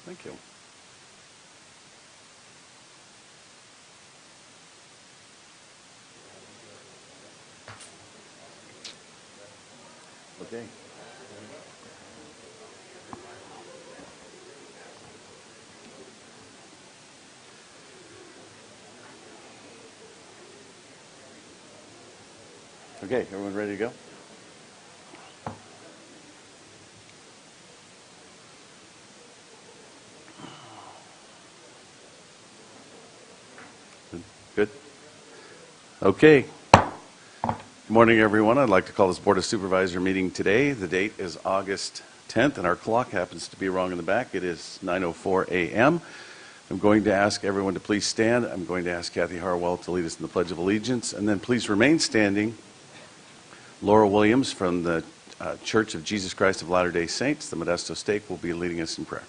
Thank you. Okay. Okay, everyone ready to go? Good. Okay. Good morning, everyone. I'd like to call this Board of Supervisor meeting today. The date is August 10th, and our clock happens to be wrong in the back. It is 9:04 a.m. I'm going to ask everyone to please stand. I'm going to ask Kathy Harwell to lead us in the Pledge of Allegiance, and then please remain standing. Laura Williams from the Church of Jesus Christ of Latter-day Saints, the Modesto Stake, will be leading us in prayer.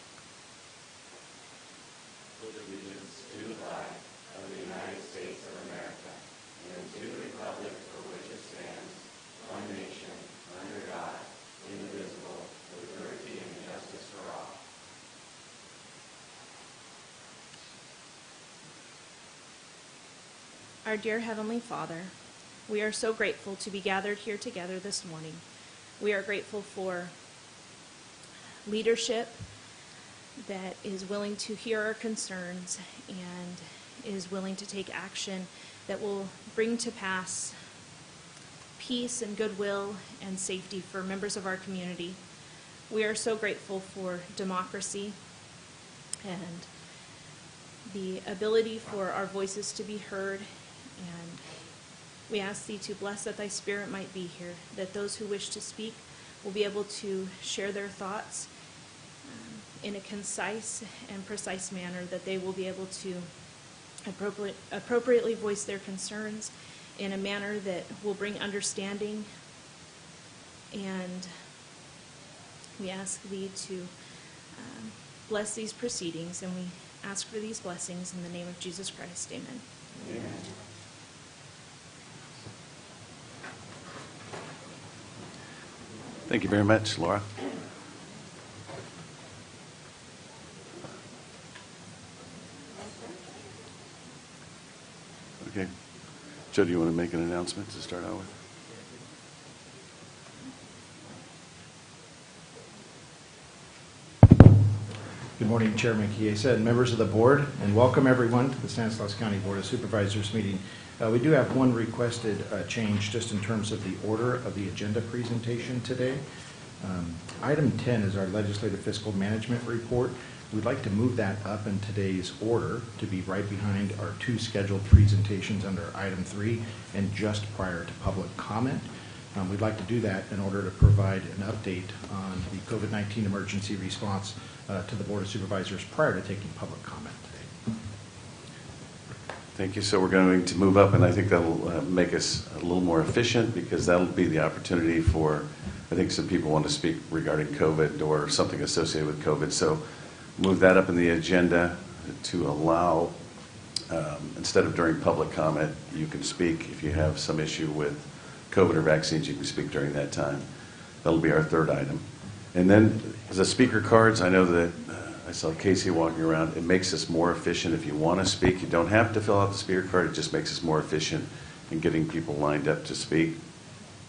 Our dear Heavenly Father, we are so grateful to be gathered here together this morning. We are grateful for leadership that is willing to hear our concerns and is willing to take action that will bring to pass peace and goodwill and safety for members of our community. We are so grateful for democracy and the ability for our voices to be heard. And we ask thee to bless that thy spirit might be here, that those who wish to speak will be able to share their thoughts in a concise and precise manner, that they will be able to appropriately voice their concerns in a manner that will bring understanding. And we ask thee to bless these proceedings, and we ask for these blessings in the name of Jesus Christ. Amen. Amen. Thank you very much, Laura. Okay. Joe, do you want to make an announcement to start out with? Good morning, Chairman Chiesa and members of the board, and welcome everyone to the Stanislaus County Board of Supervisors meeting. We do have one requested change just in terms of the order of the agenda presentation today. Item 10 is our legislative fiscal management report. We'd like to move that up in today's order to be right behind our two scheduled presentations under item 3 and just prior to public comment. We'd like to do that in order to provide an update on the COVID-19 emergency response to the Board of Supervisors prior to taking public comment today. Thank you. So we're going to move up, and I think that'll make us a little more efficient, because that'll be the opportunity for, I think some people want to speak regarding COVID or something associated with COVID. So move that up in the agenda to allow, instead of during public comment, you can speak if you have some issue with COVID or vaccines, you can speak during that time. That'll be our third item. And then the speaker cards, I know that I saw Casey walking around. It makes us more efficient. If you want to speak, you don't have to fill out the speaker card. It just makes us more efficient in getting people lined up to speak.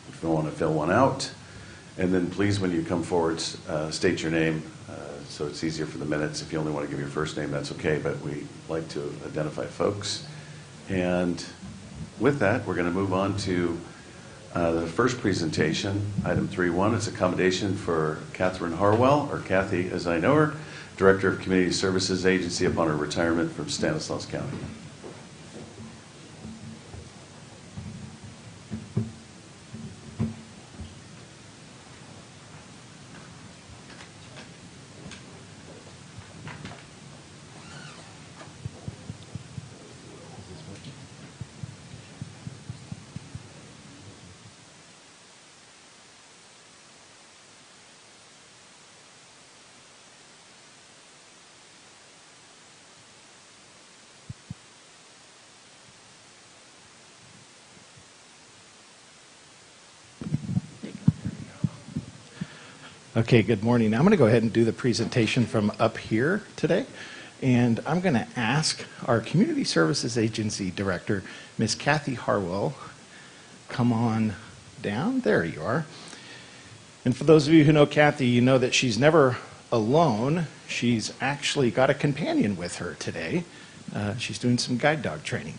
If you don't want to fill one out. And then please, when you come forward, state your name so it's easier for the minutes. If you only want to give your first name, that's okay, but we like to identify folks. And with that, we're going to move on to the first presentation, item 3.1. It's accommodation for Catherine Harwell, or Kathy as I know her, Director of Community Services Agency, upon her retirement from Stanislaus County. Okay, good morning. I'm going to go ahead and do the presentation from up here today. And I'm going to ask our Community Services Agency Director, Ms. Kathy Harwell, come on down. There you are. And for those of you who know Kathy, you know that she's never alone. She's actually got a companion with her today. She's doing some guide dog training.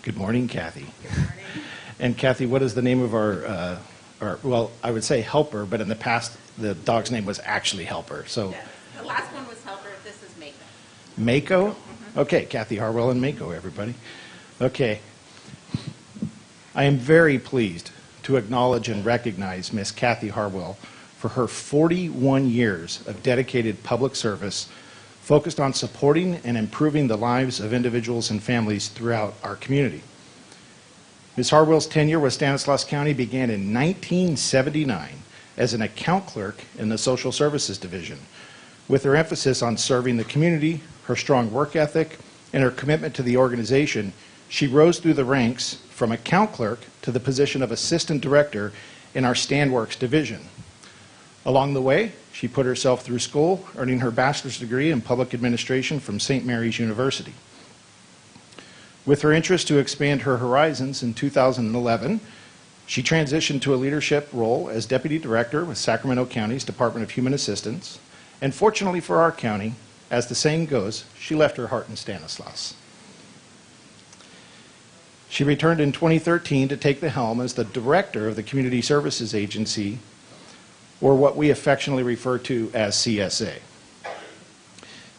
Good morning, Kathy. Good morning. And Kathy, what is the name of our, well, I would say Helper, but in the past, the dog's name was actually Helper. So, Yes. The last one was Helper. This is Mako. Mako? Okay, Kathy Harwell and Mako, everybody. Okay. I am very pleased to acknowledge and recognize Miss Kathy Harwell for her 41 years of dedicated public service focused on supporting and improving the lives of individuals and families throughout our community. Ms. Harwell's tenure with Stanislaus County began in 1979 as an account clerk in the Social Services Division. With her emphasis on serving the community, her strong work ethic, and her commitment to the organization, she rose through the ranks from account clerk to the position of assistant director in our StanWorks division. Along the way, she put herself through school, earning her bachelor's degree in public administration from St. Mary's University. With her interest to expand her horizons in 2011, she transitioned to a leadership role as deputy director with Sacramento County's Department of Human Assistance. And fortunately for our county, as the saying goes, she left her heart in Stanislaus. She returned in 2013 to take the helm as the director of the Community Services Agency, or what we affectionately refer to as CSA.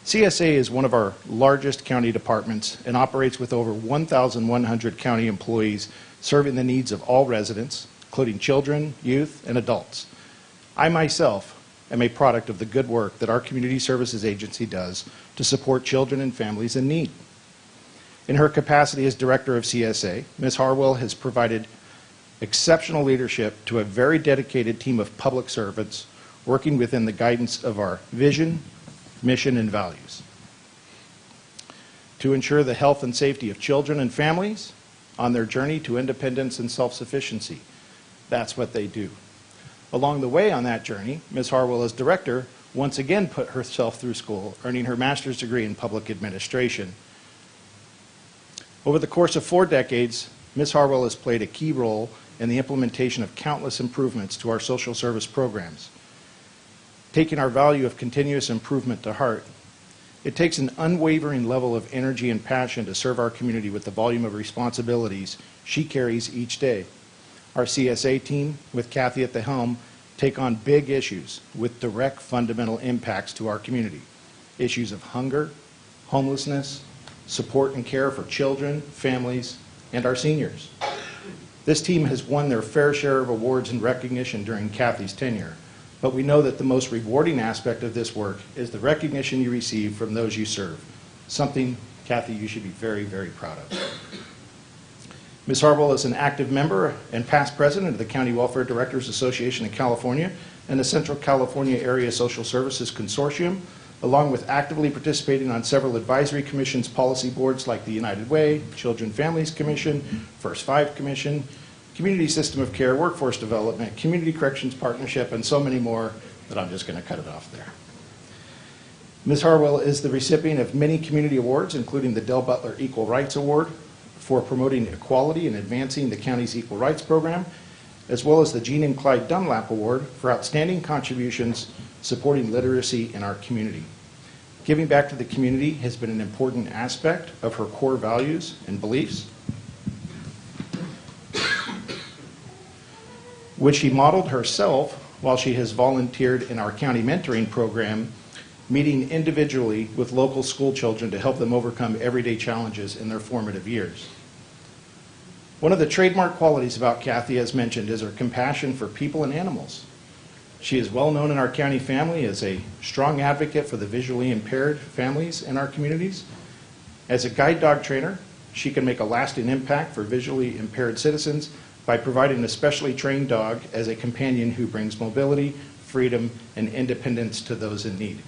CSA is one of our largest county departments and operates with over 1,100 county employees serving the needs of all residents, including children, youth, and adults. I myself am a product of the good work that our Community Services Agency does to support children and families in need. In her capacity as director of CSA, Ms. Harwell has provided exceptional leadership to a very dedicated team of public servants working within the guidance of our vision, mission, and values to ensure the health and safety of children and families on their journey to independence and self-sufficiency. That's what they do. Along the way on that journey, Ms. Harwell, as director, once again put herself through school, earning her master's degree in public administration. Over the course of 4 decades, Ms. Harwell has played a key role in the implementation of countless improvements to our social service programs. Taking our value of continuous improvement to heart, it takes an unwavering level of energy and passion to serve our community with the volume of responsibilities she carries each day. Our CSA team, with Kathy at the helm, take on big issues with direct fundamental impacts to our community. Issues of hunger, homelessness, support and care for children, families, and our seniors. This team has won their fair share of awards and recognition during Kathy's tenure, but we know that the most rewarding aspect of this work is the recognition you receive from those you serve, something, Kathy, you should be very, very proud of. Ms. Harwell is an active member and past president of the County Welfare Directors Association of California and the Central California Area Social Services Consortium, along with actively participating on several advisory commissions, policy boards like the United Way, Children Families Commission, First Five Commission, Community System of Care, Workforce Development, Community Corrections Partnership, and so many more that I'm just going to cut it off there. Ms. Harwell is the recipient of many community awards, including the Del Butler Equal Rights Award for promoting equality and advancing the county's equal rights program, as well as the Jean and Clyde Dunlap Award for outstanding contributions supporting literacy in our community. Giving back to the community has been an important aspect of her core values and beliefs, which she modeled herself while she has volunteered in our county mentoring program, meeting individually with local school children to help them overcome everyday challenges in their formative years. One of the trademark qualities about Kathy, as mentioned, is her compassion for people and animals. She is well known in our county family as a strong advocate for the visually impaired families in our communities. As a guide dog trainer, she can make a lasting impact for visually impaired citizens by providing a specially trained dog as a companion who brings mobility, freedom, and independence to those in need.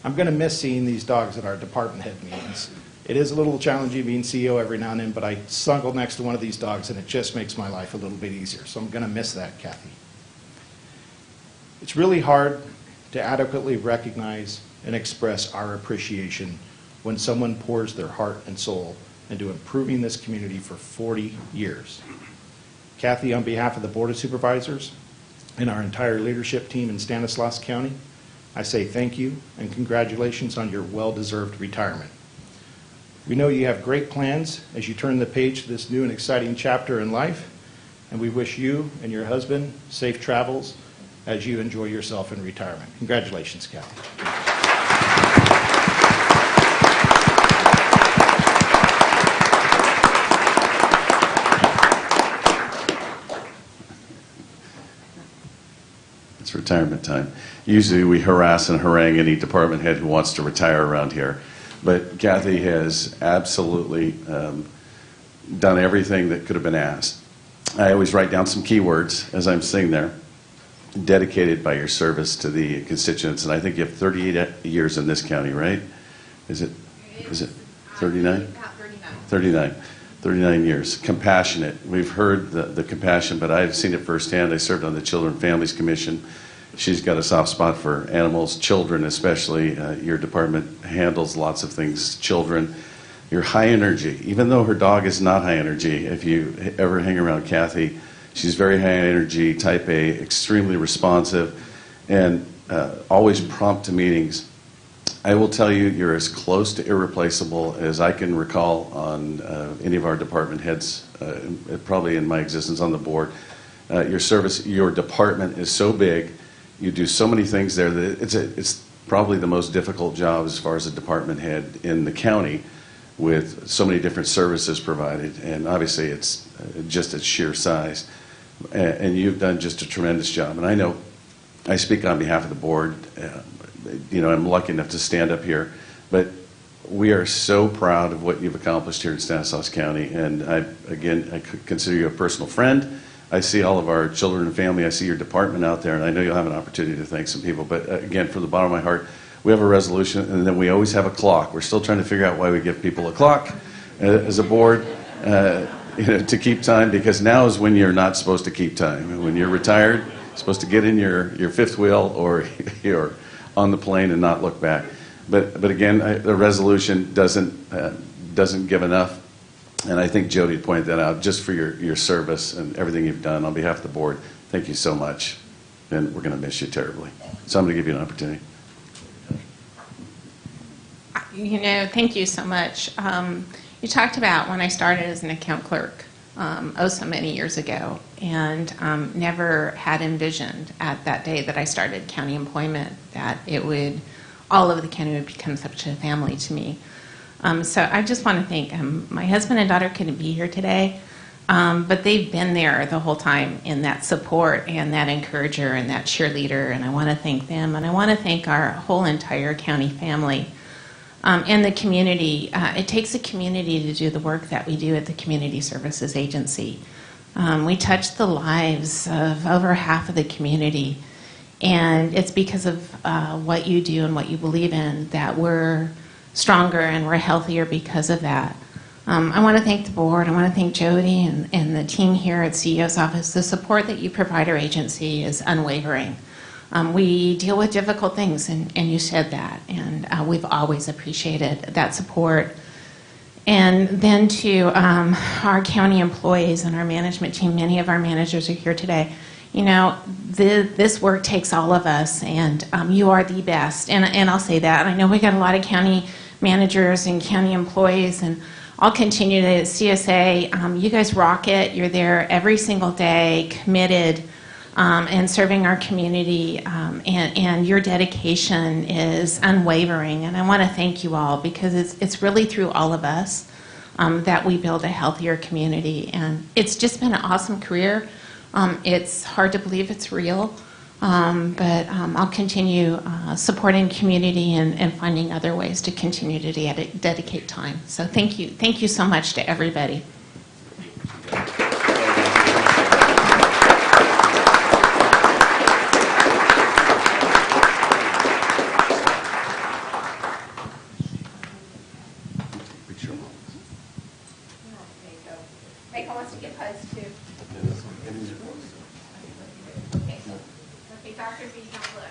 I'm going to miss seeing these dogs at our department head meetings. It is a little challenging being CEO every now and then, but I snuggle next to one of these dogs, and it just makes my life a little bit easier. So I'm going to miss that, Kathy. It's really hard to adequately recognize and express our appreciation when someone pours their heart and soul into improving this community for 40 years. Kathy, on behalf of the Board of Supervisors and our entire leadership team in Stanislaus County, I say thank you and congratulations on your well-deserved retirement. We know you have great plans as you turn the page to this new and exciting chapter in life, and we wish you and your husband safe travels as you enjoy yourself in retirement. Congratulations, Kathy. It's retirement time. Usually we harass and harangue any department head who wants to retire around here. But Kathy has absolutely done everything that could have been asked. I always write down some keywords as I'm sitting there. Dedicated by your service to the constituents, and I think you have 38 years in this county, right? Is it 39? 39 years. Compassionate. We've heard the compassion, but I've seen it firsthand. I served on the Children and Families Commission. She's got a soft spot for animals, children especially. Your department handles lots of things, children. You're high energy, even though her dog is not high energy. If you ever hang around Kathy, she's very high energy, type A, extremely responsive, and always prompt to meetings. I will tell you, you're as close to irreplaceable as I can recall on any of our department heads, probably in my existence on the board. Your service, your department is so big, you do so many things there that it's probably the most difficult job as far as a department head in the county, with so many different services provided, and obviously it's just its sheer size. And you've done just a tremendous job. And I know I speak on behalf of the board. I'm lucky enough to stand up here, but we are so proud of what you've accomplished here in Stanislaus County. And I consider you a personal friend. I see all of our children and family. I see your department out there, and I know you'll have an opportunity to thank some people. But again, from the bottom of my heart, we have a resolution, and then we always have a clock. We're still trying to figure out why we give people a clock as a board. To keep time, because now is when you're not supposed to keep time. When you're retired, you're supposed to get in your fifth wheel or you're on the plane and not look back. But again, the resolution doesn't give enough, and I think Jody pointed that out just for your service and everything you've done on behalf of the board. Thank you so much, and we're going to miss you terribly. So I'm going to give you an opportunity. Thank you so much. You talked about when I started as an account clerk so many years ago, and never had envisioned at that day that I started county employment that all of the county would become such a family to me. So I just want to thank my husband and daughter couldn't be here today, but they've been there the whole time in that support and that encourager and that cheerleader, and I want to thank them, and I want to thank our whole entire county family. And the community. It takes a community to do the work that we do at the Community Services Agency. We touch the lives of over half of the community, and it's because of what you do and what you believe in that we're stronger and we're healthier because of that. I want to thank the board. I want to thank Jody and the team here at CEO's office. The support that you provide our agency is unwavering. We deal with difficult things, and you said that, and we've always appreciated that support. And then to our county employees and our management team, many of our managers are here today. This work takes all of us, and you are the best, and I'll say that. I know we got a lot of county managers and county employees, and I'll continue to CSA. You guys rock it. You're there every single day, committed, and serving our community, and your dedication is unwavering. And I want to thank you all, because it's really through all of us that we build a healthier community. And it's just been an awesome career. It's hard to believe it's real, but I'll continue supporting community and finding other ways to continue to dedicate time. So thank you so much to everybody. Mako wants to give hugs too. Okay, Dr. B, don't look.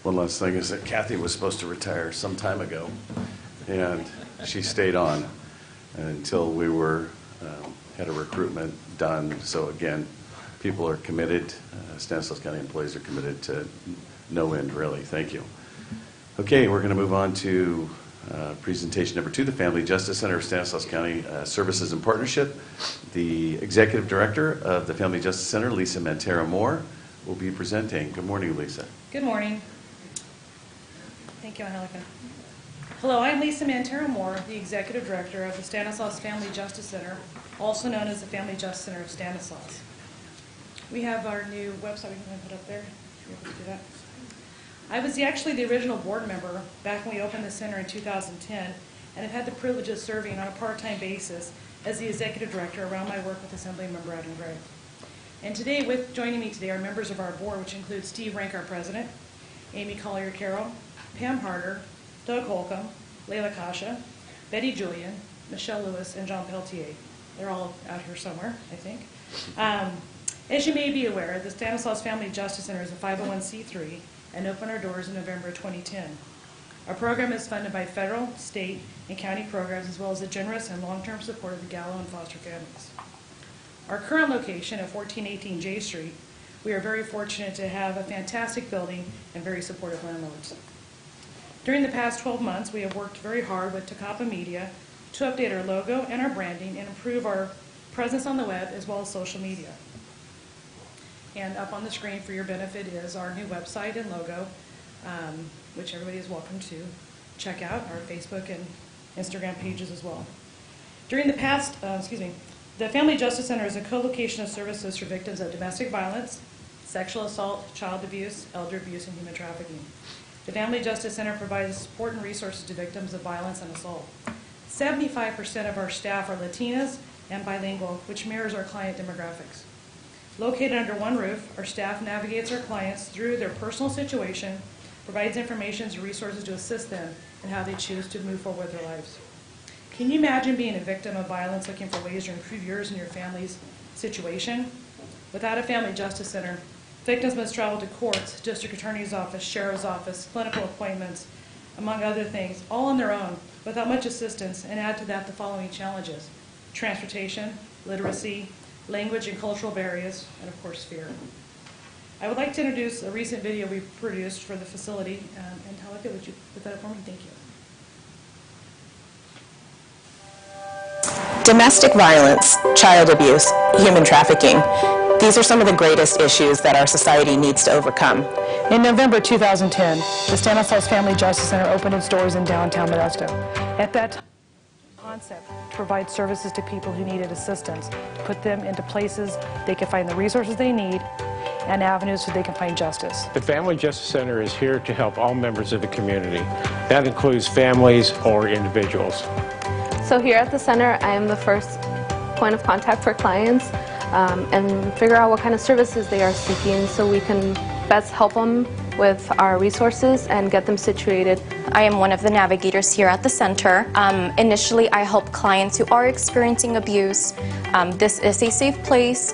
One last thing is that Kathy was supposed to retire some time ago, and she stayed on until we had a recruitment done. So again, people are committed. Stanislaus County employees are committed to no end, really. Thank you. Okay, we're going to move on to presentation number 2, the Family Justice Center of Stanislaus County Services and Partnership. The Executive Director of the Family Justice Center, Lisa Mantera-Moore, will be presenting. Good morning, Lisa. Good morning. Thank you, Angelica. Hello, I'm Lisa Mantera-Moore, the Executive Director of the Stanislaus Family Justice Center, also known as the Family Justice Center of Stanislaus. We have our new website we can put up there. Should we be able to do that? I was actually the original board member back when we opened the center in 2010, and I've had the privilege of serving on a part-time basis as the Executive Director around my work with Assemblymember Adam Gray. And today, joining me today are members of our board, which include Steve Rank, our president, Amy Collier-Carroll, Pam Harder, Doug Holcomb, Layla Kasha, Betty Julian, Michelle Lewis, and John Peltier. They're all out here somewhere, I think. As you may be aware, the Stanislaus Family Justice Center is a 501c3 and opened our doors in November 2010. Our program is funded by federal, state, and county programs, as well as the generous and long-term support of the Gallo and foster families. Our current location at 1418 J Street, we are very fortunate to have a fantastic building and very supportive landlords. During the past 12 months, we have worked very hard with Takapa Media to update our logo and our branding and improve our presence on the web as well as social media. And up on the screen for your benefit is our new website and logo, which everybody is welcome to check out, our Facebook and Instagram pages as well. During the past, the Family Justice Center is a co-location of services for victims of domestic violence, sexual assault, child abuse, elder abuse, and human trafficking. The Family Justice Center provides support and resources to victims of violence and assault. 75% of our staff are Latinas and bilingual, which mirrors our client demographics. Located under one roof, our staff navigates our clients through their personal situation, provides information and resources to assist them in how they choose to move forward with their lives. Can you imagine being a victim of violence looking for ways to improve yours and your family's situation? Without a Family Justice Center, victims must travel to courts, district attorney's office, sheriff's office, clinical appointments, among other things, all on their own, without much assistance, and add to that the following challenges: transportation, literacy, language and cultural barriers, and of course fear. I would like to introduce a recent video we produced for the facility, and Talika, would you put that up for me? Thank you. Domestic violence, child abuse, human trafficking. These are some of the greatest issues that our society needs to overcome. In November 2010, the Stanislaus Family Justice Center opened its doors in downtown Modesto. At that time, the concept to provide services to people who needed assistance, to put them into places they can find the resources they need and avenues so they can find justice. The Family Justice Center is here to help all members of the community. That includes families or individuals. So here at the center, I am the first point of contact for clients and figure out what kind of services they are seeking so we can best help them with our resources and get them situated. I am one of the navigators here at the center. Initially, I help clients who are experiencing abuse. This is a safe place.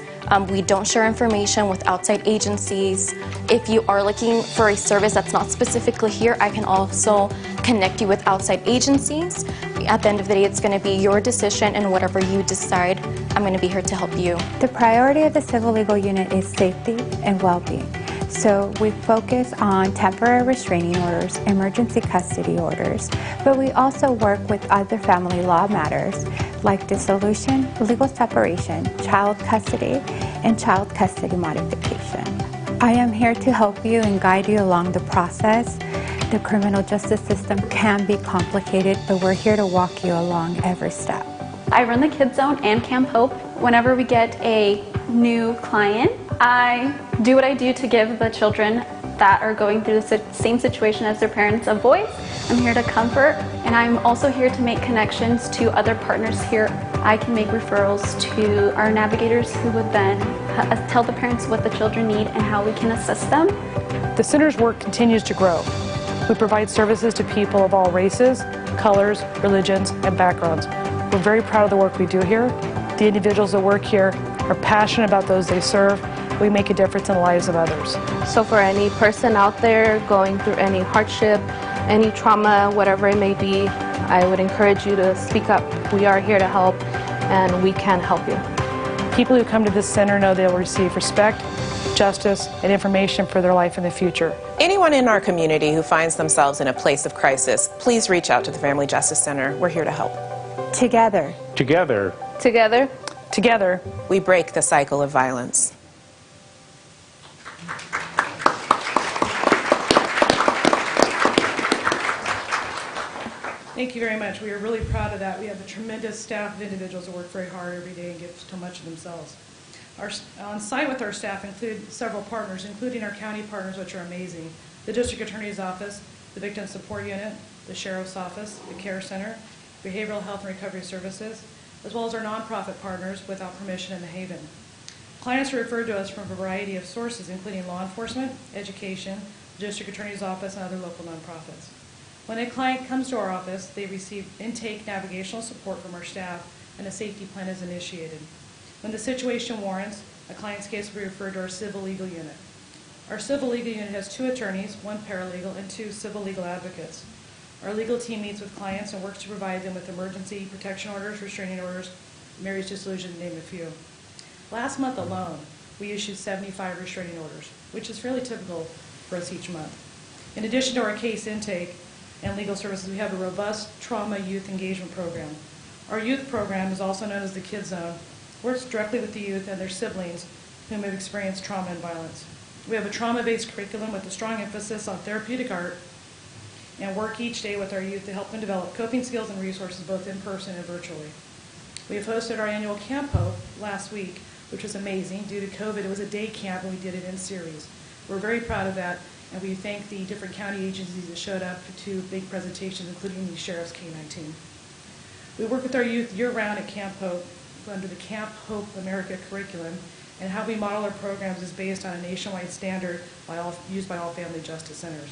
We don't share information with outside agencies. If you are looking for a service that's not specifically here, I can also connect you with outside agencies. At the end of the day, it's going to be your decision, and whatever you decide, I'm going to be here to help you. The priority of the Civil Legal Unit is safety and well-being. So we focus on temporary restraining orders, emergency custody orders, but we also work with other family law matters like dissolution, legal separation, child custody, and child custody modification. I am here to help you and guide you along the process. The criminal justice system can be complicated, but we're here to walk you along every step. I run the Kids Zone and Camp Hope. Whenever we get a new client, I do what I do to give the children that are going through the same situation as their parents a voice. I'm here to comfort, and I'm also here to make connections to other partners here. I can make referrals to our navigators who would then tell the parents what the children need and how we can assist them. The center's work continues to grow. We provide services to people of all races, colors, religions, and backgrounds. We're very proud of the work we do here. The individuals that work here are passionate about those they serve. We make a difference in the lives of others. So for any person out there going through any hardship, any trauma, whatever it may be, I would encourage you to speak up. We are here to help, and we can help you. People who come to this center know they'll receive respect, justice, and information for their life in the future. Anyone in our community who finds themselves in a place of crisis, please reach out to the Family Justice Center. We're here to help. Together. Together. Together. Together, We break the cycle of violence. thank you very much. We are really proud of that. We have a tremendous staff of individuals that work very hard every day and give so much of themselves. On site with our staff include several partners, including our county partners, which are amazing. The District Attorney's Office, the Victim Support Unit, the Sheriff's Office, the Care Center, Behavioral Health and Recovery Services, as well as our nonprofit partners Without Permission and The Haven. Clients are referred to us from a variety of sources, including law enforcement, education, the District Attorney's Office, and other local nonprofits. When a client comes to our office, they receive intake navigational support from our staff, and a safety plan is initiated. When the situation warrants, a client's case will be referred to our civil legal unit. Our civil legal unit has 2 attorneys, 1 paralegal, and 2 civil legal advocates. Our legal team meets with clients and works to provide them with emergency protection orders, restraining orders, marriage dissolution, to name a few. Last month alone, we issued 75 restraining orders, which is fairly typical for us each month. In addition to our case intake and legal services, we have a robust trauma youth engagement program. Our youth program is also known as the Kids Zone, works directly with the youth and their siblings whom have experienced trauma and violence. We have a trauma-based curriculum with a strong emphasis on therapeutic art, and work each day with our youth to help them develop coping skills and resources both in person and virtually. We have hosted our annual Camp Hope last week, which was amazing. Due to COVID, it was a day camp and we did it in series. We're very proud of that, and we thank the different county agencies that showed up to big presentations, including the Sheriff's K-9 team. We work with our youth year-round at Camp Hope under the Camp Hope America curriculum, and how we model our programs is based on a nationwide standard used by all family justice centers.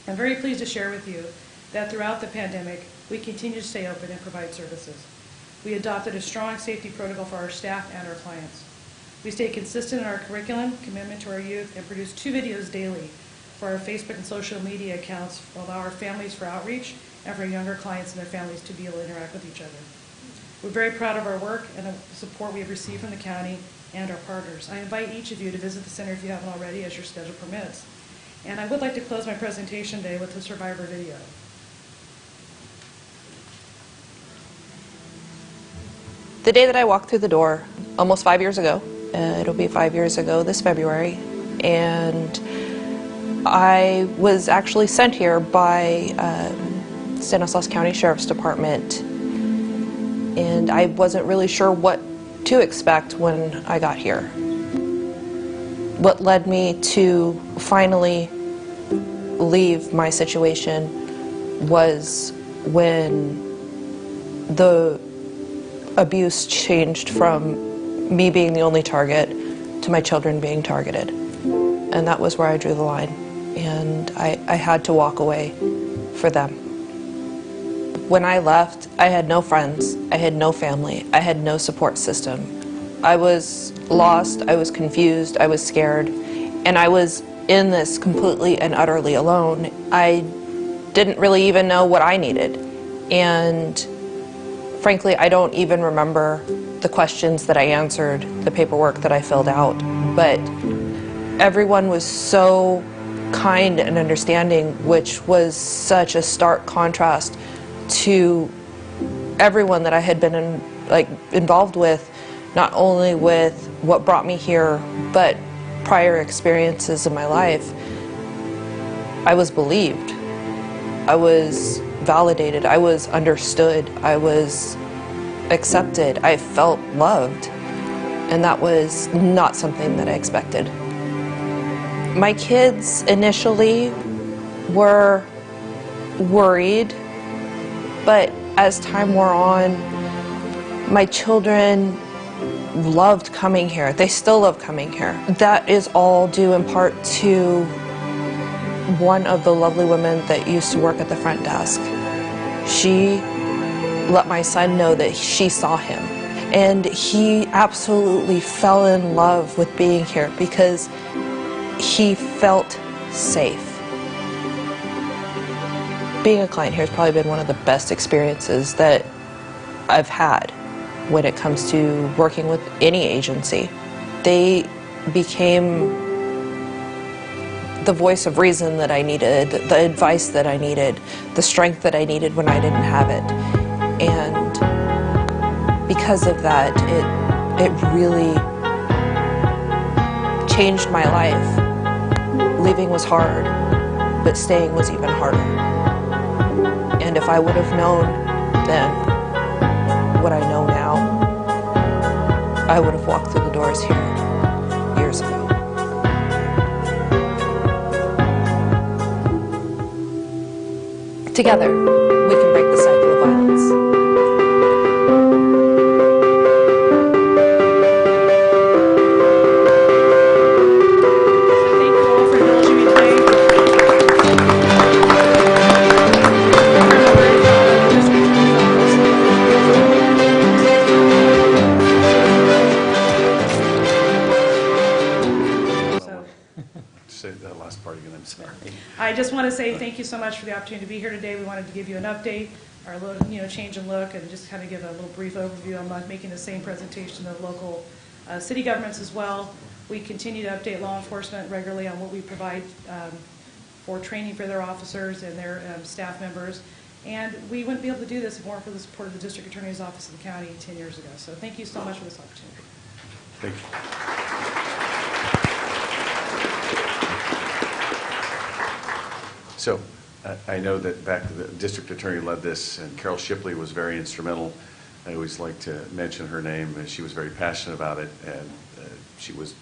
I'm very pleased to share with you that throughout the pandemic, we continue to stay open and provide services. We adopted a strong safety protocol for our staff and our clients. We stay consistent in our curriculum, commitment to our youth, and produce 2 videos daily for our Facebook and social media accounts to allow our families for outreach and for younger clients and their families to be able to interact with each other. We're very proud of our work and the support we have received from the county and our partners. I invite each of you to visit the center if you haven't already, as your schedule permits. And I would like to close my presentation today with a survivor video. The day that I walked through the door, almost 5 years ago, it'll be 5 years ago this February, and I was actually sent here by Stanislaus County Sheriff's Department, and I wasn't really sure what to expect when I got here. What led me to finally leave my situation was when the abuse changed from me being the only target to my children being targeted. And that was where I drew the line. And I had to walk away for them. When I left, I had no friends, I had no family, I had no support system. I was lost, I was confused, I was scared, and I was in this completely and utterly alone. I didn't really even know what I needed. And frankly, I don't even remember the questions that I answered, the paperwork that I filled out. But everyone was so kind and understanding, which was such a stark contrast to everyone that I had been involved with, not only with what brought me here, but prior experiences in my life, I was believed. I was validated. I was understood. I was accepted. I felt loved. And that was not something that I expected. My kids initially were worried, but as time wore on, my children loved coming here. They still love coming here. That is all due in part to one of the lovely women that used to work at the front desk. She let my son know that she saw him, and he absolutely fell in love with being here because he felt safe. Being a client here has probably been one of the best experiences that I've had when it comes to working with any agency. They became the voice of reason that I needed, the advice that I needed, the strength that I needed when I didn't have it. And because of that, it really changed my life. Leaving was hard, but staying was even harder. And if I would have known then what I know now, I would have walked through the doors here years ago. Together, we can break the cycle of violence. I just want to say thank you so much for the opportunity to be here today. We wanted to give you an update, our little, change in look, and just kind of give a little brief overview. I'm not making the same presentation of local city governments as well. We continue to update law enforcement regularly on what we provide for training for their officers and their staff members. And we wouldn't be able to do this if it weren't for the support of the District Attorney's Office of the county 10 years ago. So thank you so much for this opportunity. Thank you. So I know that back the district attorney led this, and Carol Shipley was very instrumental. I always like to mention her name, and she was very passionate about it. And she was.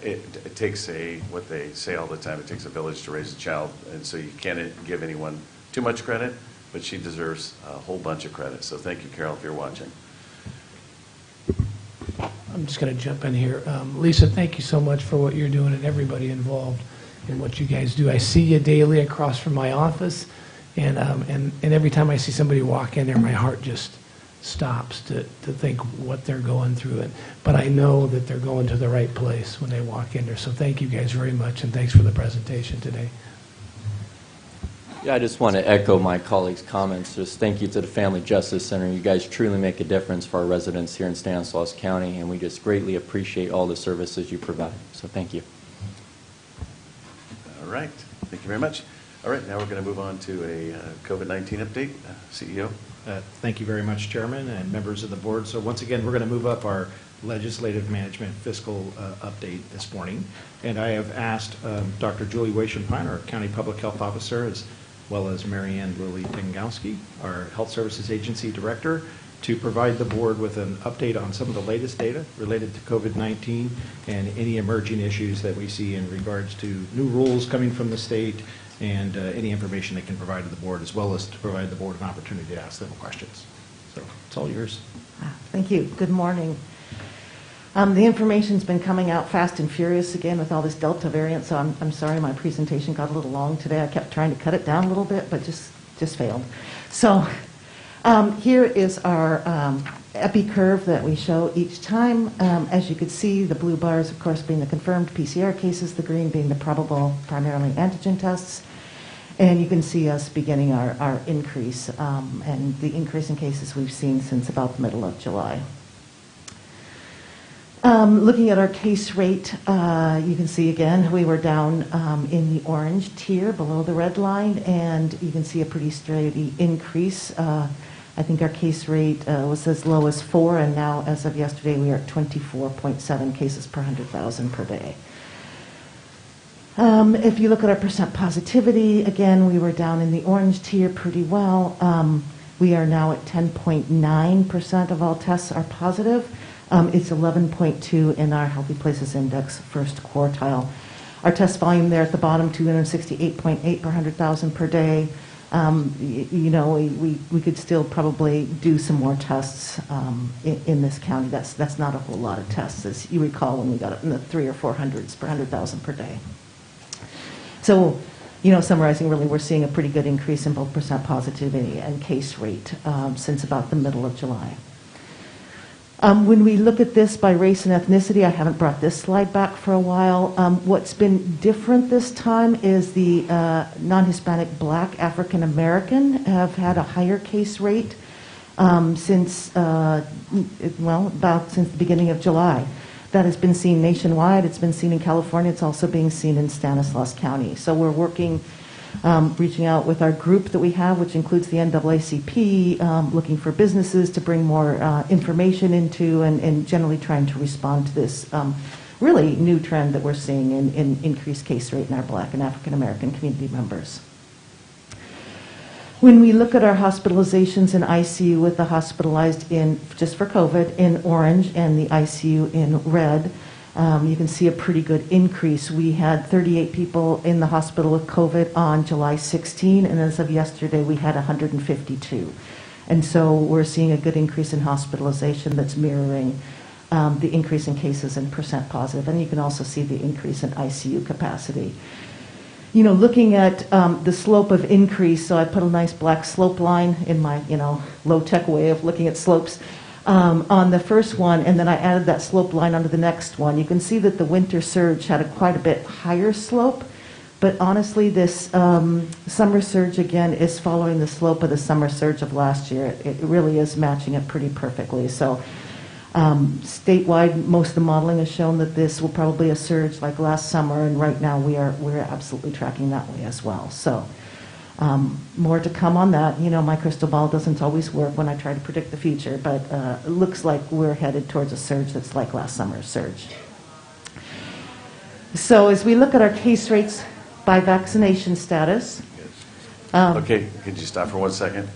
It takes what they say all the time. It takes a village to raise a child, and so you can't give anyone too much credit, but she deserves a whole bunch of credit. So thank you, Carol, if you're watching. I'm just going to jump in here. Lisa, thank you so much for what you're doing and everybody involved in what you guys do. I see you daily across from my office, and every time I see somebody walk in there, my heart just stops to think what they're going through. But I know that they're going to the right place when they walk in there. So thank you guys very much, and thanks for the presentation today. Yeah, I just want to echo my colleagues' comments. Just thank you to the Family Justice Center. You guys truly make a difference for our residents here in Stanislaus County, and we just greatly appreciate all the services you provide. So thank you. All right. Thank you very much. All right. Now we're going to move on to a COVID-19 update. CEO. Thank you very much, Chairman and members of the board. So once again, we're going to move up our legislative management fiscal update this morning. And I have asked Dr. Julie Weishenpine, our County Public Health Officer, as well as Mary Ann Lilly Dengowski, our Health Services Agency Director, to provide the board with an update on some of the latest data related to COVID-19 and any emerging issues that we see in regards to new rules coming from the state and any information they can provide to the board, as well as to provide the board an opportunity to ask them questions. So it's all yours. Thank you. Good morning. The information's been coming out fast and furious again with all this Delta variant, so I'm sorry my presentation got a little long today. I kept trying to cut it down a little bit, but just failed. So here is our epi curve that we show each time. As you can see, the blue bars, of course, being the confirmed PCR cases, the green being the probable primarily antigen tests. And you can see us beginning our increase and the increase in cases we've seen since about the middle of July. Looking at our case rate, you can see again we were down in the orange tier below the red line, and you can see a pretty steady increase. I think our case rate was as low as 4, and now as of yesterday we are at 24.7 cases per 100,000 per day. If you look at our percent positivity, again, we were down in the orange tier pretty well. We are now at 10.9% of all tests are positive. It's 11.2 in our Healthy Places Index first quartile. Our test volume there at the bottom, 268.8 per 100,000 per day. You know, we could still probably do some more tests in this county. That's not a whole lot of tests, as you recall when we got it in the 300 or 400s per 100,000 per day. So, you know, summarizing, really, we're seeing a pretty good increase in both percent positivity and case rate since about the middle of July. When we look at this by race and ethnicity, I haven't brought this slide back for a while. What's been different this time is the non-Hispanic Black African American have had a higher case rate since, about since the beginning of July. That has been seen nationwide. It's been seen in California. It's also being seen in Stanislaus County. So we're working, reaching out with our group that we have, which includes the NAACP, looking for businesses to bring more information into and generally trying to respond to this really new trend that we're seeing in increased case rate in our Black and African American community members. When we look at our hospitalizations in ICU with the hospitalized in, just for COVID, in orange and the ICU in red, you can see a pretty good increase. We had 38 people in the hospital with COVID on July 16, and as of yesterday, we had 152. And so we're seeing a good increase in hospitalization that's mirroring the increase in cases and percent positive. And you can also see the increase in ICU capacity. You know, looking at the slope of increase, so I put a nice black slope line in my, you know, low-tech way of looking at slopes on the first one, and then I added that slope line onto the next one. You can see that the winter surge had a quite a bit higher slope, but honestly, this summer surge, again, is following the slope of the summer surge of last year. It really is matching it pretty perfectly. So statewide, most of the modeling has shown that this will probably a surge like last summer, and right now we're absolutely tracking that way as well. So more to come on that. You know, my crystal ball doesn't always work when I try to predict the future, but it looks like we're headed towards a surge that's like last summer's surge. So as we look at our case rates by vaccination status. Okay, could you stop for 1 second?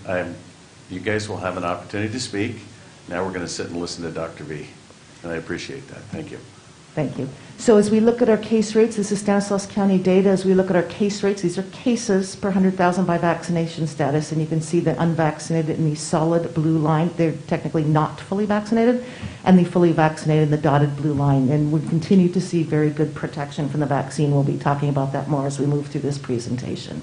You guys will have an opportunity to speak. Now we're going to sit and listen to Dr. V, and I appreciate that. Thank you. Thank you. So as we look at our case rates, this is Stanislaus County data. As we look at our case rates, these are cases per 100,000 by vaccination status, and you can see the unvaccinated in the solid blue line. They're technically not fully vaccinated, and the fully vaccinated in the dotted blue line. And we continue to see very good protection from the vaccine. We'll be talking about that more as we move through this presentation.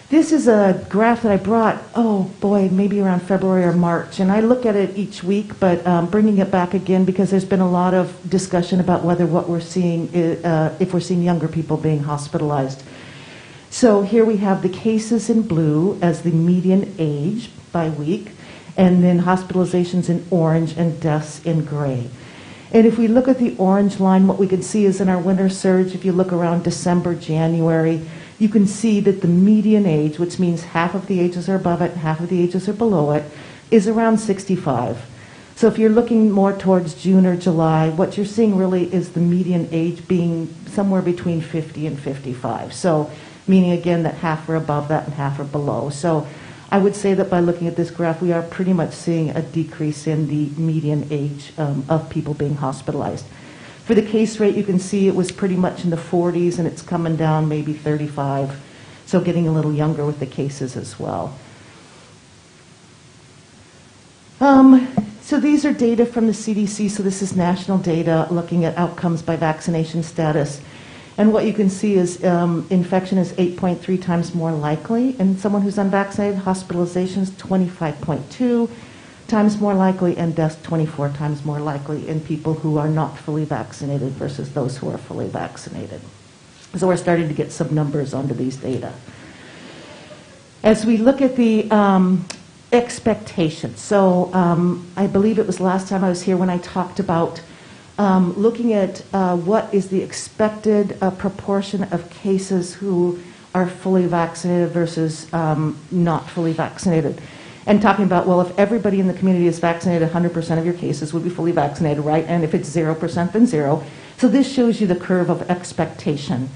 This is a graph that I brought, oh boy, maybe around February or March, and I look at it each week, but bringing it back again because there's been a lot of discussion about whether what we're seeing, if we're seeing younger people being hospitalized. So here we have the cases in blue as the median age by week, and then hospitalizations in orange and deaths in gray. And if we look at the orange line, what we can see is in our winter surge, if you look around December, January, you can see that the median age, which means half of the ages are above it, half of the ages are below it, is around 65. So if you're looking more towards June or July, what you're seeing really is the median age being somewhere between 50 and 55. So meaning again that half are above that and half are below. So I would say that by looking at this graph, we are pretty much seeing a decrease in the median age of people being hospitalized. For the case rate, you can see it was pretty much in the 40s, and it's coming down maybe 35, so getting a little younger with the cases as well. So these are data from the CDC, so this is national data looking at outcomes by vaccination status. And what you can see is infection is 8.3 times more likely in someone who's unvaccinated, hospitalizations 25.2 times more likely, and deaths 24 times more likely in people who are not fully vaccinated versus those who are fully vaccinated. So we're starting to get some numbers onto these data. As we look at the expectations, so I believe it was last time I was here when I talked about looking at what is the expected proportion of cases who are fully vaccinated versus not fully vaccinated. And talking about, well, if everybody in the community is vaccinated, 100% of your cases would be fully vaccinated, right? And if it's 0%, then 0. So this shows you the curve of expectation.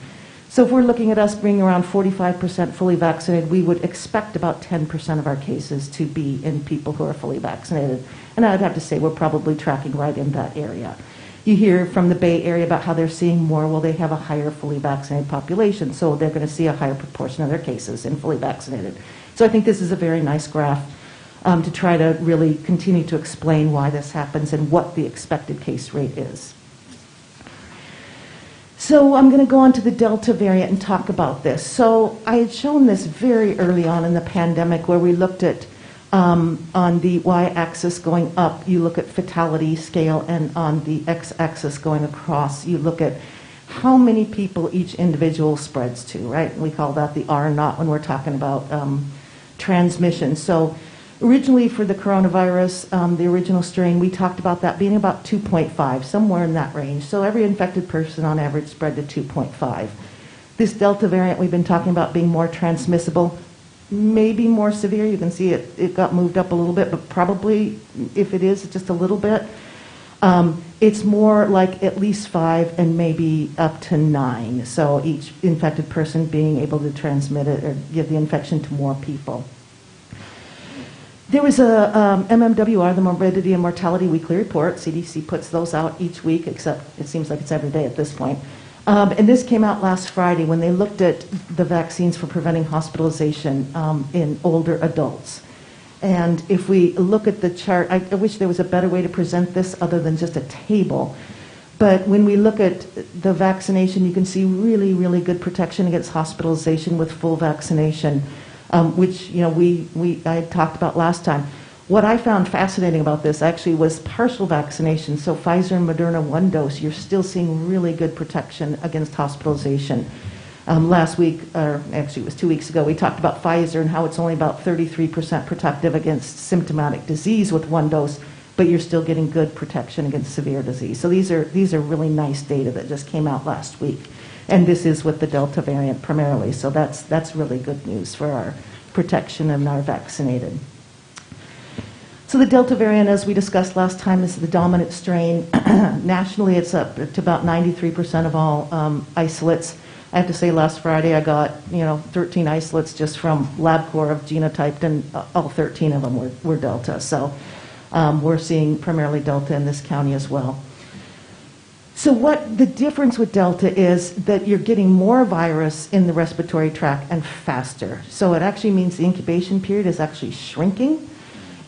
So if we're looking at us being around 45% fully vaccinated, we would expect about 10% of our cases to be in people who are fully vaccinated. And I would have to say we're probably tracking right in that area. You hear from the Bay Area about how they're seeing more. Well, they have a higher fully vaccinated population, so they're going to see a higher proportion of their cases in fully vaccinated. So I think this is a very nice graph to try to really continue to explain why this happens and what the expected case rate is. So I'm going to go on to the Delta variant and talk about this. So I had shown this very early on in the pandemic where we looked at on the y-axis going up, you look at fatality scale, and on the x-axis going across, you look at how many people each individual spreads to, right? We call that the R naught when we're talking about transmission. So originally for the coronavirus, the original strain, we talked about that being about 2.5, somewhere in that range. So every infected person on average spread to 2.5. This Delta variant we've been talking about being more transmissible, maybe more severe. You can see it got moved up a little bit, but probably if it is, just a little bit. It's more like at least 5 and maybe up to 9. So each infected person being able to transmit it or give the infection to more people. There was a MMWR, the Morbidity and Mortality Weekly Report. CDC puts those out each week, except it seems like it's every day at this point. And this came out last Friday when they looked at the vaccines for preventing hospitalization in older adults. And if we look at the chart, I wish there was a better way to present this other than just a table. But when we look at the vaccination, you can see really, really good protection against hospitalization with full vaccination, which I had talked about last time. What I found fascinating about this actually was partial vaccination. So Pfizer and Moderna, 1 dose, you're still seeing really good protection against hospitalization. Last week, or actually it was 2 weeks ago, we talked about Pfizer and how it's only about 33% protective against symptomatic disease with 1 dose, but you're still getting good protection against severe disease. So these are really nice data that just came out last week. And this is with the Delta variant primarily, so that's really good news for our protection and our vaccinated. So the Delta variant, as we discussed last time, is the dominant strain. Nationally, it's up to about 93% of all isolates. I have to say, last Friday I got 13 isolates just from LabCorp of genotyped, and all 13 of them were Delta. So we're seeing primarily Delta in this county as well. So what the difference with Delta is that you're getting more virus in the respiratory tract and faster. So it actually means the incubation period is actually shrinking,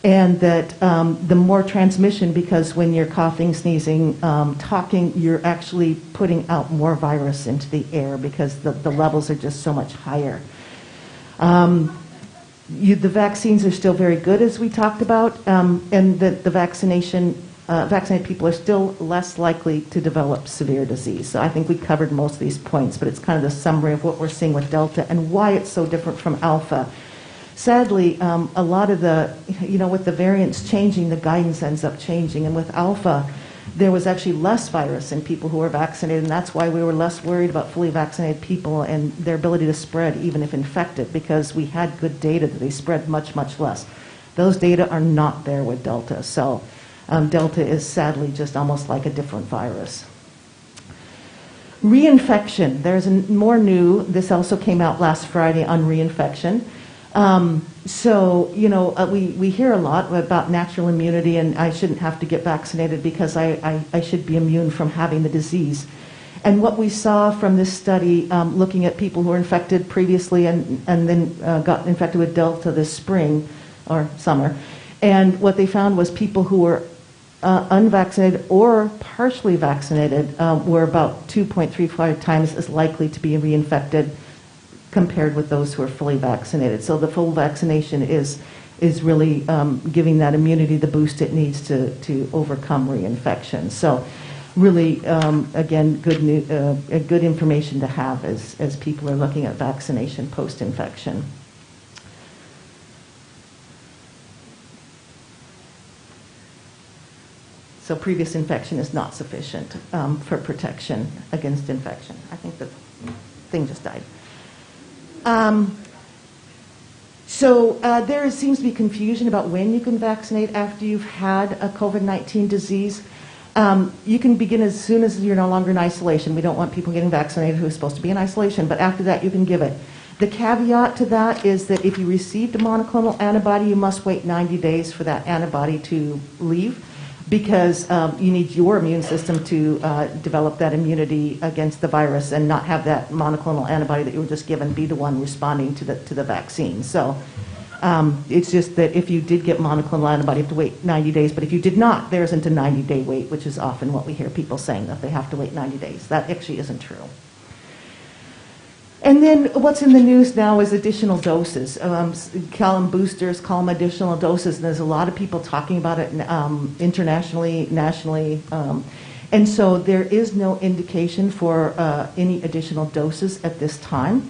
and that the more transmission, because when you're coughing, sneezing, talking, you're actually putting out more virus into the air because the levels are just so much higher. The vaccines are still very good, as we talked about, and that the vaccinated people are still less likely to develop severe disease. So I think we covered most of these points, but it's kind of the summary of what we're seeing with Delta and why it's so different from Alpha. Sadly, a lot of with the variants changing, the guidance ends up changing. And with Alpha, there was actually less virus in people who were vaccinated, and that's why we were less worried about fully vaccinated people and their ability to spread, even if infected, because we had good data that they spread much, much less. Those data are not there with Delta. So Delta is sadly just almost like a different virus. Reinfection. There's more new. This also came out last Friday on reinfection. We hear a lot about natural immunity, and I shouldn't have to get vaccinated because I should be immune from having the disease. And what we saw from this study, looking at people who were infected previously and then got infected with Delta this spring or summer, and what they found was people who were unvaccinated or partially vaccinated were about 2.35 times as likely to be reinfected compared with those who are fully vaccinated. So the full vaccination is really giving that immunity the boost it needs to overcome reinfection. So really, again, good information to have as people are looking at vaccination post-infection. So previous infection is not sufficient for protection against infection. I think the thing just died. There seems to be confusion about when you can vaccinate after you've had a COVID-19 disease. You can begin as soon as you're no longer in isolation. We don't want people getting vaccinated who are supposed to be in isolation, but after that you can give it. The caveat to that is that if you received a monoclonal antibody, you must wait 90 days for that antibody to leave, because you need your immune system to develop that immunity against the virus and not have that monoclonal antibody that you were just given be the one responding to the vaccine. So it's just that if you did get monoclonal antibody, you have to wait 90 days, but if you did not, there isn't a 90-day wait, which is often what we hear people saying, that they have to wait 90 days. That actually isn't true. And then what's in the news now is additional doses. Call them boosters, call them additional doses. And there's a lot of people talking about it internationally, nationally. And so there is no indication for any additional doses at this time.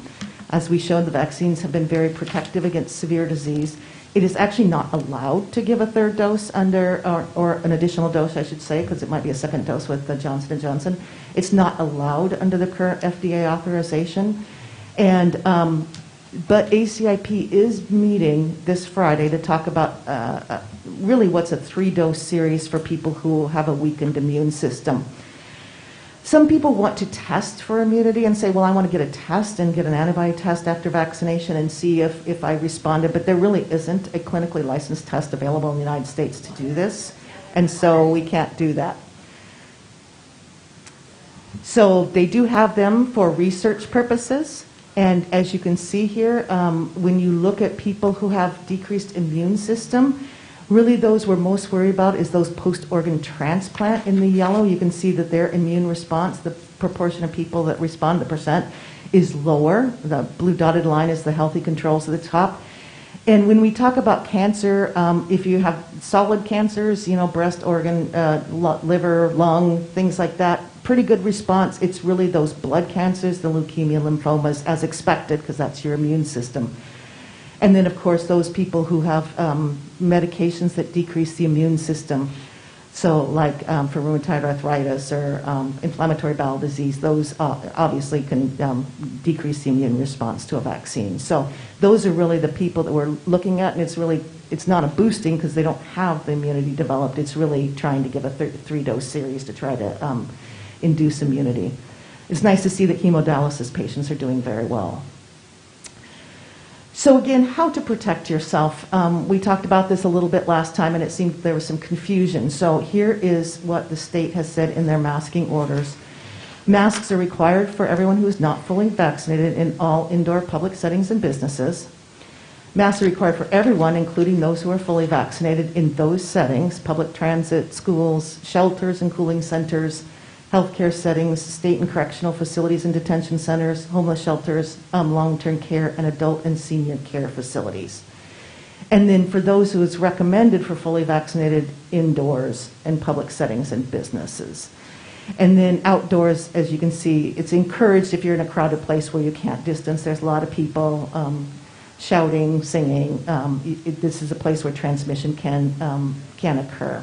As we showed, the vaccines have been very protective against severe disease. It is actually not allowed to give a third dose or an additional dose, I should say, because it might be a second dose with the Johnson & Johnson. It's not allowed under the current FDA authorization. And but ACIP is meeting this Friday to talk about really what's a 3-dose series for people who have a weakened immune system. Some people want to test for immunity and say, well, I want to get a test and get an antibody test after vaccination and see if I responded, but there really isn't a clinically licensed test available in the United States to do this, and so we can't do that. So they do have them for research purposes. And as you can see here, when you look at people who have decreased immune system, really those we're most worried about is those post-organ transplant in the yellow. You can see that their immune response, the proportion of people that respond, the percent, is lower. The blue dotted line is the healthy controls at the top. And when we talk about cancer, if you have solid cancers, breast organ, liver, lung, things like that, pretty good response. It's really those blood cancers, the leukemia, lymphomas, as expected, because that's your immune system. And then, of course, those people who have medications that decrease the immune system. So like for rheumatoid arthritis or inflammatory bowel disease, those obviously can decrease the immune response to a vaccine. So those are really the people that we're looking at, and it's not a boosting because they don't have the immunity developed. It's really trying to give a 3-dose series to try to induce immunity. It's nice to see that hemodialysis patients are doing very well. So again, how to protect yourself. We talked about this a little bit last time, and it seemed there was some confusion. So here is what the state has said in their masking orders. Masks are required for everyone who is not fully vaccinated in all indoor public settings and businesses. Masks are required for everyone, including those who are fully vaccinated in those settings: public transit, schools, shelters and cooling centers, healthcare settings, state and correctional facilities and detention centers, homeless shelters, long-term care, and adult and senior care facilities. And then for those who it's recommended for fully vaccinated indoors and public settings and businesses. And then outdoors, as you can see, it's encouraged if you're in a crowded place where you can't distance. There's a lot of people shouting, singing. This is a place where transmission can occur.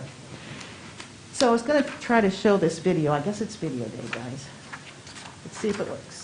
So I was going to try to show this video. I guess it's video day, guys. Let's see if it works.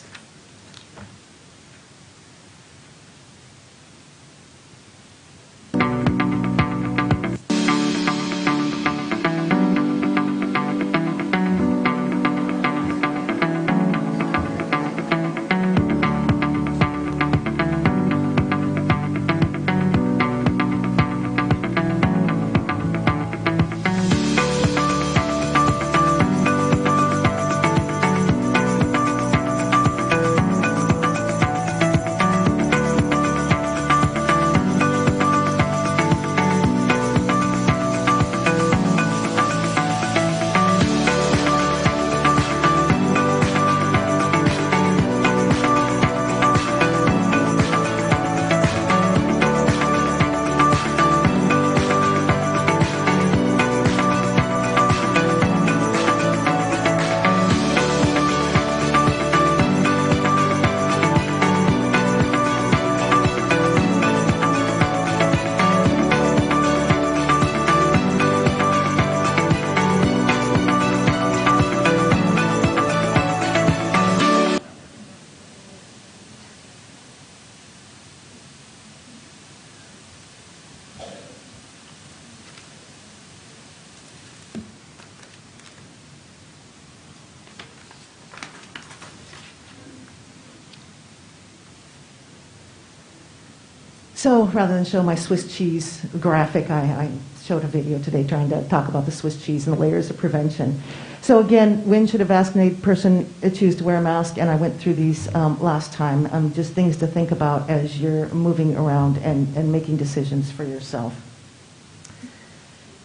So rather than show my Swiss cheese graphic, I showed a video today trying to talk about the Swiss cheese and the layers of prevention. So again, when should a vaccinated person choose to wear a mask? And I went through these last time, just things to think about as you're moving around and making decisions for yourself.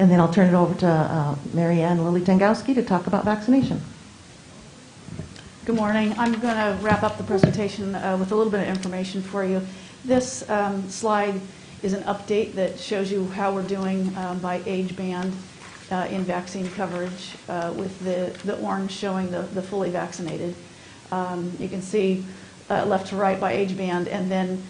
And then I'll turn it over to Mary Ann Lily Tangowski to talk about vaccination. Good morning. I'm going to wrap up the presentation with a little bit of information for you. This slide is an update that shows you how we're doing by age band in vaccine coverage, with the orange showing the fully vaccinated. You can see left to right by age band, and then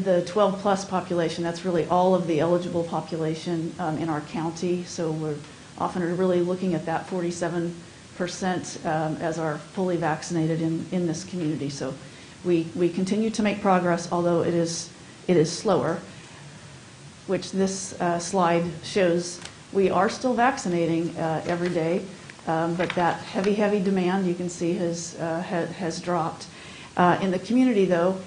the 12 plus population. That's really all of the eligible population in our county. So we're often really looking at that 47% as our fully vaccinated in this community. So we continue to make progress, although it is slower, which this slide shows. We are still vaccinating every day, but that heavy demand, you can see, has dropped. In the community, though,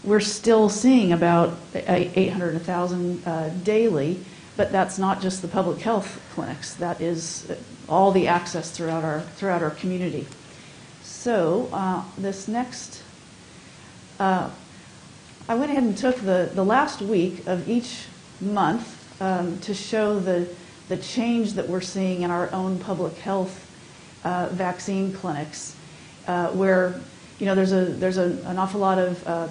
we're still seeing about 800 to 1,000 daily, but that's not just the public health clinics. That is all the access throughout our community. So this next, I went ahead and took the last week of each month to show the change that we're seeing in our own public health vaccine clinics, where there's an awful lot of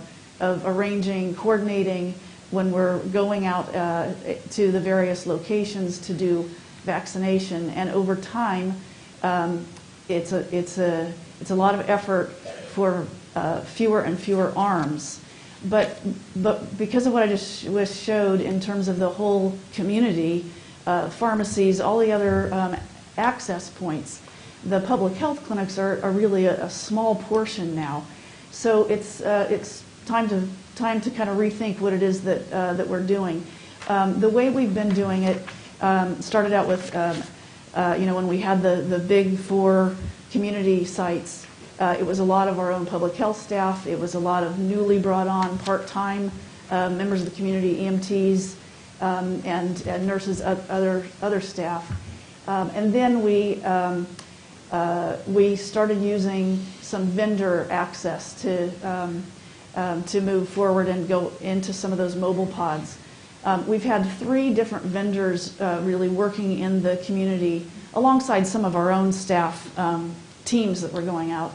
arranging, coordinating when we're going out to the various locations to do vaccination, and over time, it's a lot of effort for fewer and fewer arms. But because of what I just showed in terms of the whole community, pharmacies, all the other access points, the public health clinics are really a small portion now. So it's time to kind of rethink what it is that we're doing. The way we've been doing it started out with when we had the big 4 community sites. It was a lot of our own public health staff. It was a lot of newly brought on part-time members of the community, EMTs, and nurses, other staff. And then we started using some vendor access to move forward and go into some of those mobile pods. We've had 3 different vendors really working in the community alongside some of our own staff teams that were going out.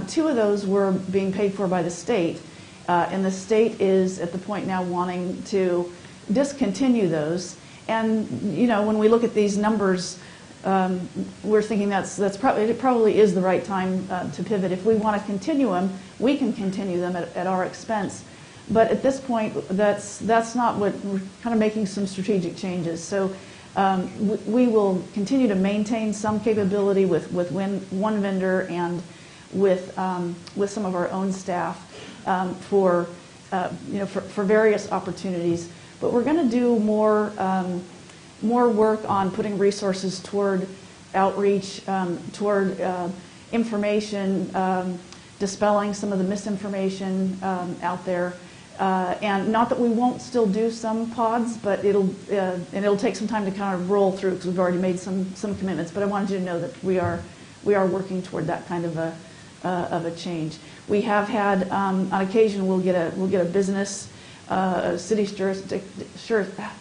2 of those were being paid for by the state, and the state is at the point now wanting to discontinue those. And when we look at these numbers, we're thinking it probably is the right time to pivot. If we want to continue them, we can continue them at our expense. But at this point, that's not what we're kind of making some strategic changes. So we will continue to maintain some capability with one vendor and with some of our own staff for various opportunities. But we're going to do more work on putting resources toward outreach, toward information, dispelling some of the misinformation out there. And not that we won't still do some pods, but it'll take some time to kind of roll through because we've already made some commitments. But I wanted you to know that we are working toward that kind of a change. We have had on occasion we'll get a business, a city's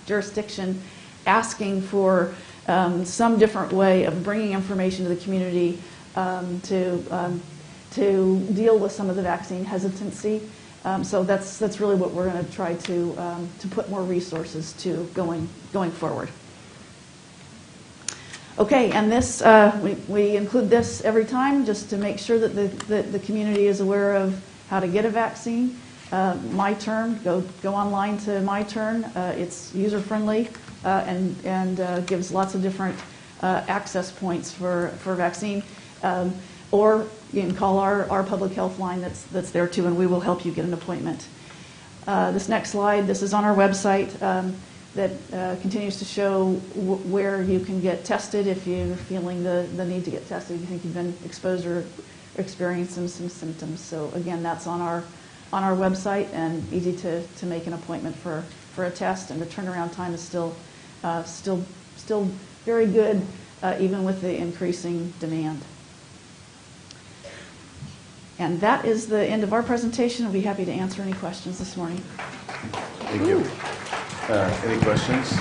jurisdiction asking for some different way of bringing information to the community to deal with some of the vaccine hesitancy. So that's really what we're going to try to put more resources to going forward. Okay, and this we include this every time just to make sure that the community is aware of how to get a vaccine. My Turn, go online to My Turn. It's user friendly and gives lots of different access points for vaccine. Or you can call our public health line that's there too, and we will help you get an appointment. This next slide, this is on our website that continues to show where you can get tested if you're feeling the need to get tested, if you think you've been exposed or experiencing some symptoms. So again, that's on our on our website and easy to make an appointment for a test, and the turnaround time is still very good, even with the increasing demand. And that is the end of our presentation. I'll be happy to answer any questions this morning. Thank you. Any questions?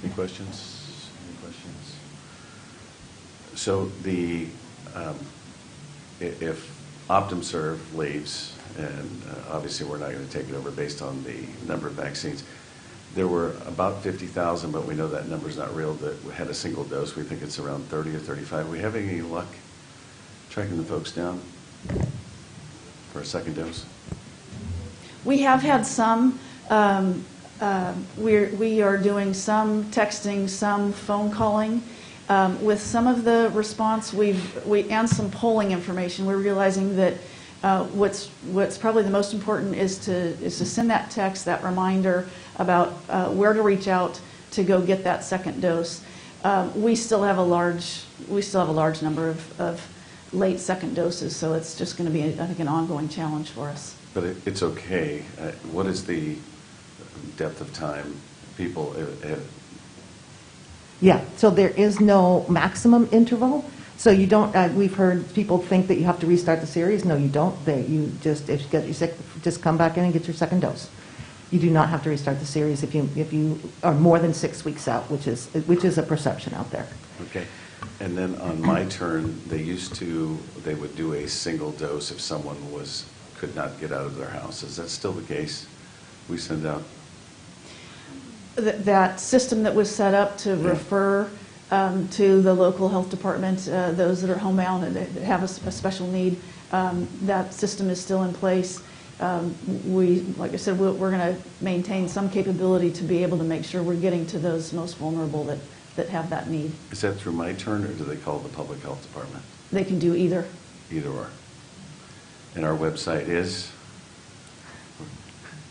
Any questions? Any questions? So if OptumServe leaves, and obviously we're not going to take it over based on the number of vaccines, there were about 50,000, but we know that number's not real, that had a single dose. We think it's around 30 or 35. Are we having any luck tracking the folks down for a second dose? We have had some. We are doing some texting, some phone calling. With some of the response, and some polling information, we're realizing that what's probably the most important is to send that text, that reminder about where to reach out to go get that second dose. We still have a large number of late second doses, so it's just going to be, I think, an ongoing challenge for us. But it's okay. What is the depth of time people have? Yeah, so there is no maximum interval. So you don't, we've heard people think that you have to restart the series. No, you don't. If you get sick, just come back in and get your second dose. You do not have to restart the series if you are more than 6 weeks out, which is a perception out there. Okay. And then on my turn, they would do a single dose if someone could not get out of their house. Is that still the case? We send out? That system that was set up to refer to the local health department, those that are homebound and that have a special need, that system is still in place. Like I said, we're going to maintain some capability to be able to make sure we're getting to those most vulnerable that have that need. Is that through my turn, or do they call the public health department? They can do either. Either or. And our website is?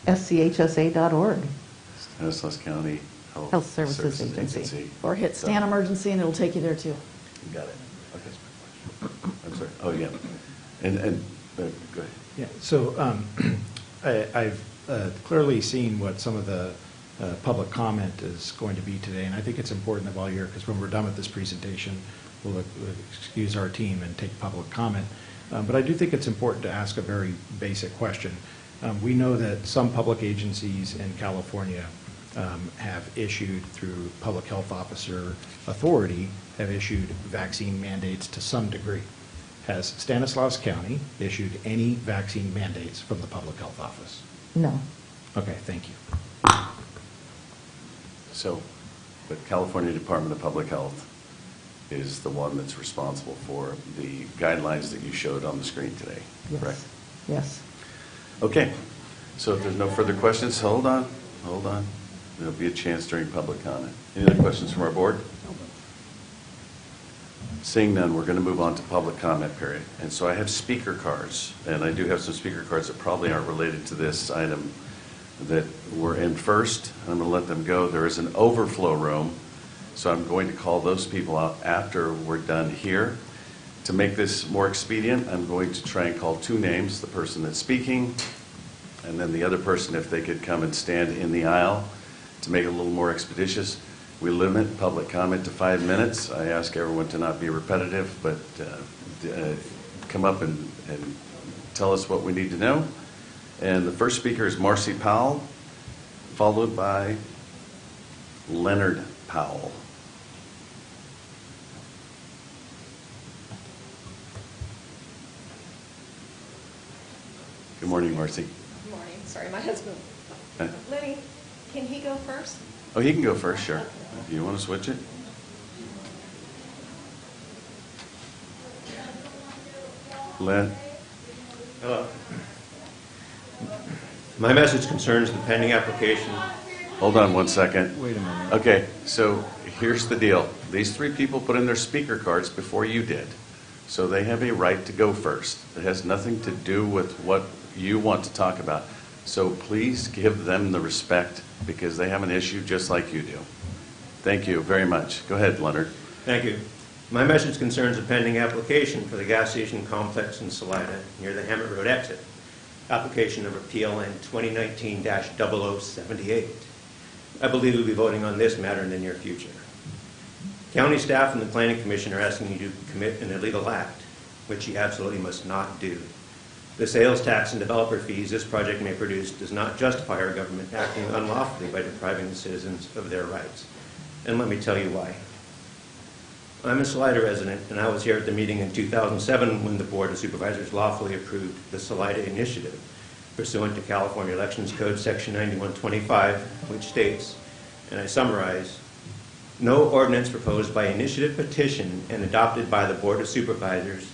SCHSA.org. Stanislaus County Health Services Agency. Or hit Stan Emergency and it'll take you there too. Got it. Okay. I'm sorry. Oh, yeah. And go ahead. Yeah, so I've clearly seen what some of the public comment is going to be today, and I think it's important that while you're, because when we're done with this presentation, we'll excuse our team and take public comment. But I do think it's important to ask a very basic question. We know that some public agencies in California have issued, through public health officer authority, have issued vaccine mandates to some degree. Has Stanislaus County issued any vaccine mandates from the public health office? No. Okay, thank you. So, but California Department of Public Health is the one that's responsible for the guidelines that you showed on the screen today, Yes. correct? Yes. Okay, so if there's no further questions, hold on. There'll be a chance during public comment. Any other questions from our board? Seeing none, we're going to move on to public comment period. And so I have speaker cards, and I do have some speaker cards that probably aren't related to this item that were in first. I'm going to let them go. There is an overflow room, so I'm going to call those people out after we're done here. To make this more expedient, I'm going to try and call two names, the person that's speaking, and then the other person, if they could come and stand in the aisle to make it a little more expeditious. We limit public comment to 5 minutes. I ask everyone to not be repetitive, but come up and tell us what we need to know. And the first speaker is Marcy Powell, followed by Leonard Powell. Good morning, Marcy. Good morning. Sorry, my husband. Lenny, can he go first? Oh, he can go first, sure. Do you want to switch it? Len? Hello. My message concerns the pending application. Hold on one second. Wait a minute. Okay, so here's the deal. These three people put in their speaker cards before you did. So they have a right to go first. It has nothing to do with what you want to talk about. So please give them the respect, because they have an issue just like you do. Thank you very much. Go ahead, Leonard. Thank you. My message concerns a pending application for the gas station complex in Salida near the Hammett Road exit. Application number PLN 2019-0078. I believe we'll be voting on this matter in the near future. County staff and the Planning Commission are asking you to commit an illegal act, which you absolutely must not do. The sales tax and developer fees this project may produce does not justify our government acting unlawfully by depriving the citizens of their rights. And let me tell you why. I'm a Salida resident, and I was here at the meeting in 2007 when the Board of Supervisors lawfully approved the Salida Initiative pursuant to California Elections Code Section 9125, which states, and I summarize, no ordinance proposed by initiative petition and adopted by the Board of Supervisors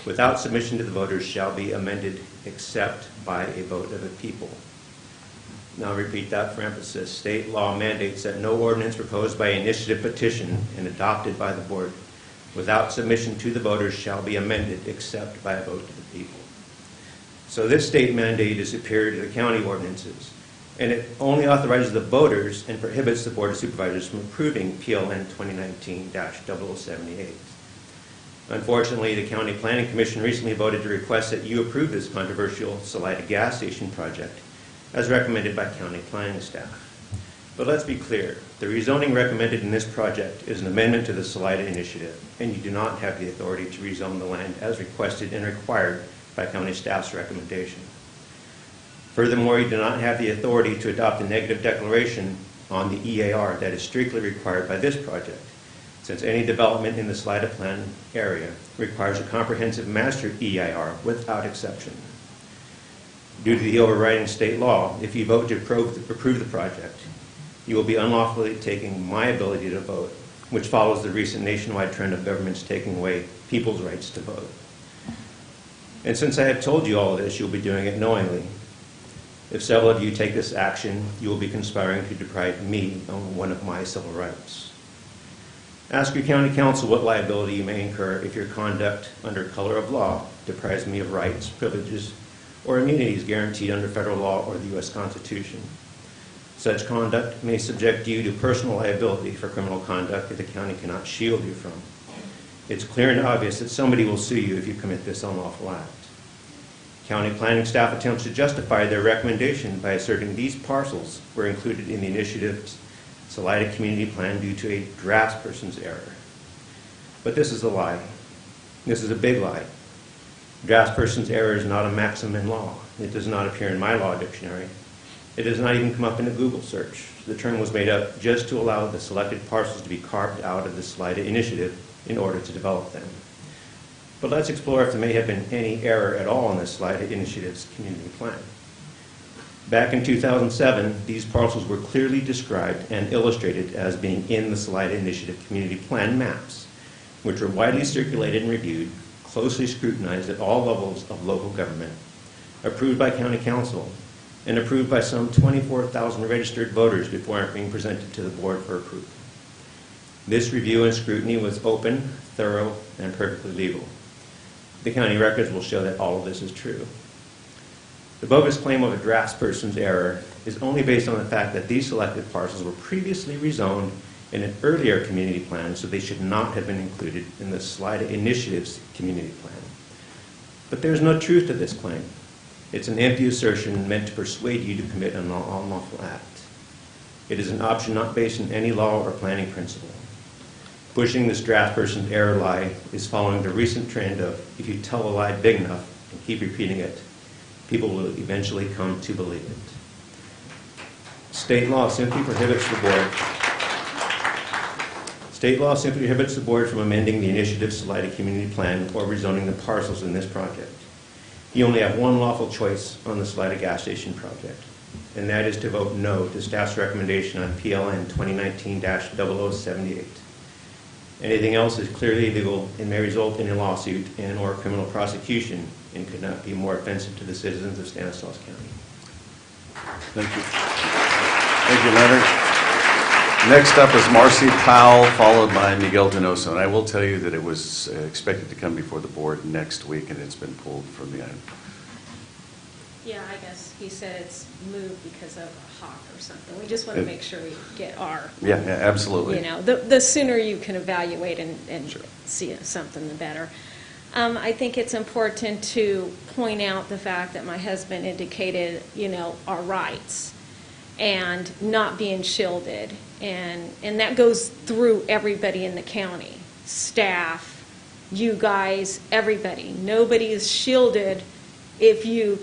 without submission to the voters shall be amended except by a vote of the people. Now I'll repeat that for emphasis. State law mandates that no ordinance proposed by initiative petition and adopted by the board without submission to the voters shall be amended except by a vote of the people. So this state mandate is superior to the county ordinances, and it only authorizes the voters and prohibits the Board of Supervisors from approving PLN 2019-0078. Unfortunately, the County Planning Commission recently voted to request that you approve this controversial Salida gas station project as recommended by county planning staff. But let's be clear, the rezoning recommended in this project is an amendment to the Salida Initiative, and you do not have the authority to rezone the land as requested and required by county staff's recommendation. Furthermore, you do not have the authority to adopt a negative declaration on the EAR that is strictly required by this project, since any development in the Salida plan area requires a comprehensive master EIR without exception. Due to the overriding state law, if you vote to approve the project, you will be unlawfully taking my ability to vote, which follows the recent nationwide trend of governments taking away people's rights to vote. And since I have told you all of this, you'll be doing it knowingly. If several of you take this action, you will be conspiring to deprive me of one of my civil rights. Ask your county council what liability you may incur if your conduct under color of law deprives me of rights, privileges, or immunities guaranteed under federal law or the U.S. Constitution. Such conduct may subject you to personal liability for criminal conduct that the county cannot shield you from. It's clear and obvious that somebody will sue you if you commit this unlawful act. County planning staff attempts to justify their recommendation by asserting these parcels were included in the initiative's Salida Community Plan due to a draftsperson's error. But this is a lie. This is a big lie. Draftsperson's error is not a maxim in law. It does not appear in my law dictionary. It does not even come up in a Google search. The term was made up just to allow the selected parcels to be carved out of the Salida Initiative in order to develop them. But let's explore if there may have been any error at all in the Salida Initiative's community plan. Back in 2007, these parcels were clearly described and illustrated as being in the Salida Initiative community plan maps, which were widely circulated and reviewed, closely scrutinized at all levels of local government, approved by county council, and approved by some 24,000 registered voters before being presented to the board for approval. This review and scrutiny was open, thorough, and perfectly legal. The county records will show that all of this is true. The bogus claim of a draftsperson's error is only based on the fact that these selected parcels were previously rezoned in an earlier community plan, so they should not have been included in the Salida Initiative's community plan. But there's no truth to this claim. It's an empty assertion meant to persuade you to commit an unlawful act. It is an option not based on any law or planning principle. Pushing this draftsperson's error lie is following the recent trend of if you tell a lie big enough and keep repeating it, people will eventually come to believe it. State law simply prohibits the board from amending the initiative's Salida Community Plan or rezoning the parcels in this project. You only have one lawful choice on the Salida gas station project, and that is to vote no to staff's recommendation on PLN 2019-0078. Anything else is clearly illegal and may result in a lawsuit and or criminal prosecution and could not be more offensive to the citizens of Stanislaus County. Thank you. Thank you, Leonard. Next up is Marcy Powell, followed by Miguel Donoso. And I will tell you that it was expected to come before the board next week, and it's been pulled from the item. Yeah, I guess he said it's moved because of a hawk or something. We just want to make sure we get our, Yeah, absolutely. you know, the sooner you can evaluate and see something, the better. I think it's important to point out the fact that my husband indicated, you know, our rights and not being shielded. And that goes through everybody in the county, staff, you guys, everybody. Nobody is shielded if you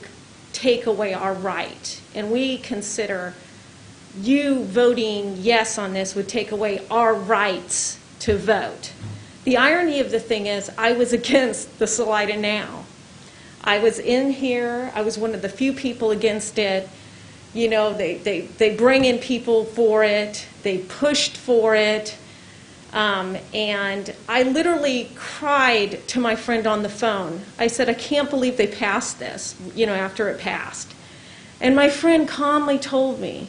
take away our right. And we consider you voting yes on this would take away our rights to vote. The irony of the thing is, I was against the Salida Now. I was in here, I was one of the few people against it. You know, they bring in people for it, they pushed for it, and I literally cried to my friend on the phone. I said, I can't believe they passed this, you know, after it passed. And my friend calmly told me,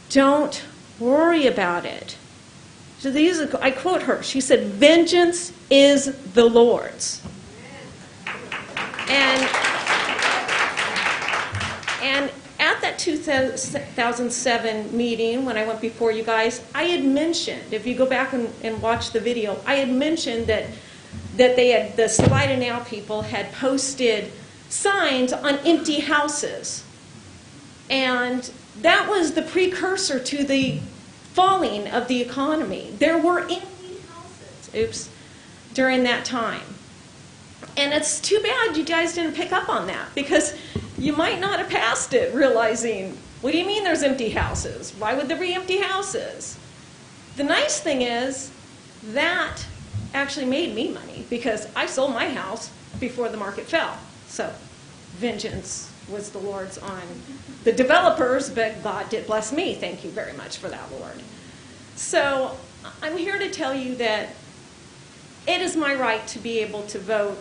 don't worry about it. So I quote her, she said, vengeance is the Lord's. And at that 2007 meeting, when I went before you guys, I had mentioned, if you go back and watch the video, I had mentioned that the Salida Now people had posted signs on empty houses. And that was the precursor to the falling of the economy. There were empty houses, during that time. And it's too bad you guys didn't pick up on that, because you might not have passed it realizing, what do you mean there's empty houses? Why would there be empty houses? The nice thing is that actually made me money, because I sold my house before the market fell. So vengeance was the Lord's on the developers, but God did bless me. Thank you very much for that, Lord. So I'm here to tell you that it is my right to be able to vote.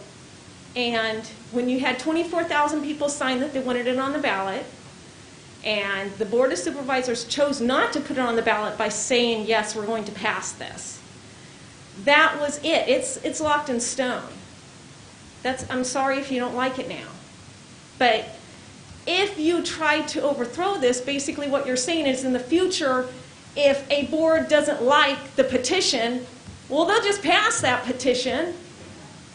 And when you had 24,000 people sign that they wanted it on the ballot, and the Board of Supervisors chose not to put it on the ballot by saying, yes, we're going to pass this, that was it. It's locked in stone. I'm sorry if you don't like it now. But if you try to overthrow this, basically what you're saying is in the future, if a board doesn't like the petition, well, they'll just pass that petition,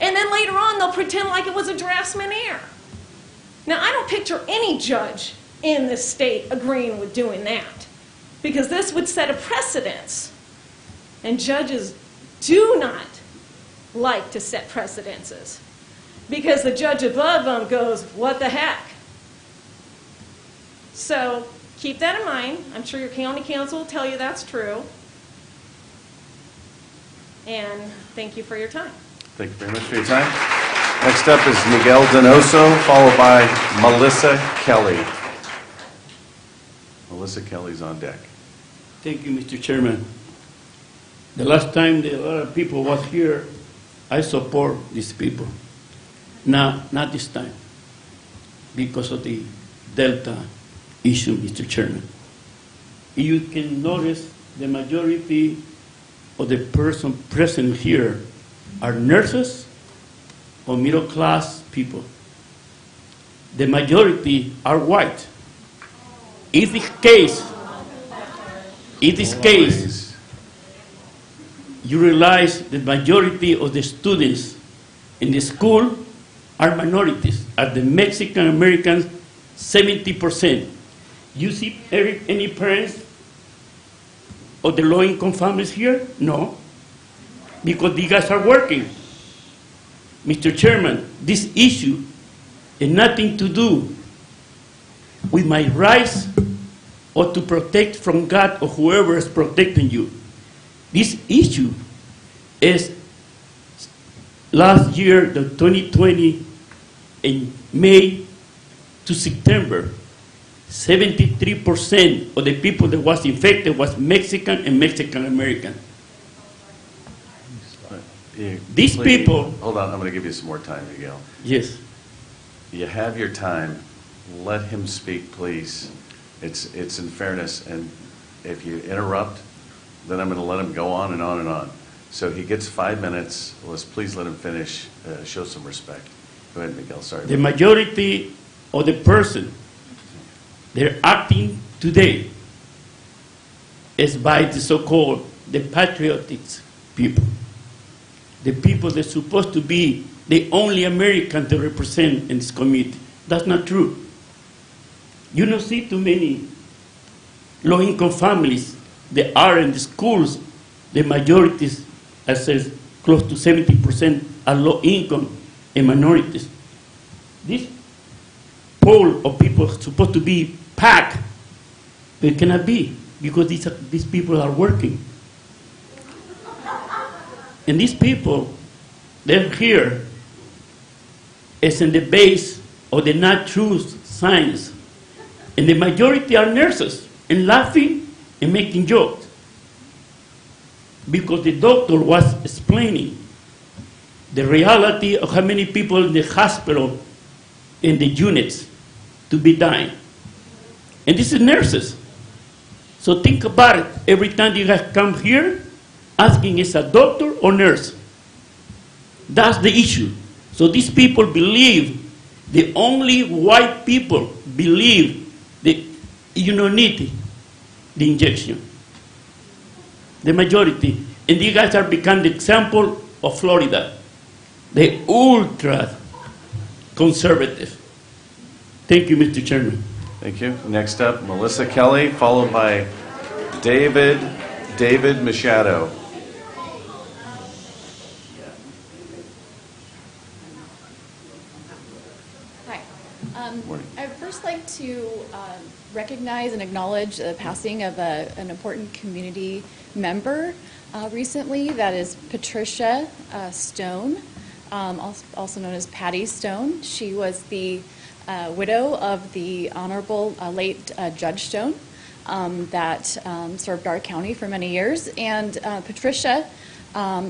and then later on they'll pretend like it was a draftsman error. Now, I don't picture any judge in this state agreeing with doing that, because this would set a precedence, and judges do not like to set precedences, because the judge above them goes, what the heck? So keep that in mind. I'm sure your county council will tell you that's true. And thank you for your time. Thank you very much for your time. Next up is Miguel Donoso, followed by Melissa Kelly. Melissa Kelly's on deck. Thank you, Mr. Chairman. The last time that a lot of people was here, I support these people. Now, not this time, because of the Delta issue, Mr. Chairman. You can notice the majority of the person present here are nurses or middle-class people. The majority are white. In this case, you realize the majority of the students in the school are minorities, are the Mexican Americans, 70%. You see any parents of the low-income families here? No, because these guys are working. Mr. Chairman, this issue has nothing to do with my rights or to protect from God or whoever is protecting you. This issue is last year, the 2020, in May to September, 73% of the people that was infected was Mexican and Mexican American. These people... Hold on, I'm going to give you some more time, Miguel. Yes. You have your time. Let him speak, please. It's in fairness, and if you interrupt, then I'm going to let him go on and on and on. So he gets 5 minutes. Let's please let him finish. Show some respect. Go ahead, Miguel. Sorry. The majority or the person they're acting today is by the so-called the patriotic people, the people that are supposed to be the only American to represent in this community. That's not true. You don't see too many low-income families that are in the schools. The majorities, as says, close to 70% are low-income and minorities. This pool of people are supposed to be packed, but it cannot be because these people are working. And these people, they're here as in the base of the natural science. And the majority are nurses and laughing and making jokes. Because the doctor was explaining the reality of how many people in the hospital, in the units, to be dying. And this is nurses. So think about it. Every time you guys come here, asking is a doctor or nurse. That's the issue. So these people believe, the only white people believe that you don't need the injection. The majority. And you guys are becoming the example of Florida. The ultra conservative. Thank you, Mr. Chairman. Thank you. Next up, Melissa Kelly, followed by David Machado. Hi. I'd first like to recognize and acknowledge the passing of an important community member recently. That is Patricia Stone, also known as Patty Stone. She was the widow of the Honorable late Judge Stone that served our county for many years. And Patricia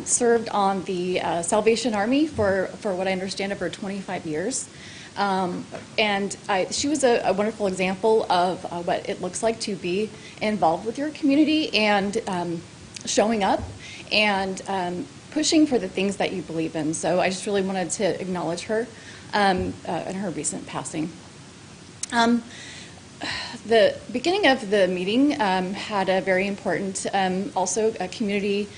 served on the Salvation Army for what I understand, over 25 years. And she was a wonderful example of what it looks like to be involved with your community and showing up and pushing for the things that you believe in. So I just really wanted to acknowledge her in her recent passing. The beginning of the meeting had a very important, also a community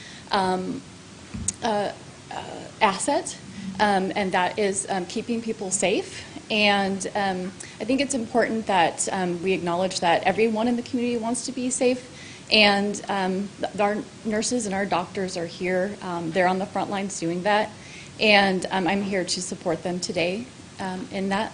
asset, and that is keeping people safe. And I think it's important that we acknowledge that everyone in the community wants to be safe. And our nurses and our doctors are here. They're on the front lines doing that. And I'm here to support them today in that.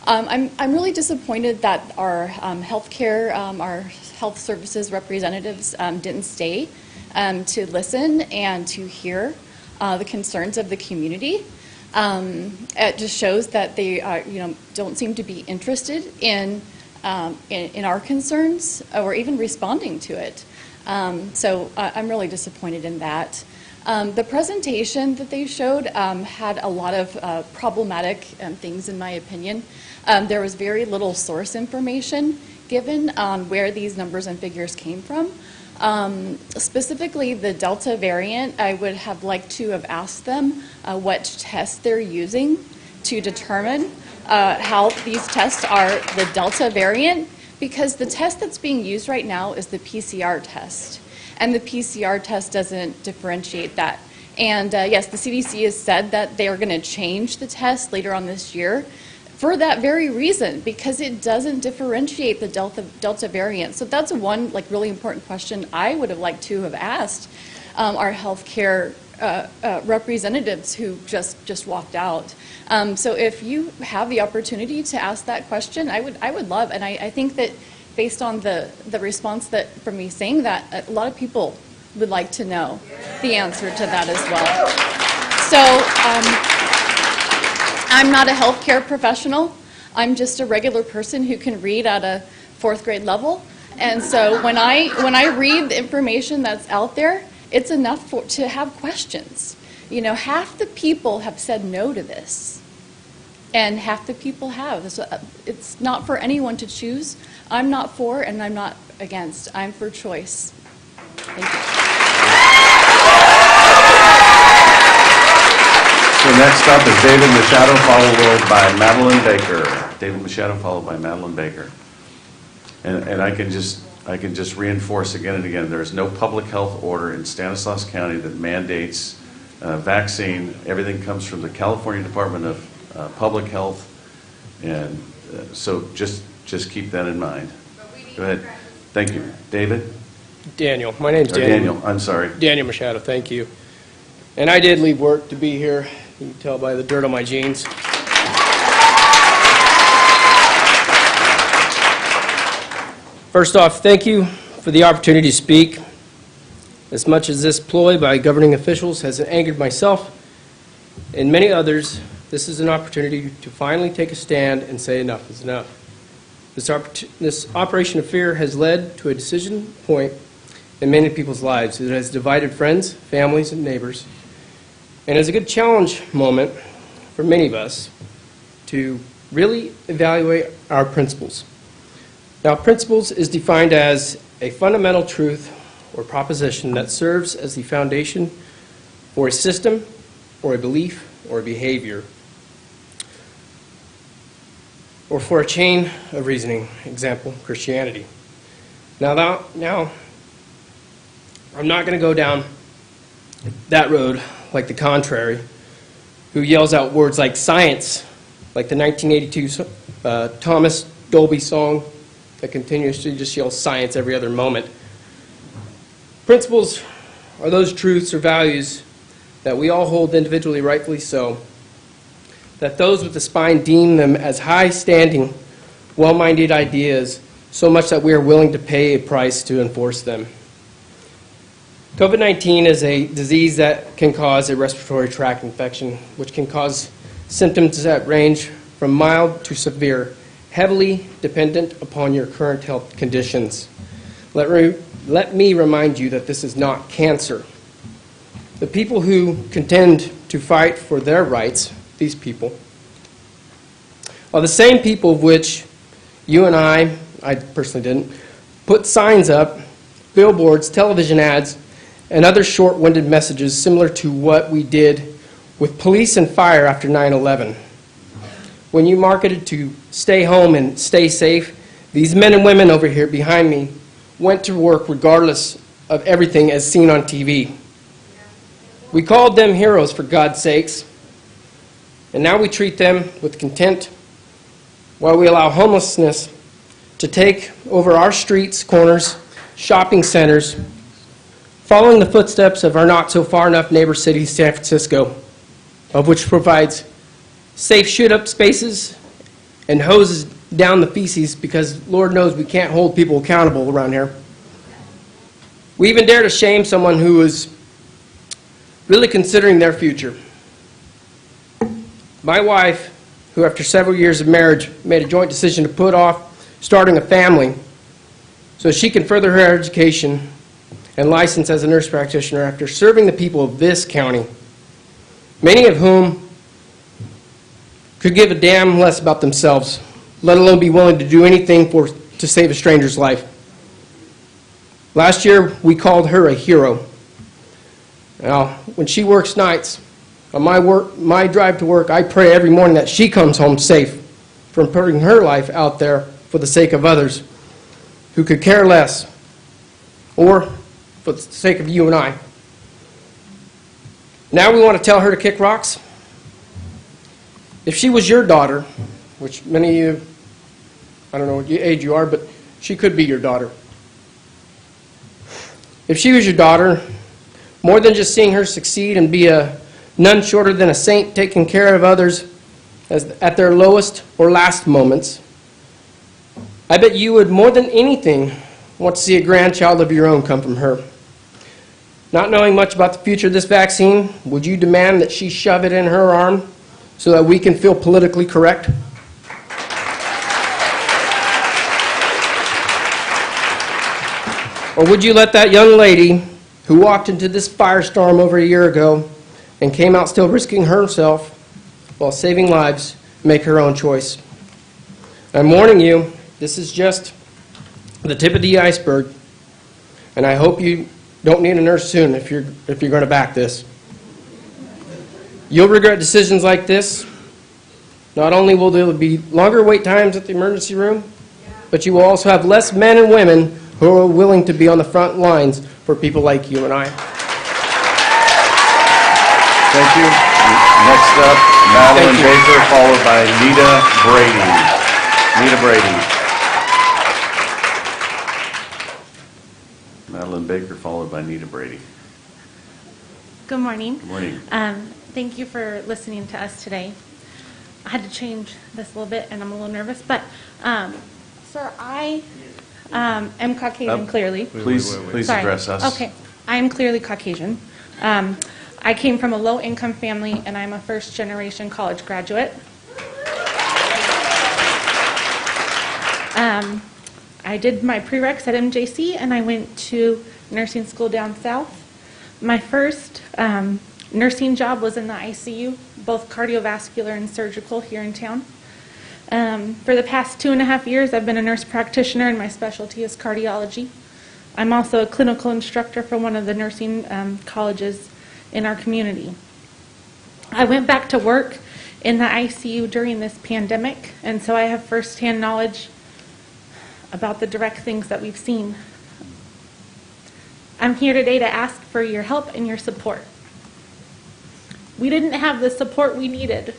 I'm really disappointed that our healthcare, our health services representatives didn't stay to listen and to hear the concerns of the community. It just shows that they don't seem to be interested in our concerns or even responding to it. So I'm really disappointed in that. The presentation that they showed had a lot of problematic things, in my opinion. There was very little source information given on where these numbers and figures came from. Specifically, the Delta variant, I would have liked to have asked them what tests they're using to determine how these tests are the Delta variant, because the test that's being used right now is the PCR test. And the PCR test doesn't differentiate that. And yes, the CDC has said that they are going to change the test later on this year for that very reason, because it doesn't differentiate the Delta variant. So that's one really important question I would have liked to have asked our healthcare representatives who just walked out. So if you have the opportunity to ask that question, I would love, and I think that based on the response that from me saying that, a lot of people would like to know the answer to that as well. So I'm not a healthcare professional. I'm just a regular person who can read at a 4th grade level. And so when I read the information that's out there, it's enough to have questions. You know, half the people have said no to this, and half the people have. So it's not for anyone to choose. I'm not for and I'm not against. I'm for choice. Thank you. So next up is David Machado, followed by Madeline Baker. David Machado, followed by Madeline Baker. And I can just reinforce again and again, there is no public health order in Stanislaus County that mandates vaccine. Everything comes from the California Department of Public Health, and so just keep that in mind. Go ahead. Thank you. David? Daniel. My name's Or Daniel. Daniel, I'm sorry. Daniel Machado, thank you. And I did leave work to be here. You can tell by the dirt on my jeans. First off, thank you for the opportunity to speak. As much as this ploy by governing officials has angered myself and many others, this is an opportunity to finally take a stand and say enough is enough. This operation of fear has led to a decision point in many people's lives. It has divided friends, families, and neighbors, and is a good challenge moment for many of us to really evaluate our principles. Now, principles is defined as a fundamental truth or proposition that serves as the foundation for a system or a belief or a behavior, or for a chain of reasoning, example, Christianity. Now, I'm not going to go down that road like the contrary, who yells out words like science, like the 1982 Thomas Dolby song that continues to just yell science every other moment. Principles are those truths or values that we all hold individually, rightfully so, that those with the spine deem them as high-standing, well-minded ideas, so much that we are willing to pay a price to enforce them. COVID-19 is a disease that can cause a respiratory tract infection, which can cause symptoms that range from mild to severe, heavily dependent upon your current health conditions. Let me remind you that this is not cancer. The people who contend to fight for their rights, these people, are the same people of which you and I personally didn't, put signs up, billboards, television ads, and other short-winded messages similar to what we did with police and fire after 9/11. When you marketed to stay home and stay safe, these men and women over here behind me went to work regardless of everything as seen on TV. We called them heroes, for God's sakes, and now we treat them with contempt while we allow homelessness to take over our streets, corners, shopping centers, following the footsteps of our not-so-far-enough neighbor city, San Francisco, of which provides safe shoot-up spaces and hoses down the feces because Lord knows we can't hold people accountable around here. We even dare to shame someone who is really considering their future. My wife, who after several years of marriage made a joint decision to put off starting a family so she can further her education and license as a nurse practitioner after serving the people of this county, many of whom could give a damn less about themselves, let alone be willing to do anything to save a stranger's life. Last year, we called her a hero. Now, when she works nights, on my drive to work, I pray every morning that she comes home safe from putting her life out there for the sake of others who could care less, or for the sake of you and I. Now we want to tell her to kick rocks? If she was your daughter, which many of you, I don't know what age you are, but she could be your daughter. If she was your daughter, more than just seeing her succeed and be none shorter than a saint taking care of others at their lowest or last moments, I bet you would more than anything want to see a grandchild of your own come from her. Not knowing much about the future of this vaccine, would you demand that she shove it in her arm so that we can feel politically correct? Or would you let that young lady who walked into this firestorm over a year ago and came out still risking herself while saving lives make her own choice? I'm warning you, this is just the tip of the iceberg, and I hope you don't need a nurse soon if you're going to back this. You'll regret decisions like this Not only will there be longer wait times at the emergency room, but you will also have less men and women who are willing to be on the front lines for people like you and I. Thank you. Next up, Madeline Baker, followed by Nita Brady. Nita Brady. Madeline Baker, followed by Nita Brady. Good morning. Good morning. Thank you for listening to us today. I had to change this a little bit, and I'm a little nervous, but, sir, I am Caucasian, clearly. Please Sorry. address us. Okay. I am clearly Caucasian. I came from a low-income family, and I'm a first-generation college graduate. I did my prereqs at MJC, and I went to nursing school down south. My first nursing job was in the ICU, both cardiovascular and surgical here in town. For the past 2.5 years, I've been a nurse practitioner, and my specialty is cardiology. I'm also a clinical instructor for one of the nursing colleges in our community. I went back to work in the ICU during this pandemic, and so I have firsthand knowledge about the direct things that we've seen. I'm here today to ask for your help and your support. We didn't have the support we needed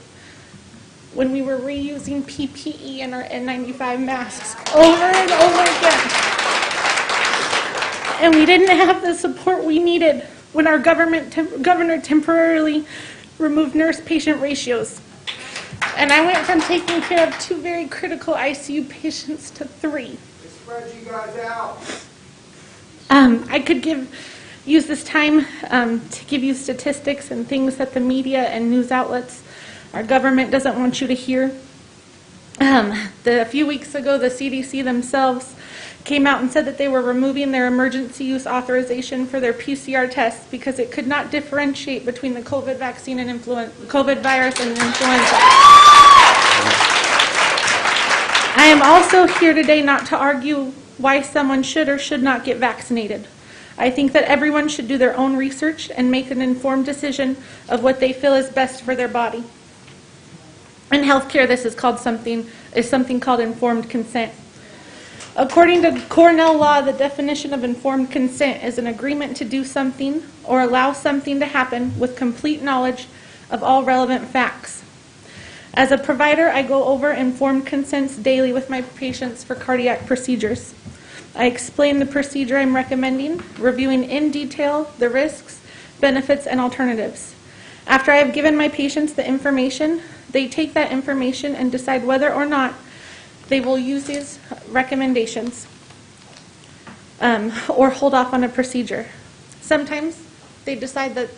when we were reusing PPE and our N95 masks over and over again. And we didn't have the support we needed when our governor temporarily removed nurse-patient ratios. And I went from taking care of 2 very critical ICU patients to 3. Spread you guys out. I could use this time to give you statistics and things that the media and news outlets, our government doesn't want you to hear. A few weeks ago, the CDC themselves came out and said that they were removing their emergency use authorization for their PCR tests because it could not differentiate between the COVID vaccine and COVID virus and influenza. I am also here today not to argue why someone should or should not get vaccinated. I think that everyone should do their own research and make an informed decision of what they feel is best for their body. In healthcare, this is something called informed consent. According to Cornell law, the definition of informed consent is an agreement to do something or allow something to happen with complete knowledge of all relevant facts. As a provider, I go over informed consents daily with my patients for cardiac procedures. I explain the procedure I'm recommending, reviewing in detail the risks, benefits, and alternatives. After I have given my patients the information, they take that information and decide whether or not they will use these recommendations or hold off on a procedure. Sometimes they decide that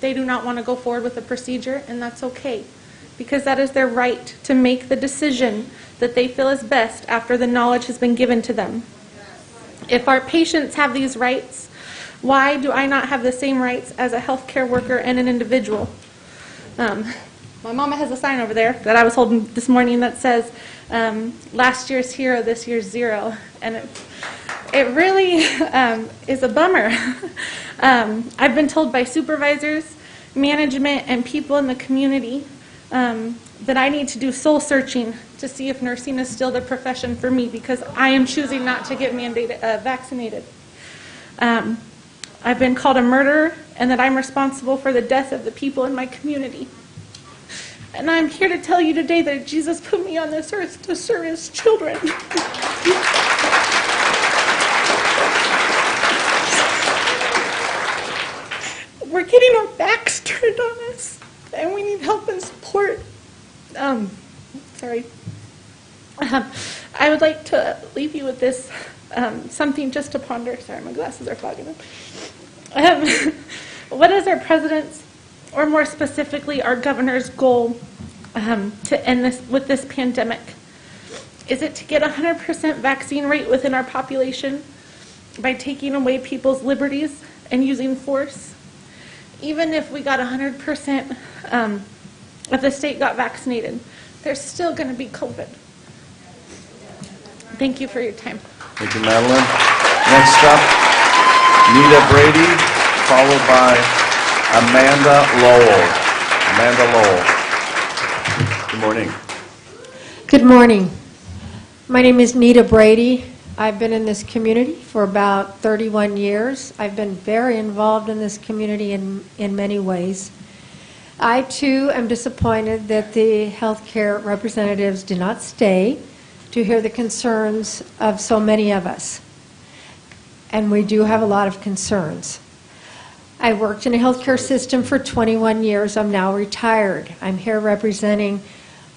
they do not want to go forward with a procedure, and that's okay, because that is their right to make the decision that they feel is best after the knowledge has been given to them. If our patients have these rights, why do I not have the same rights as a healthcare worker and an individual? My mama has a sign over there that I was holding this morning that says, last year's hero, this year's zero. And it really is a bummer. I've been told by supervisors, management, and people in the community that I need to do soul searching to see if nursing is still the profession for me because I am choosing not to get vaccinated. I've been called a murderer and that I'm responsible for the death of the people in my community. And I'm here to tell you today that Jesus put me on this earth to serve his children. We're getting our backs turned on us, and we need help and support. I would like to leave you with this, something just to ponder. Sorry, my glasses are fogging up. What is our president's, or more specifically, our governor's goal to end this pandemic? Is it to get 100% vaccine rate within our population by taking away people's liberties and using force? Even if we got 100%, if the state got vaccinated, there's still going to be COVID. Thank you for your time. Thank you, Madeline. Next up, Nita Brady, followed by Amanda Lowell. Amanda Lowell. Good morning. Good morning. My name is Nita Brady. I've been in this community for about 31 years. I've been very involved in this community in many ways. I, too, am disappointed that the healthcare representatives did not stay to hear the concerns of so many of us. And we do have a lot of concerns. I worked in a healthcare system for 21 years. I'm now retired. I'm here representing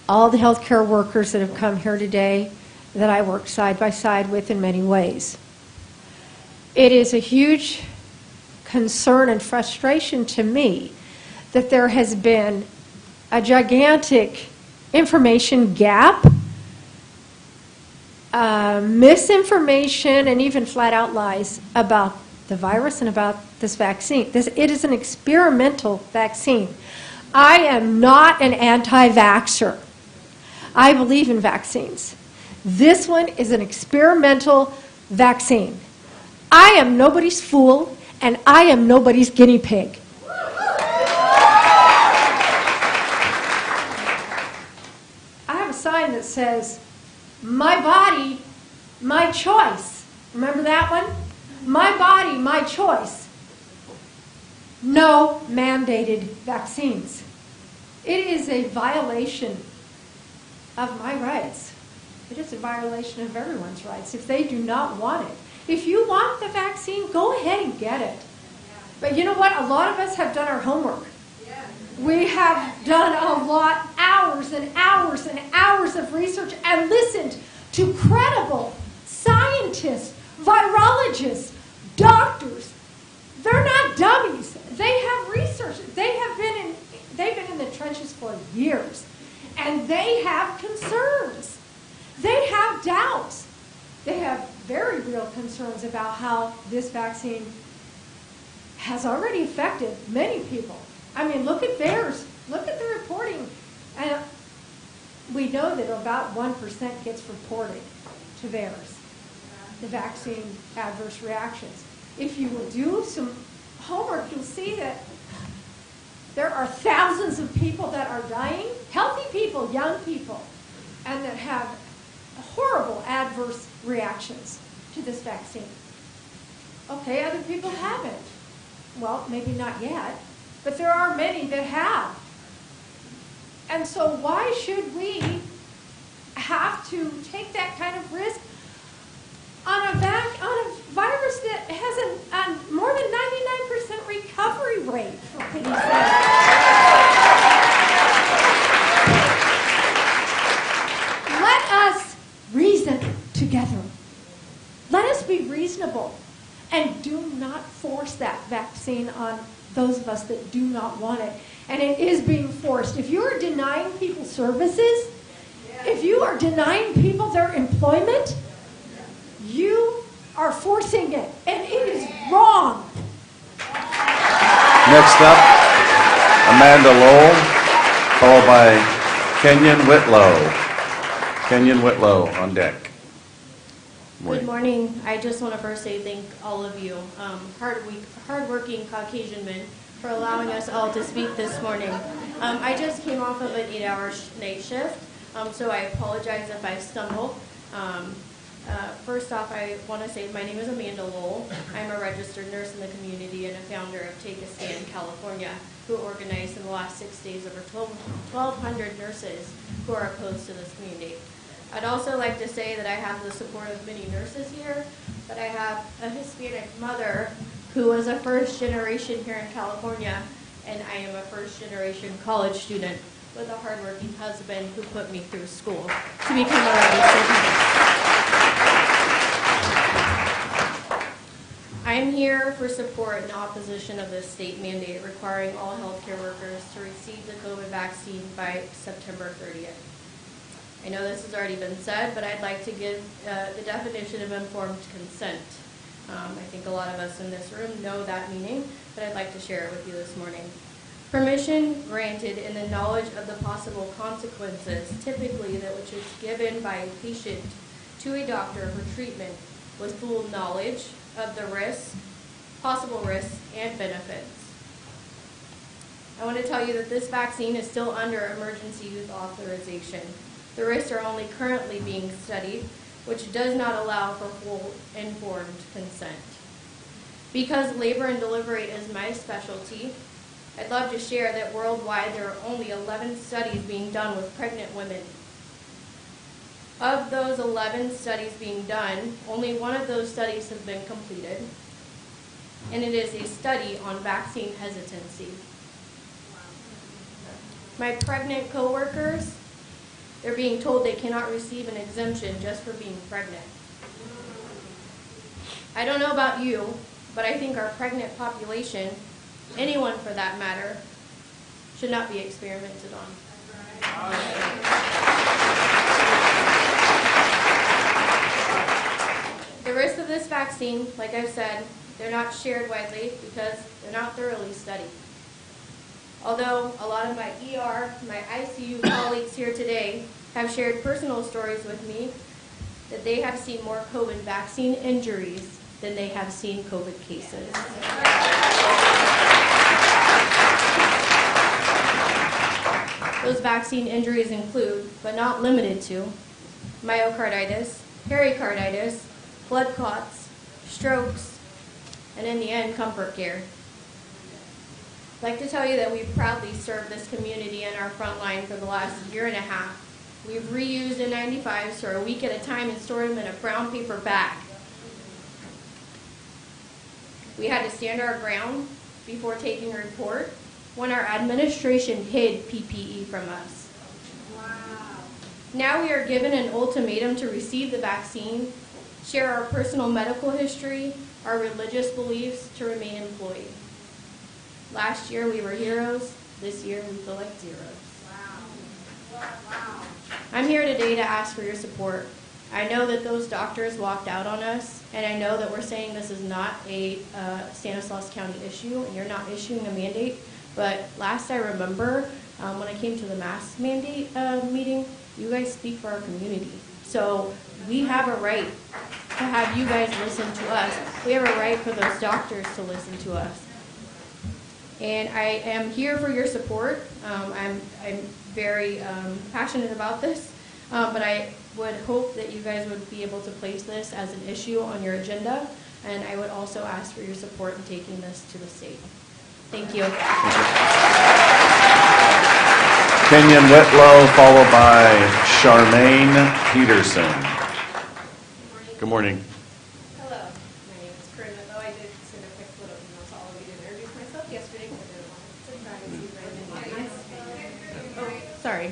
all the healthcare workers that have come here today that I work side by side with in many ways. It is a huge concern and frustration to me that there has been a gigantic information gap, misinformation, and even flat-out lies about the virus and about this vaccine. It is an experimental vaccine. I am not an anti-vaxxer. I believe in vaccines. This one is an experimental vaccine. I am nobody's fool, and I am nobody's guinea pig. I have a sign that says, "My body, my choice." Remember that one? My body, my choice. No mandated vaccines. It is a violation of my rights. It is a violation of everyone's rights if they do not want it. If you want the vaccine, go ahead and get it. But you know what? A lot of us have done our homework. We have done a lot, hours and hours and hours of research, and listened to credible scientists, virologists, doctors. They're not dummies. They have research. They've been in the trenches for years. And they have concerns. They have doubts. They have very real concerns about how this vaccine has already affected many people. I mean, look at theirs. Look at the reporting. And we know that about 1% gets reported to theirs, the vaccine adverse reactions. If you will do some homework, you'll see that there are thousands of people that are dying, healthy people, young people, and that have horrible adverse reactions to this vaccine. Okay, other people haven't. Well, maybe not yet, but there are many that have. And so why should we have to take that kind of risk on a virus that has a more than 99% recovery rate, for pity's sake? Let us reason together. Let us be reasonable and do not force that vaccine on those of us that do not want it. And it is being forced. If you are denying people services, if you are denying people their employment, you are forcing it, and it is wrong. Next up, Amanda Lowell, followed by Kenyon Whitlow. Kenyon Whitlow on deck. Good morning. I just want to first say thank all of you, hardworking Caucasian men, for allowing us all to speak this morning. I just came off of an 8-hour night shift, so I apologize if I stumble. First off, I want to say my name is Amanda Lowell. I'm a registered nurse in the community and a founder of Take a Stand California, who organized in the last 6 days over 1,200 nurses who are opposed to this community. I'd also like to say that I have the support of many nurses here, but I have a Hispanic mother who was a first generation here in California, and I am a first generation college student with a hardworking husband who put me through school to become a registered nurse. I'm here for support in opposition of the state mandate requiring all healthcare workers to receive the COVID vaccine by September 30th. I know this has already been said, but I'd like to give the definition of informed consent. I think a lot of us in this room know that meaning, but I'd like to share it with you this morning. Permission granted in the knowledge of the possible consequences, typically that which is given by a patient to a doctor for treatment with full knowledge of the risks, possible risks, and benefits. I want to tell you that this vaccine is still under emergency use authorization. The risks are only currently being studied, which does not allow for full informed consent. Because labor and delivery is my specialty, I'd love to share that worldwide there are only 11 studies being done with pregnant women. Of those 11 studies being done, only one of those studies has been completed, and it is a study on vaccine hesitancy. My pregnant coworkers, they're being told they cannot receive an exemption just for being pregnant. I don't know about you, but I think our pregnant population, anyone for that matter, should not be experimented on. The risks of this vaccine, like I've said, they're not shared widely because they're not thoroughly studied. Although a lot of my ER, my ICU colleagues here today have shared personal stories with me that they have seen more COVID vaccine injuries than they have seen COVID cases. Those vaccine injuries include, but not limited to, myocarditis, pericarditis, blood clots, strokes, and in the end, comfort care. I'd like to tell you that we've proudly served this community in our front line for the last year and a half. We've reused N95s for a week at a time and stored them in a brown paper bag. We had to stand our ground before taking a report when our administration hid PPE from us. Wow. Now we are given an ultimatum to receive the vaccine, share our personal medical history, our religious beliefs to remain employed. Last year we were heroes, this year we feel like zeros. Wow. Wow. I'm here today to ask for your support. I know that those doctors walked out on us, and I know that we're saying this is not a Stanislaus County issue, and you're not issuing a mandate, but last I remember, when I came to the mask mandate meeting, you guys speak for our community. So we have a right to have you guys listen to us. We have a right for those doctors to listen to us. And I am here for your support. I'm very passionate about this, but I would hope that you guys would be able to place this as an issue on your agenda, and I would also ask for your support in taking this to the state. Thank you. Kenyon Whitlow, followed by Charmaine Peterson. Good morning. Hello, my name is Corinne Whitlow. I did send a quick little email to all of you to introduce myself yesterday because I didn't want to surprise you right in the audience. Oh, sorry.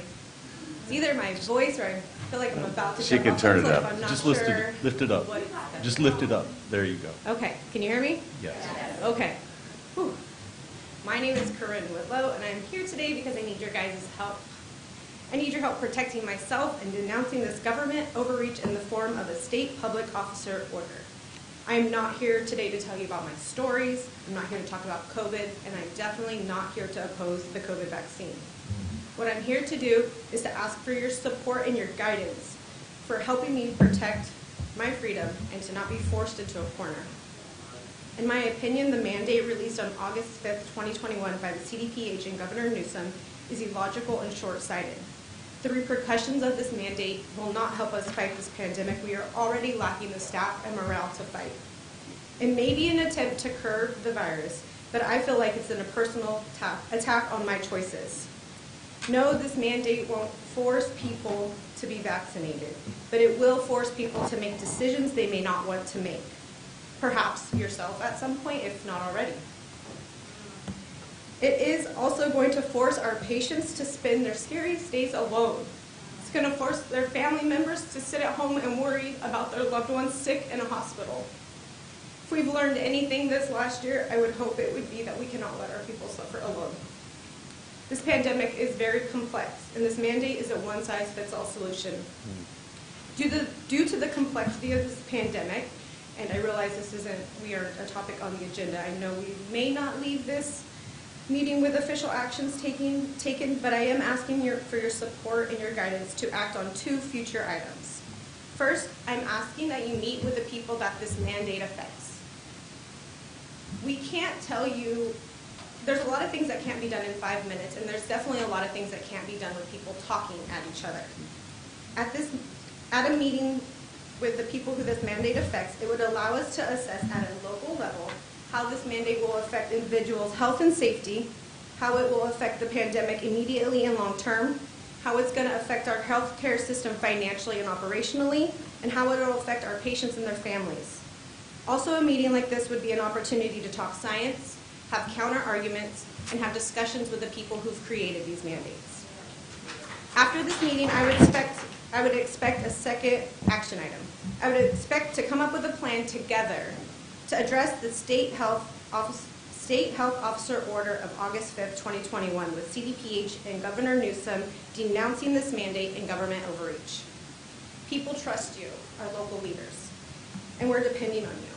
It's either my voice or I feel like I'm about to. She can turn it up. Just lift it up. Just lift it up. There you go. Okay. Can you hear me? Yes. Okay. Whew. My name is Corinne Whitlow, and I'm here today because I need your guys' help. I need your help protecting myself and denouncing this government overreach in the form of a state public officer order. I'm not here today to tell you about my stories. I'm not here to talk about COVID, and I'm definitely not here to oppose the COVID vaccine. What I'm here to do is to ask for your support and your guidance for helping me protect my freedom and to not be forced into a corner. In my opinion, the mandate released on August 5th, 2021 by the CDPH and Governor Newsom is illogical and short-sighted. The repercussions of this mandate will not help us fight this pandemic. We are already lacking the staff and morale to fight. It may be an attempt to curb the virus, but I feel like it's a personal attack on my choices. No, this mandate won't force people to be vaccinated, but it will force people to make decisions they may not want to make. Perhaps yourself at some point, if not already. It is also going to force our patients to spend their scariest days alone. It's going to force their family members to sit at home and worry about their loved ones sick in a hospital. If we've learned anything this last year, I would hope it would be that we cannot let our people suffer alone. This pandemic is very complex, and this mandate is a one-size-fits-all solution. Due to the complexity of this pandemic, and I realize we aren't a topic on the agenda. I know we may not leave this meeting with official actions taken, but I am asking for your support and your guidance to act on 2 future items. First, I'm asking that you meet with the people that this mandate affects. We can't tell you, there's a lot of things that can't be done in 5 minutes, and there's definitely a lot of things that can't be done with people talking at each other. At a meeting with the people who this mandate affects, it would allow us to assess at a local level how this mandate will affect individuals' health and safety, how it will affect the pandemic immediately and long term, how it's going to affect our healthcare system financially and operationally, and how it will affect our patients and their families. Also, a meeting like this would be an opportunity to talk science, have counter arguments, and have discussions with the people who've created these mandates. After this meeting, I would expect a second action item. I would expect to come up with a plan together to address the State Health Officer Order of August 5th, 2021, with CDPH and Governor Newsom denouncing this mandate and government overreach. People trust you, our local leaders, and we're depending on you.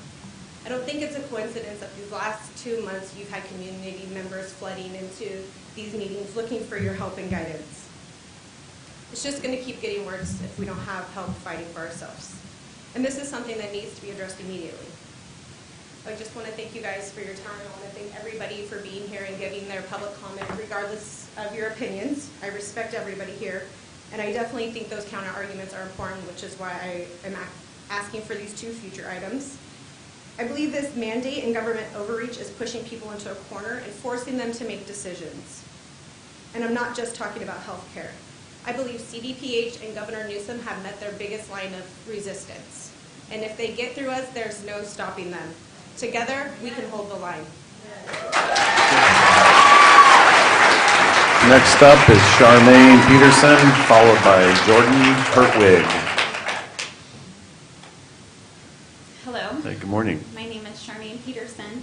I don't think it's a coincidence that these last 2 months you've had community members flooding into these meetings looking for your help and guidance. It's just going to keep getting worse if we don't have help fighting for ourselves. And this is something that needs to be addressed immediately. I just want to thank you guys for your time. I want to thank everybody for being here and giving their public comment regardless of your opinions. I respect everybody here. And I definitely think those counter arguments are important, which is why I am asking for these 2 future items. I believe this mandate and government overreach is pushing people into a corner and forcing them to make decisions. And I'm not just talking about health care. I believe CDPH and Governor Newsom have met their biggest line of resistance. And if they get through us, there's no stopping them. Together, we can hold the line. Next up is Charmaine Peterson, followed by Jordan Hertwig. Hello. Hey, good morning. My name is Charmaine Peterson.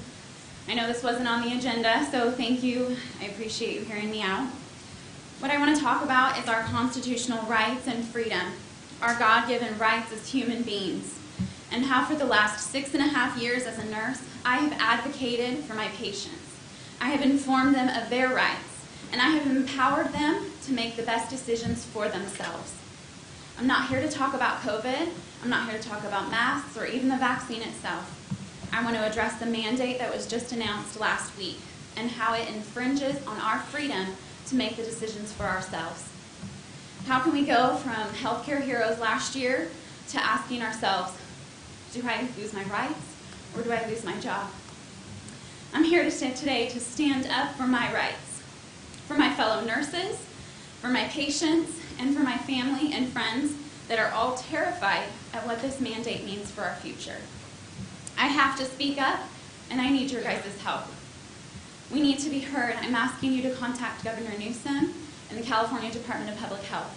I know this wasn't on the agenda, so thank you. I appreciate you hearing me out. What I want to talk about is our constitutional rights and freedom, our God-given rights as human beings, and how for the last 6.5 years as a nurse, I have advocated for my patients. I have informed them of their rights, and I have empowered them to make the best decisions for themselves. I'm not here to talk about COVID. I'm not here to talk about masks or even the vaccine itself. I want to address the mandate that was just announced last week and how it infringes on our freedom to make the decisions for ourselves. How can we go from healthcare heroes last year to asking ourselves, do I lose my rights or do I lose my job? I'm here today to stand up for my rights, for my fellow nurses, for my patients, and for my family and friends that are all terrified at what this mandate means for our future. I have to speak up, and I need your guys' help. We need to be heard. I'm asking you to contact Governor Newsom and the California Department of Public Health.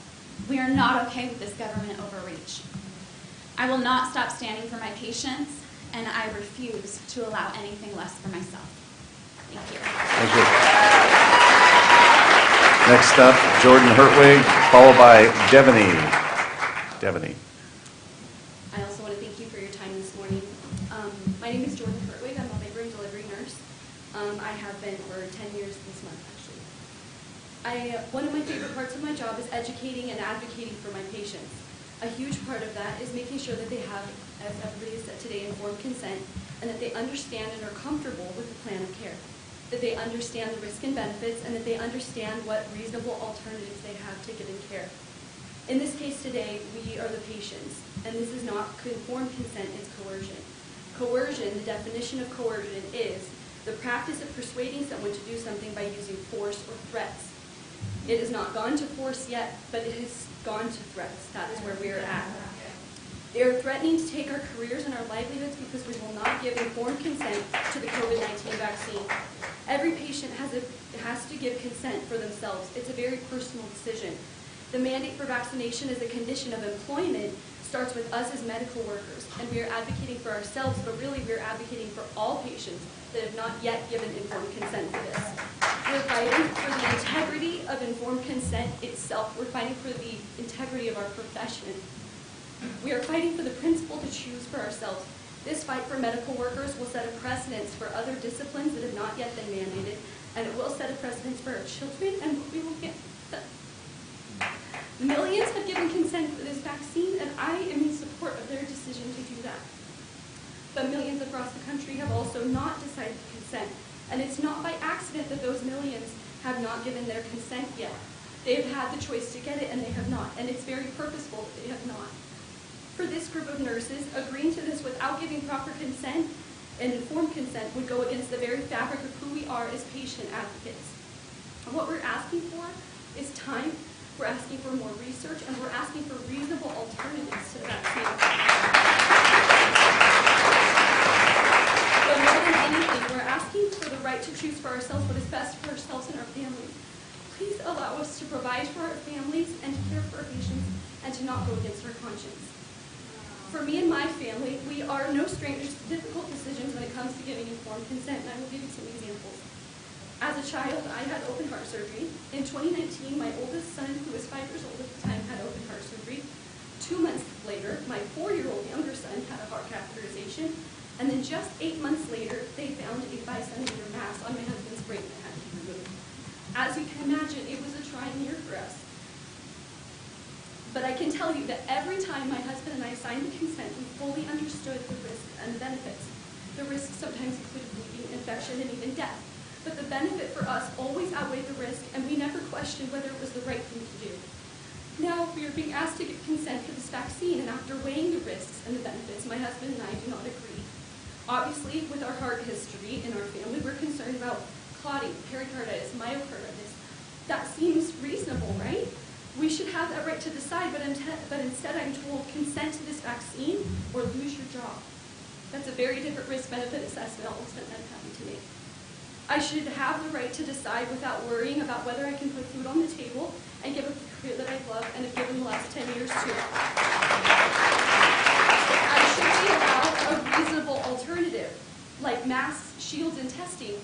We are not okay with this government overreach. I will not stop standing for my patients, and I refuse to allow anything less for myself. Thank you. Thank you. Next up, Jordan Hertwig, followed by Devaney. Devaney. I also want to thank you for your time this morning. My name is Jordan Hertwig. I'm a labor and delivery nurse. I have been for 10 years this month, actually. One of my favorite parts of my job is educating and advocating for my patients. A huge part of that is making sure that they have, as everybody has said today, informed consent, and that they understand and are comfortable with the plan of care, that they understand the risk and benefits, and that they understand what reasonable alternatives they have to getting care. In this case today, we are the patients, and this is not informed consent, it's coercion. Coercion, the definition of coercion is the practice of persuading someone to do something by using force or threats. It has not gone to force yet, but it has gone to threats. That is where we are at. They are threatening to take our careers and our livelihoods because we will not give informed consent to the COVID-19 vaccine. Every patient has to give consent for themselves. It's a very personal decision. The mandate for vaccination as a condition of employment starts with us as medical workers, and we are advocating for ourselves, but really we are advocating for all patients that have not yet given informed consent for this. We're fighting for the integrity of informed consent itself. We're fighting for the integrity of our profession. We are fighting for the principle to choose for ourselves. This fight for medical workers will set a precedence for other disciplines that have not yet been mandated, and it will set a precedence for our children and what we will get. Millions have given consent for this vaccine, and I am in support of their decision to do that. But millions across the country have also not decided to consent, and it's not by accident that those millions have not given their consent yet. They've had the choice to get it and they have not, and it's very purposeful that they have not. For this group of nurses, agreeing to this without giving proper consent and informed consent would go against the very fabric of who we are as patient advocates. And what we're asking for is time, we're asking for more research, and we're asking for reasonable alternatives to the vaccine. But more than anything, we're asking for the right to choose for ourselves what is best for ourselves and our families. Please allow us to provide for our families and to care for our patients and to not go against our conscience. For me and my family, we are no strangers to difficult decisions when it comes to giving informed consent, and I will give you some examples. As a child, I had open heart surgery. In 2019, my oldest son, who was 5 years old at the time, had open heart surgery. 2 months later, my 4-year-old younger son had a heart catheterization, and then just 8 months later, they found a 5-centimeter mass on my husband's brain that had to be removed. As you can imagine, it was a trying year for us. But I can tell you that every time my husband and I signed the consent, we fully understood the risks and the benefits. The risks sometimes included bleeding, infection, and even death. But the benefit for us always outweighed the risk, and we never questioned whether it was the right thing to do. Now we are being asked to give consent for this vaccine, and after weighing the risks and the benefits, my husband and I do not agree. Obviously, with our heart history in our family, we're concerned about clotting, pericarditis, myocarditis. That seems reasonable, right? We should have that right to decide, but instead I'm told consent to this vaccine or lose your job. That's a very different risk-benefit assessment all of a sudden I'm having to make. I should have the right to decide without worrying about whether I can put food on the table and give up the career that I love and have given the last 10 years to. I should be allowed a reasonable alternative, like masks, shields, and testing.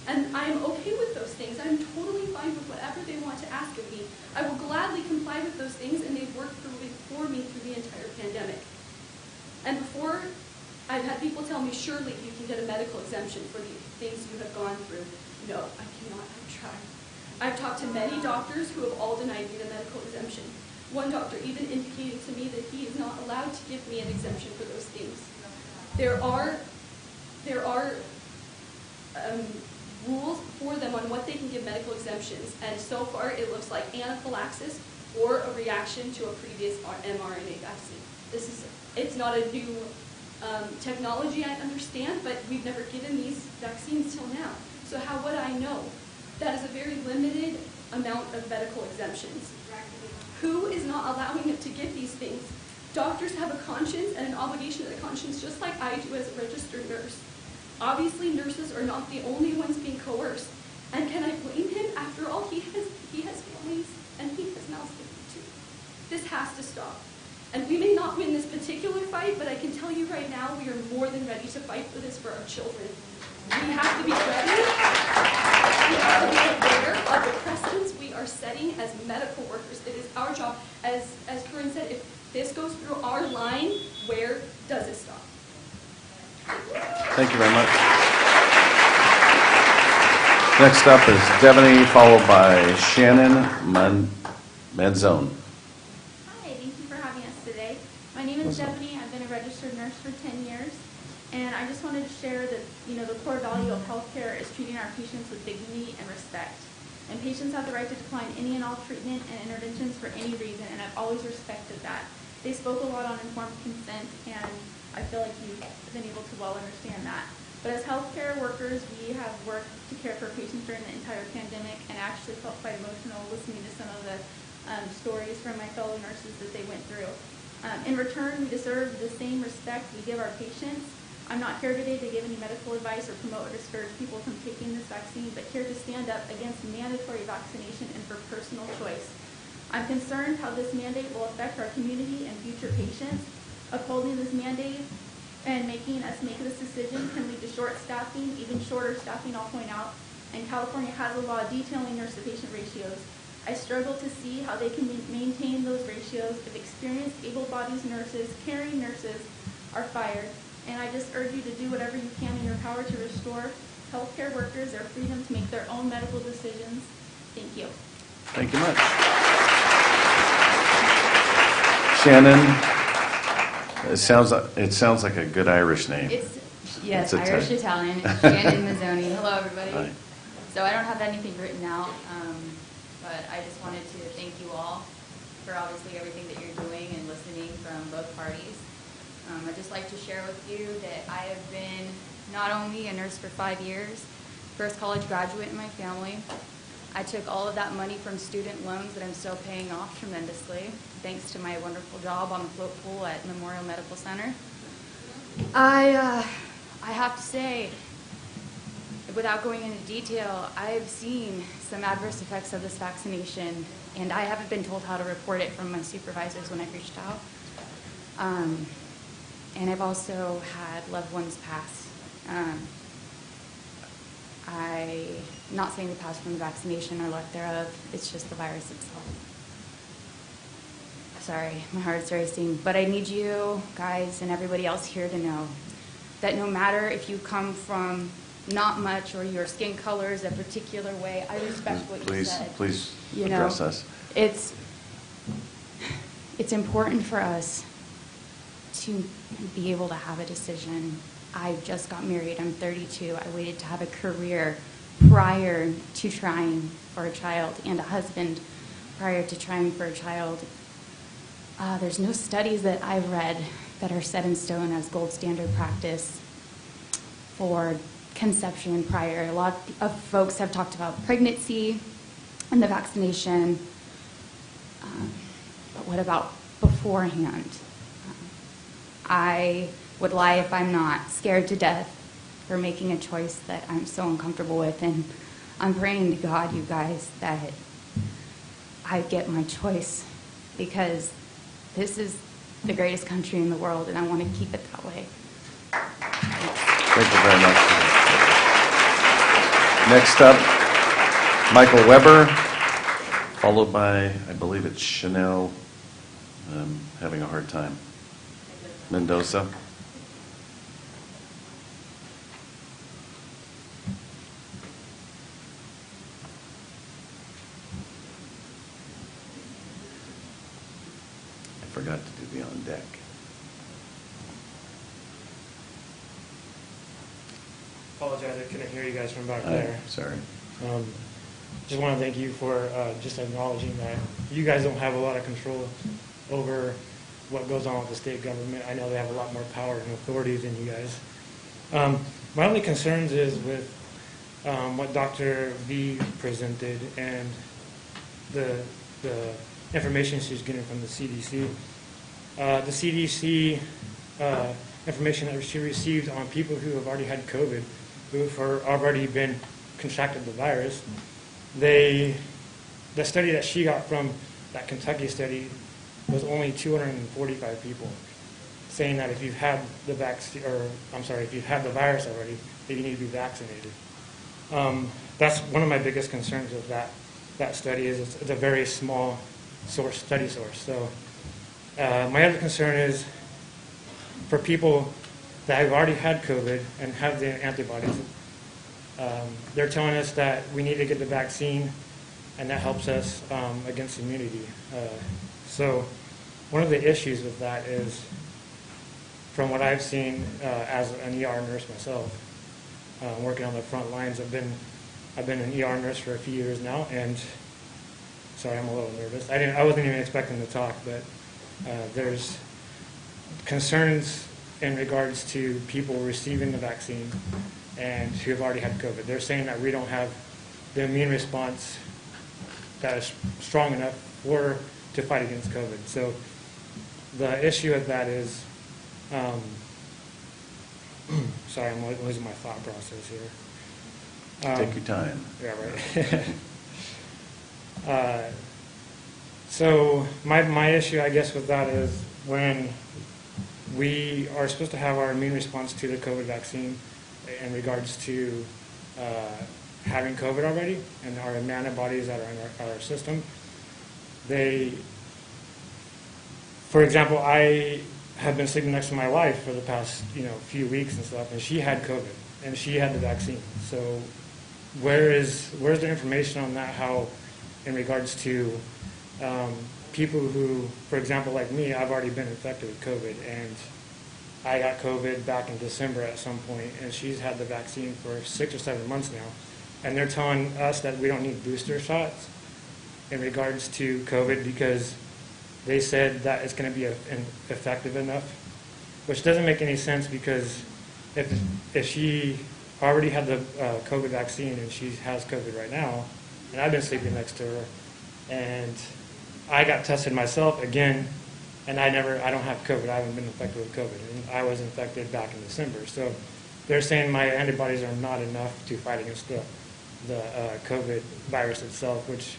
And I am okay with those things. I'm totally fine with whatever they want to ask of me. I will gladly comply with those things, and they've worked for me through the entire pandemic. And before, I've had people tell me, surely you can get a medical exemption for the things you have gone through. No, I cannot. I've tried. I've talked to many doctors who have all denied me the medical exemption. One doctor even indicated to me that he is not allowed to give me an exemption for those things. There are rules for them on what they can give medical exemptions, and so far it looks like anaphylaxis or a reaction to a previous mRNA vaccine. It's not a new technology, I understand, but we've never given these vaccines till now. So how would I know? That is a very limited amount of medical exemptions. Who is not allowing them to give these things? Doctors have a conscience and an obligation to the conscience, just like I do as a registered nurse. Obviously, nurses are not the only ones being coerced. And can I blame him? After all, he has families, and he has mouths to feed too. This has to stop. And we may not win this particular fight, but I can tell you right now, we are more than ready to fight for this for our children. We have to be ready. We have to be aware of the precedents we are setting as medical workers. It is our job. As Corinne said, if this goes through our line, where does it stop? Thank you very much. Next up is Devaney, followed by Shannon Manzone. Hi, thank you for having us today. My name is Devaney. I've been a registered nurse for 10 years, and I just wanted to share that the core value of healthcare is treating our patients with dignity and respect. And patients have the right to decline any and all treatment and interventions for any reason, and I've always respected that. They spoke a lot on informed consent, and I feel like you've been able to well understand that. But as healthcare workers, we have worked to care for patients during the entire pandemic, and actually felt quite emotional listening to some of the stories from my fellow nurses that they went through. In return, we deserve the same respect we give our patients. I'm not here today to give any medical advice or promote or discourage people from taking this vaccine, but here to stand up against mandatory vaccination and for personal choice. I'm concerned how this mandate will affect our community and future patients. Upholding this mandate and making us make this decision can lead to short staffing, even shorter staffing, I'll point out, and California has a law detailing nurse-to-patient ratios. I struggle to see how they can maintain those ratios if experienced, able-bodied nurses, caring nurses are fired. And I just urge you to do whatever you can in your power to restore healthcare workers their freedom to make their own medical decisions. Thank you. Thank you much. Shannon, it sounds like a good Irish name. Yes, it's Irish Italian. Shannon Mazzoni. Hello, everybody. Hi. So I don't have anything written out. but I just wanted to thank you all for obviously everything that you're doing and listening from both parties. I'd just like to share with you that I have been not only a nurse for 5 years, first college graduate in my family. I took all of that money from student loans that I'm still paying off tremendously, thanks to my wonderful job on the float pool at Memorial Medical Center. I have to say, without going into detail, I've seen some adverse effects of this vaccination, and I haven't been told how to report it from my supervisors when I've reached out. And I've also had loved ones pass. I'm not saying they passed from the vaccination or lack thereof, it's just the virus itself. Sorry, my heart's racing, but I need you guys and everybody else here to know that no matter if you come from not much or your skin color is a particular way, I respect what you said. Please You address know, us. It's important for us to be able to have a decision. I just got married, I'm 32. I waited to have a career prior to trying for a child, and a husband prior to trying for a child. There's no studies that I've read that are set in stone as gold standard practice for conception prior. A lot of folks have talked about pregnancy and the vaccination, but what about beforehand? I would lie if I'm not scared to death for making a choice that I'm so uncomfortable with, and I'm praying to God, you guys, that I get my choice, because this is the greatest country in the world, and I want to keep it that way. Thank you very much. Next up, Michael Weber, followed by, I believe it's Chanel, having a hard time. Mendoza. I forgot to do the on deck. Apologize, I couldn't hear you guys from back there. Sorry. Just want to thank you for just acknowledging that you guys don't have a lot of control over what goes on with the state government. I know they have a lot more power and authority than you guys. My only concerns is with what Dr. V presented and the information she's getting from the CDC. The CDC information that she received on people who have already had COVID, who have already been contracted the virus, the study that she got from that Kentucky study was only 245 people, saying that if you've had the vaccine, or I'm sorry, if you've had the virus already, that you need to be vaccinated. That's one of my biggest concerns with that study, is it's a very small study source. So my other concern is for people that have already had COVID and have the antibodies. They're telling us that we need to get the vaccine, and that helps us against immunity. So one of the issues with that is, from what I've seen as an ER nurse myself, working on the front lines, I've been an ER nurse for a few years now, and sorry, I'm a little nervous. I wasn't even expecting to talk, but there's concerns in regards to people receiving the vaccine and who have already had COVID. They're saying that we don't have the immune response that is strong enough to fight against COVID. So the issue with that is, sorry, I'm losing my thought process here. Take your time. Yeah, right. So my issue, I guess, with that is when we are supposed to have our immune response to the COVID vaccine in regards to having COVID already and our antibodies that are in our system. For example, I have been sleeping next to my wife for the past few weeks and stuff, and she had COVID and she had the vaccine. So where's the information on that? How, in regards to people who, for example, like me, I've already been infected with COVID, and I got COVID back in December at some point, and she's had the vaccine for 6 or 7 months now, and they're telling us that we don't need booster shots. in regards to COVID because they said that it's going to be effective enough, which doesn't make any sense because if she already had the COVID vaccine and she has COVID right now, and I've been sleeping next to her, and I got tested myself again, and I don't have COVID. I haven't been infected with COVID, and I was infected back in December. So they're saying my antibodies are not enough to fight against the COVID virus itself, which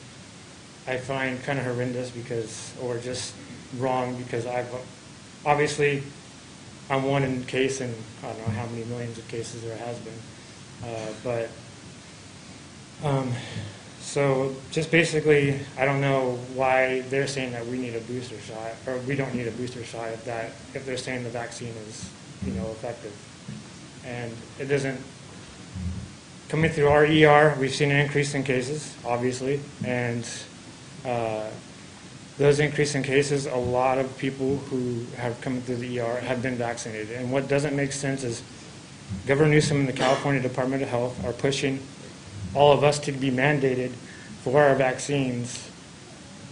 I find kind of horrendous or just wrong because obviously I'm one in case in I don't know how many millions of cases there has been. So just basically, I don't know why they're saying that we need a booster shot, or we don't need a booster shot if they're saying the vaccine is, effective. And it doesn't, coming through our ER, we've seen an increase in cases, obviously, and those increase in cases, a lot of people who have come through the ER have been vaccinated. And what doesn't make sense is Governor Newsom and the California Department of Health are pushing all of us to be mandated for our vaccines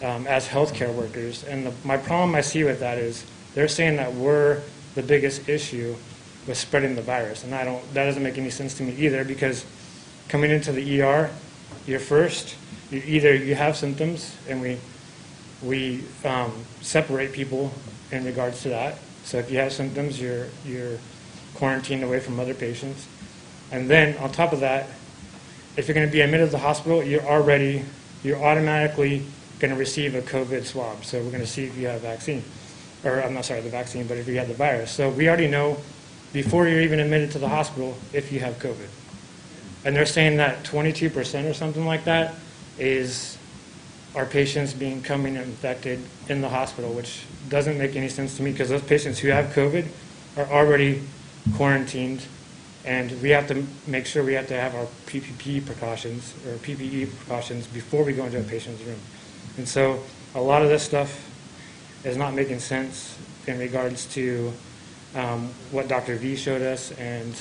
as healthcare workers. And my problem I see with that is they're saying that we're the biggest issue with spreading the virus. And that doesn't make any sense to me either because coming into the ER, you have symptoms and we separate people in regards to that. So if you have symptoms, you're quarantined away from other patients. And then on top of that, if you're going to be admitted to the hospital, you're automatically going to receive a COVID swab. So we're going to see if you have vaccine, or I'm not sorry, the vaccine, but if you have the virus. So we already know before you're even admitted to the hospital if you have COVID. And they're saying that 22% or something like that is our patients coming infected in the hospital, which doesn't make any sense to me because those patients who have COVID are already quarantined, and we have to make sure we have to have our PPE precautions before we go into a patient's room. And so a lot of this stuff is not making sense in regards to what Dr. V showed us and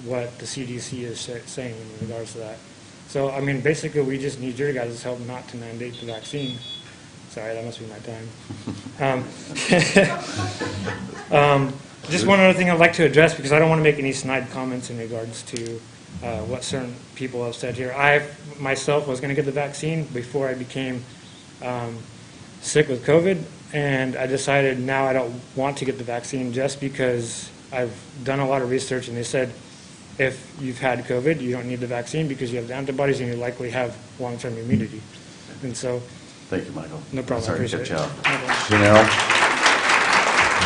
what the CDC is saying in regards to that. So, I mean, basically, we just need your guys' help not to mandate the vaccine. Sorry, that must be my time. Just one other thing I'd like to address, because I don't want to make any snide comments in regards to what certain people have said here. I myself was going to get the vaccine before I became sick with COVID, and I decided now I don't want to get the vaccine just because I've done a lot of research, and they said if you've had COVID, you don't need the vaccine because you have the antibodies and you likely have long-term immunity. And so, thank you, Michael. No problem. Sorry to cut you No off. problem. Janelle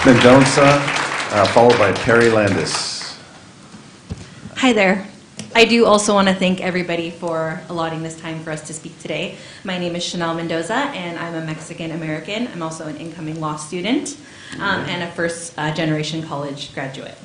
Mendonça, followed by Perry Landis. Hi there. I do also want to thank everybody for allotting this time for us to speak today. My name is Chanel Mendoza, and I'm a Mexican-American. I'm also an incoming law student and a first-generation college graduate.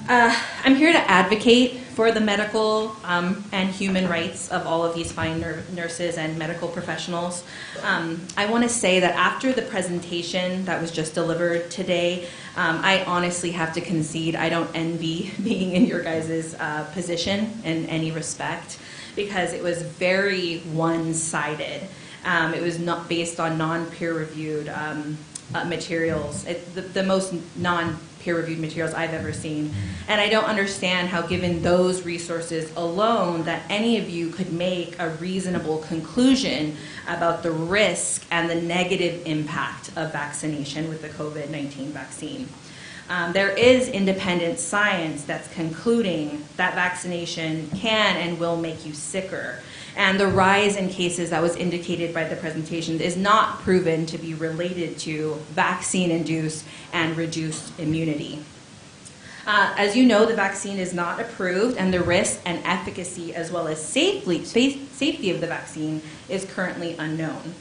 I'm here to advocate for the medical and human rights of all of these fine nurses and medical professionals. I want to say that after the presentation that was just delivered today, I honestly have to concede I don't envy being in your guys' position in any respect, because it was very one-sided. It was not based on non-peer-reviewed materials, the most non-peer-reviewed materials I've ever seen. And I don't understand how, given those resources alone, that any of you could make a reasonable conclusion about the risk and the negative impact of vaccination with the COVID-19 vaccine. There is independent science that's concluding that vaccination can and will make you sicker. And the rise in cases that was indicated by the presentation is not proven to be related to vaccine-induced and reduced immunity. As you know, the vaccine is not approved, and the risk and efficacy as well as safety of the vaccine is currently unknown.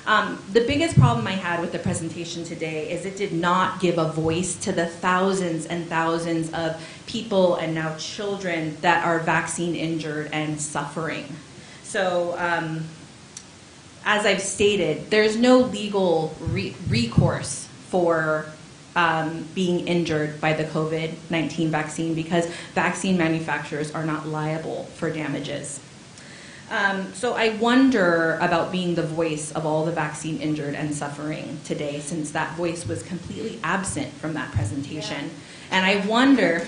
The biggest problem I had with the presentation today is it did not give a voice to the thousands and thousands of people and now children that are vaccine injured and suffering. So, as I've stated, there's no legal recourse for being injured by the COVID-19 vaccine because vaccine manufacturers are not liable for damages. So I wonder about being the voice of all the vaccine injured and suffering today, since that voice was completely absent from that presentation. And I wonder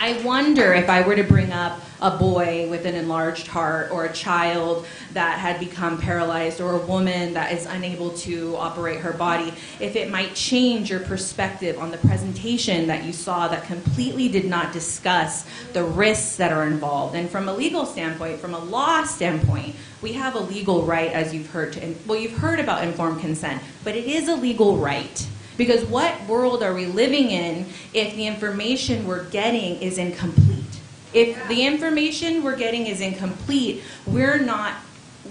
if I were to bring up a boy with an enlarged heart, or a child that had become paralyzed, or a woman that is unable to operate her body, if it might change your perspective on the presentation that you saw that completely did not discuss the risks that are involved. And from a legal standpoint, from a law standpoint, we have a legal right, as you've heard, you've heard about informed consent, but it is a legal right. Because what world are we living in if the information we're getting is incomplete? If the information we're getting is incomplete, we're not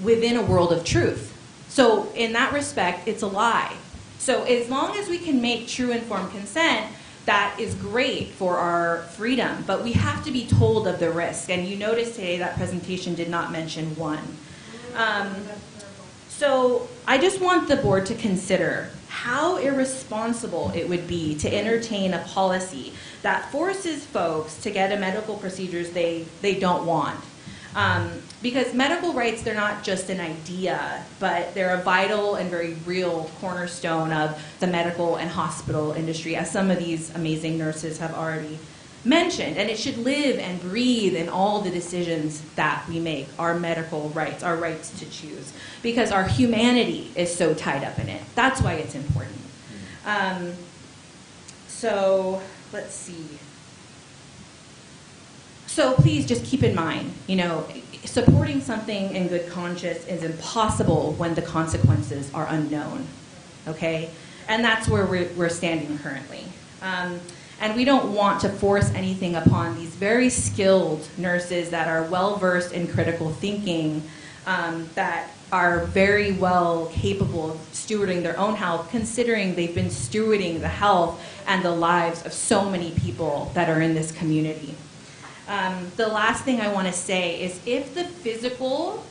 within a world of truth. So in that respect, it's a lie. So as long as we can make true informed consent, that is great for our freedom. But we have to be told of the risk. And you notice today that presentation did not mention one. So I just want the board to consider how irresponsible it would be to entertain a policy that forces folks to get a medical procedures they don't want. Because medical rights, they're not just an idea, but they're a vital and very real cornerstone of the medical and hospital industry, as some of these amazing nurses have already mentioned. And it should live and breathe in all the decisions that we make, our medical rights, our rights to choose, because our humanity is so tied up in it. That's why it's important. So let's see. So please just keep in mind, supporting something in good conscience is impossible when the consequences are unknown, okay? And that's where we're standing currently. And we don't want to force anything upon these very skilled nurses that are well-versed in critical thinking, that are very well capable of stewarding their own health, considering they've been stewarding the health and the lives of so many people that are in this community. The last thing I want to say is, if the physical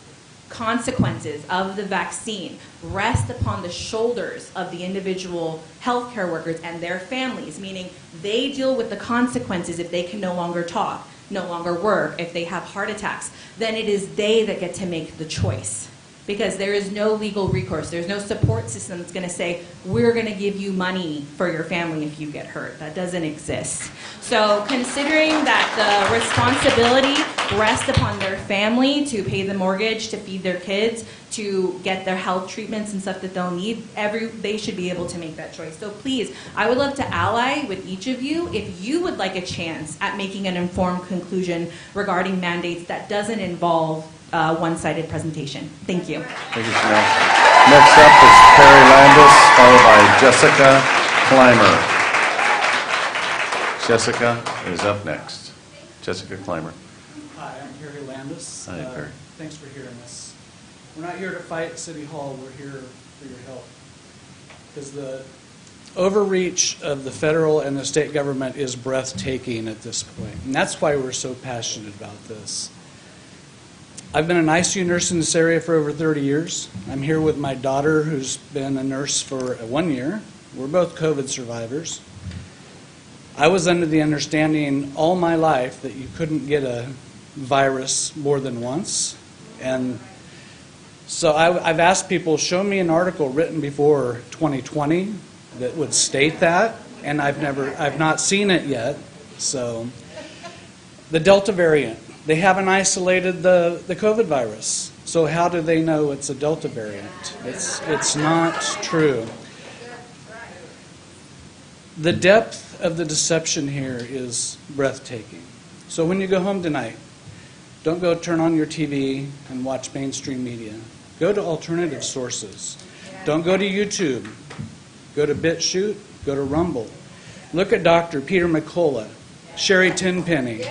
consequences of the vaccine rest upon the shoulders of the individual healthcare workers and their families, meaning they deal with the consequences if they can no longer talk, no longer work, if they have heart attacks, then it is they that get to make the choice. Because there is no legal recourse. There's no support system that's going to say, we're going to give you money for your family if you get hurt. That doesn't exist. So considering that the responsibility rests upon their family to pay the mortgage, to feed their kids, to get their health treatments and stuff that they'll need, they should be able to make that choice. So please, I would love to ally with each of you if you would like a chance at making an informed conclusion regarding mandates that doesn't involve one-sided presentation. Thank you. Thank you, Chanel. Next up is Perry Landis, followed by Jessica Clymer. Jessica is up next. Jessica Clymer. Hi, I'm Perry Landis. Hi, Perry. Thanks for hearing us. We're not here to fight at City Hall. We're here for your help. Because the overreach of the federal and the state government is breathtaking at this point. And that's why we're so passionate about this. I've been an ICU nurse in this area for over 30 years. I'm here with my daughter, who's been a nurse for 1 year. We're both COVID survivors. I was under the understanding all my life that you couldn't get a virus more than once. And so I've asked people, show me an article written before 2020 that would state that, and I've not seen it yet. So the Delta variant. They haven't isolated the COVID virus. So how do they know it's a Delta variant? It's not true. The depth of the deception here is breathtaking. So when you go home tonight, don't go turn on your TV and watch mainstream media. Go to alternative sources. Don't go to YouTube. Go to BitChute. Go to Rumble. Look at Dr. Peter McCullough, Sherry Tenpenny.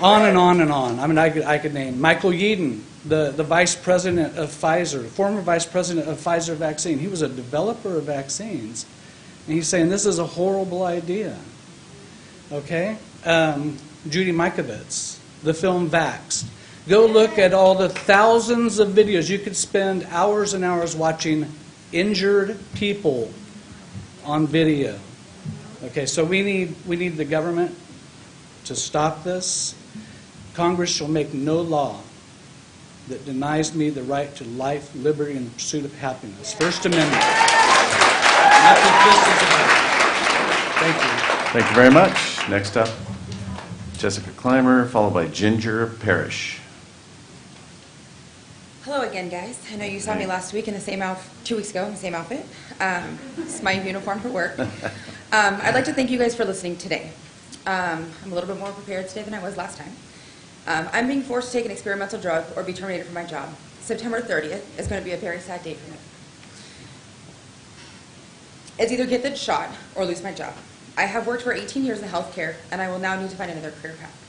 On and on and on. I mean, I could name Michael Yeadon, the vice president of Pfizer, former vice president of Pfizer vaccine. He was a developer of vaccines. And he's saying this is a horrible idea. Okay? Judy Mikovits, the film Vaxxed. Go look at all the thousands of videos. You could spend hours and hours watching injured people on video. Okay, so we need the government to stop this. Congress shall make no law that denies me the right to life, liberty, and the pursuit of happiness. First Amendment. Not the distance about it. Thank you. Thank you very much. Next up, Jessica Clymer, followed by Ginger Parrish. Hello again, guys. I know you saw me last week in the same 2 weeks ago in the same outfit. It's my uniform for work. I'd like to thank you guys for listening today. I'm a little bit more prepared today than I was last time. I'm being forced to take an experimental drug or be terminated from my job. September 30th is going to be a very sad day for me. It's either get the shot or lose my job. I have worked for 18 years in healthcare, and I will now need to find another career path.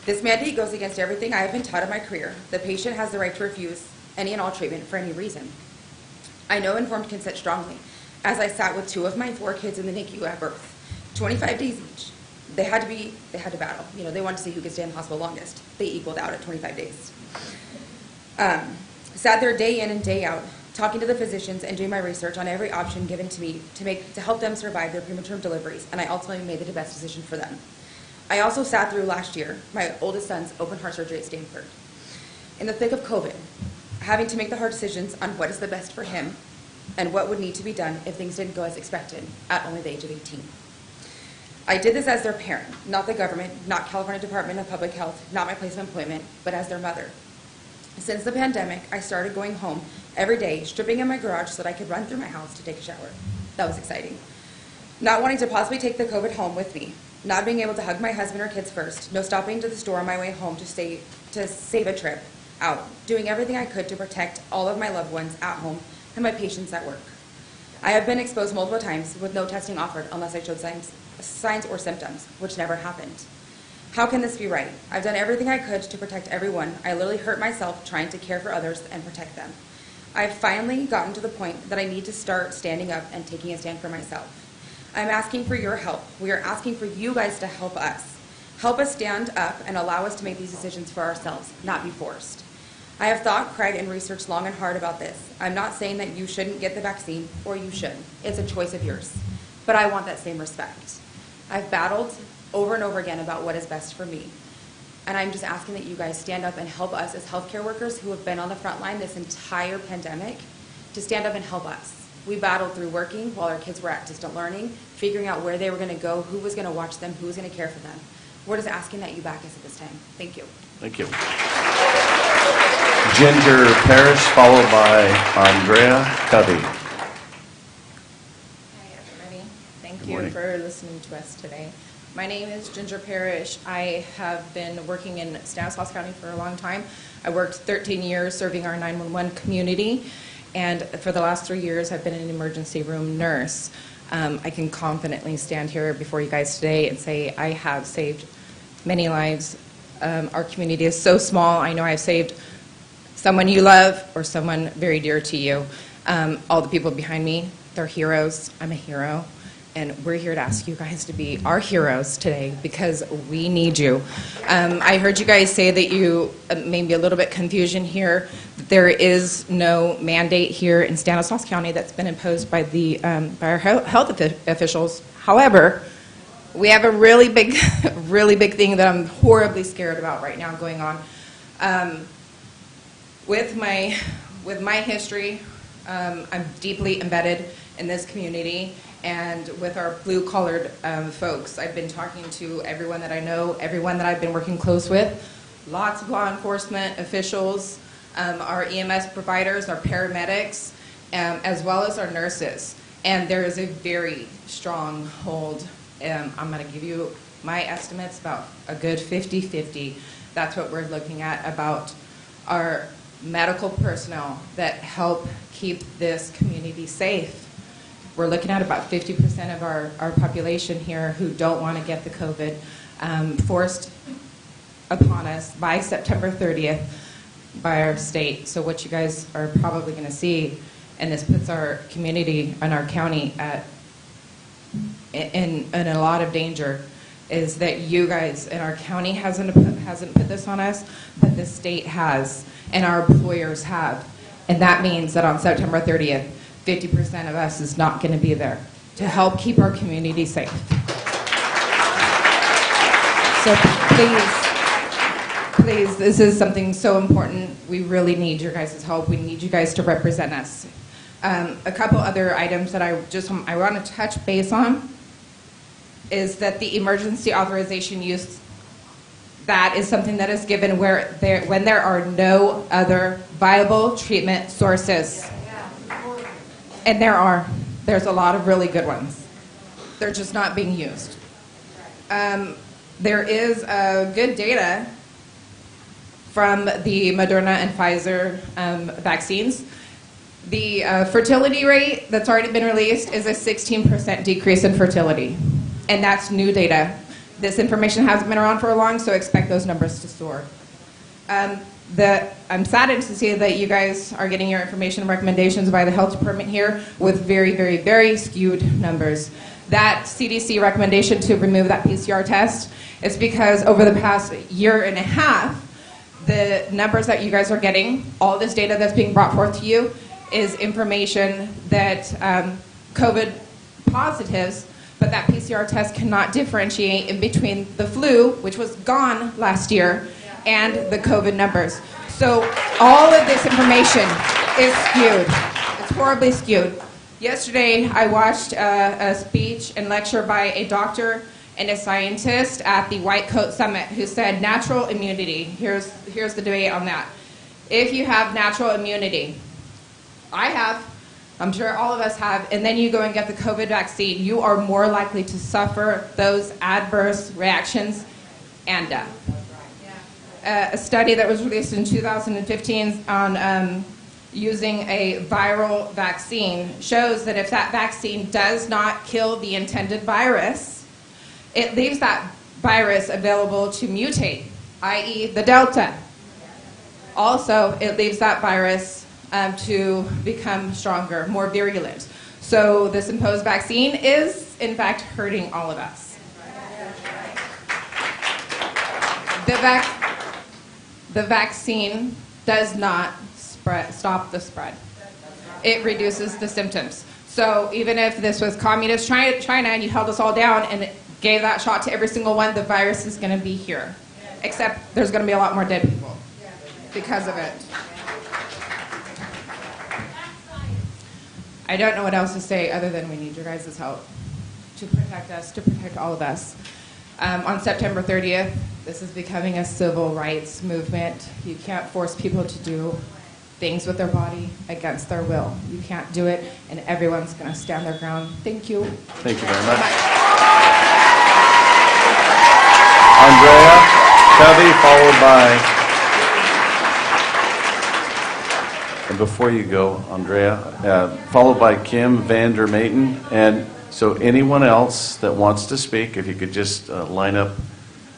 This mandate goes against everything I have been taught in my career. The patient has the right to refuse any and all treatment for any reason. I know informed consent strongly, as I sat with 2 of my 4 kids in the NICU at birth, 25 days each. They had to battle. You know, they wanted to see who could stay in the hospital longest. They equaled out at 25 days. Sat there day in and day out, talking to the physicians and doing my research on every option given to me to help them survive their premature deliveries, and I ultimately made the best decision for them. I also sat through last year my oldest son's open heart surgery at Stanford. In the thick of COVID, having to make the hard decisions on what is the best for him and what would need to be done if things didn't go as expected at only the age of 18. I did this as their parent, not the government, not California Department of Public Health, not my place of employment, but as their mother. Since the pandemic, I started going home every day, stripping in my garage so that I could run through my house to take a shower. That was exciting. Not wanting to possibly take the COVID home with me, not being able to hug my husband or kids first, no stopping to the store on my way home to save a trip out, doing everything I could to protect all of my loved ones at home and my patients at work. I have been exposed multiple times with no testing offered unless I showed signs or symptoms, which never happened. How can this be right? I've done everything I could to protect everyone. I literally hurt myself trying to care for others and protect them. I've finally gotten to the point that I need to start standing up and taking a stand for myself. I'm asking for your help. We are asking for you guys to help us. Help us stand up and allow us to make these decisions for ourselves, not be forced. I have thought, cried, and researched long and hard about this. I'm not saying that you shouldn't get the vaccine, or you should. It's a choice of yours. But I want that same respect. I've battled over and over again about what is best for me. And I'm just asking that you guys stand up and help us as healthcare workers who have been on the front line this entire pandemic to stand up and help us. We battled through working while our kids were at distant learning, figuring out where they were going to go, who was going to watch them, who was going to care for them. We're just asking that you back us at this time. Thank you. Thank you. Ginger Parrish, followed by Andrea Covey. Hi, everybody. Thank Good you morning. for listening to us today. My name is Ginger Parrish. I have been working in Stanislaus County for a long time. I worked 13 years serving our 911 community, and for the last 3 years, I've been an emergency room nurse. I can confidently stand here before you guys today and say I have saved many lives. Our community is so small. I know I've saved someone you love or someone very dear to you. All the people behind me, they're heroes. I'm a hero. And we're here to ask you guys to be our heroes today because we need you. I heard you guys say that you maybe a little bit confusion here. There is no mandate here in Stanislaus County that's been imposed by by our health officials. However, we have a really big thing that I'm horribly scared about right now going on. With my history, I'm deeply embedded in this community. And with our blue-collared folks, I've been talking to everyone that I know, everyone that I've been working close with, lots of law enforcement officials, our EMS providers, our paramedics, as well as our nurses. And there is a very strong hold. I'm going to give you my estimates, about a good 50-50. That's what we're looking at about our medical personnel that help keep this community safe. We're looking at about 50% of our population here who don't want to get the COVID forced upon us by September 30th by our state. So what you guys are probably going to see, and this puts our community and our county in a lot of danger, is that you guys and our county hasn't put this on us, but the state has, and our employers have. And that means that on September 30th, 50% of us is not going to be there to help keep our community safe. So please, this is something so important. We really need your guys' help. We need you guys to represent us. A couple other items that I want to touch base on is that the emergency authorization use, that is something that is given when there are no other viable treatment sources. And there's a lot of really good ones. They're just not being used. There is good data from the Moderna and Pfizer vaccines. The fertility rate that's already been released is a 16% decrease in fertility. And that's new data. This information hasn't been around for long, so expect those numbers to soar. I'm saddened to see that you guys are getting your information and recommendations by the health department here with very, very, very skewed numbers. That CDC recommendation to remove that PCR test is because over the past year and a half, the numbers that you guys are getting, all this data that's being brought forth to you, is information that COVID positives, but that PCR test cannot differentiate in between the flu, which was gone last year, and the COVID numbers. So all of this information is skewed. It's horribly skewed. Yesterday, I watched a speech and lecture by a doctor and a scientist at the White Coat Summit who said natural immunity. Here's the debate on that. If you have natural immunity, I have, I'm sure all of us have, and then you go and get the COVID vaccine, you are more likely to suffer those adverse reactions and death. A study that was released in 2015 on using a viral vaccine shows that if that vaccine does not kill the intended virus, it leaves that virus available to mutate, i.e. the Delta. Also, it leaves that virus to become stronger, more virulent. So this imposed vaccine is, in fact, hurting all of us. The vaccine does not stop the spread. It reduces the symptoms. So even if this was communist China and you held us all down and gave that shot to every single one, the virus is going to be here. Except there's going to be a lot more dead people because of it. I don't know what else to say other than we need your guys' help to protect us, to protect all of us. On September 30th, this is becoming a civil rights movement. You can't force people to do things with their body against their will. You can't do it, and everyone's going to stand their ground. Thank you. Thank you very much. Andrea Covey, followed by... And before you go, Andrea, followed by Kim Vander Maten. And so anyone else that wants to speak, if you could just line up,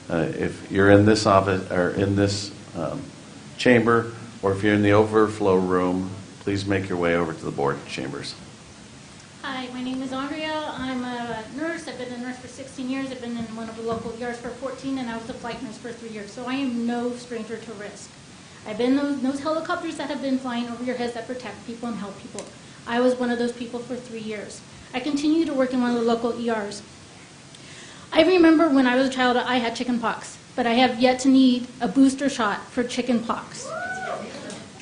if you're in this office or in this chamber, or if you're in the overflow room, please make your way over to the board chambers. Hi, my name is Andrea. I'm a nurse. I've been a nurse for 16 years. I've been in one of the local ERs for 14, and I was a flight nurse for 3 years. So I am no stranger to risk. I've been those helicopters that have been flying over your heads that protect people and help people. I was one of those people for 3 years. I continue to work in one of the local ERs. I remember when I was a child, I had chicken pox, but I have yet to need a booster shot for chicken pox.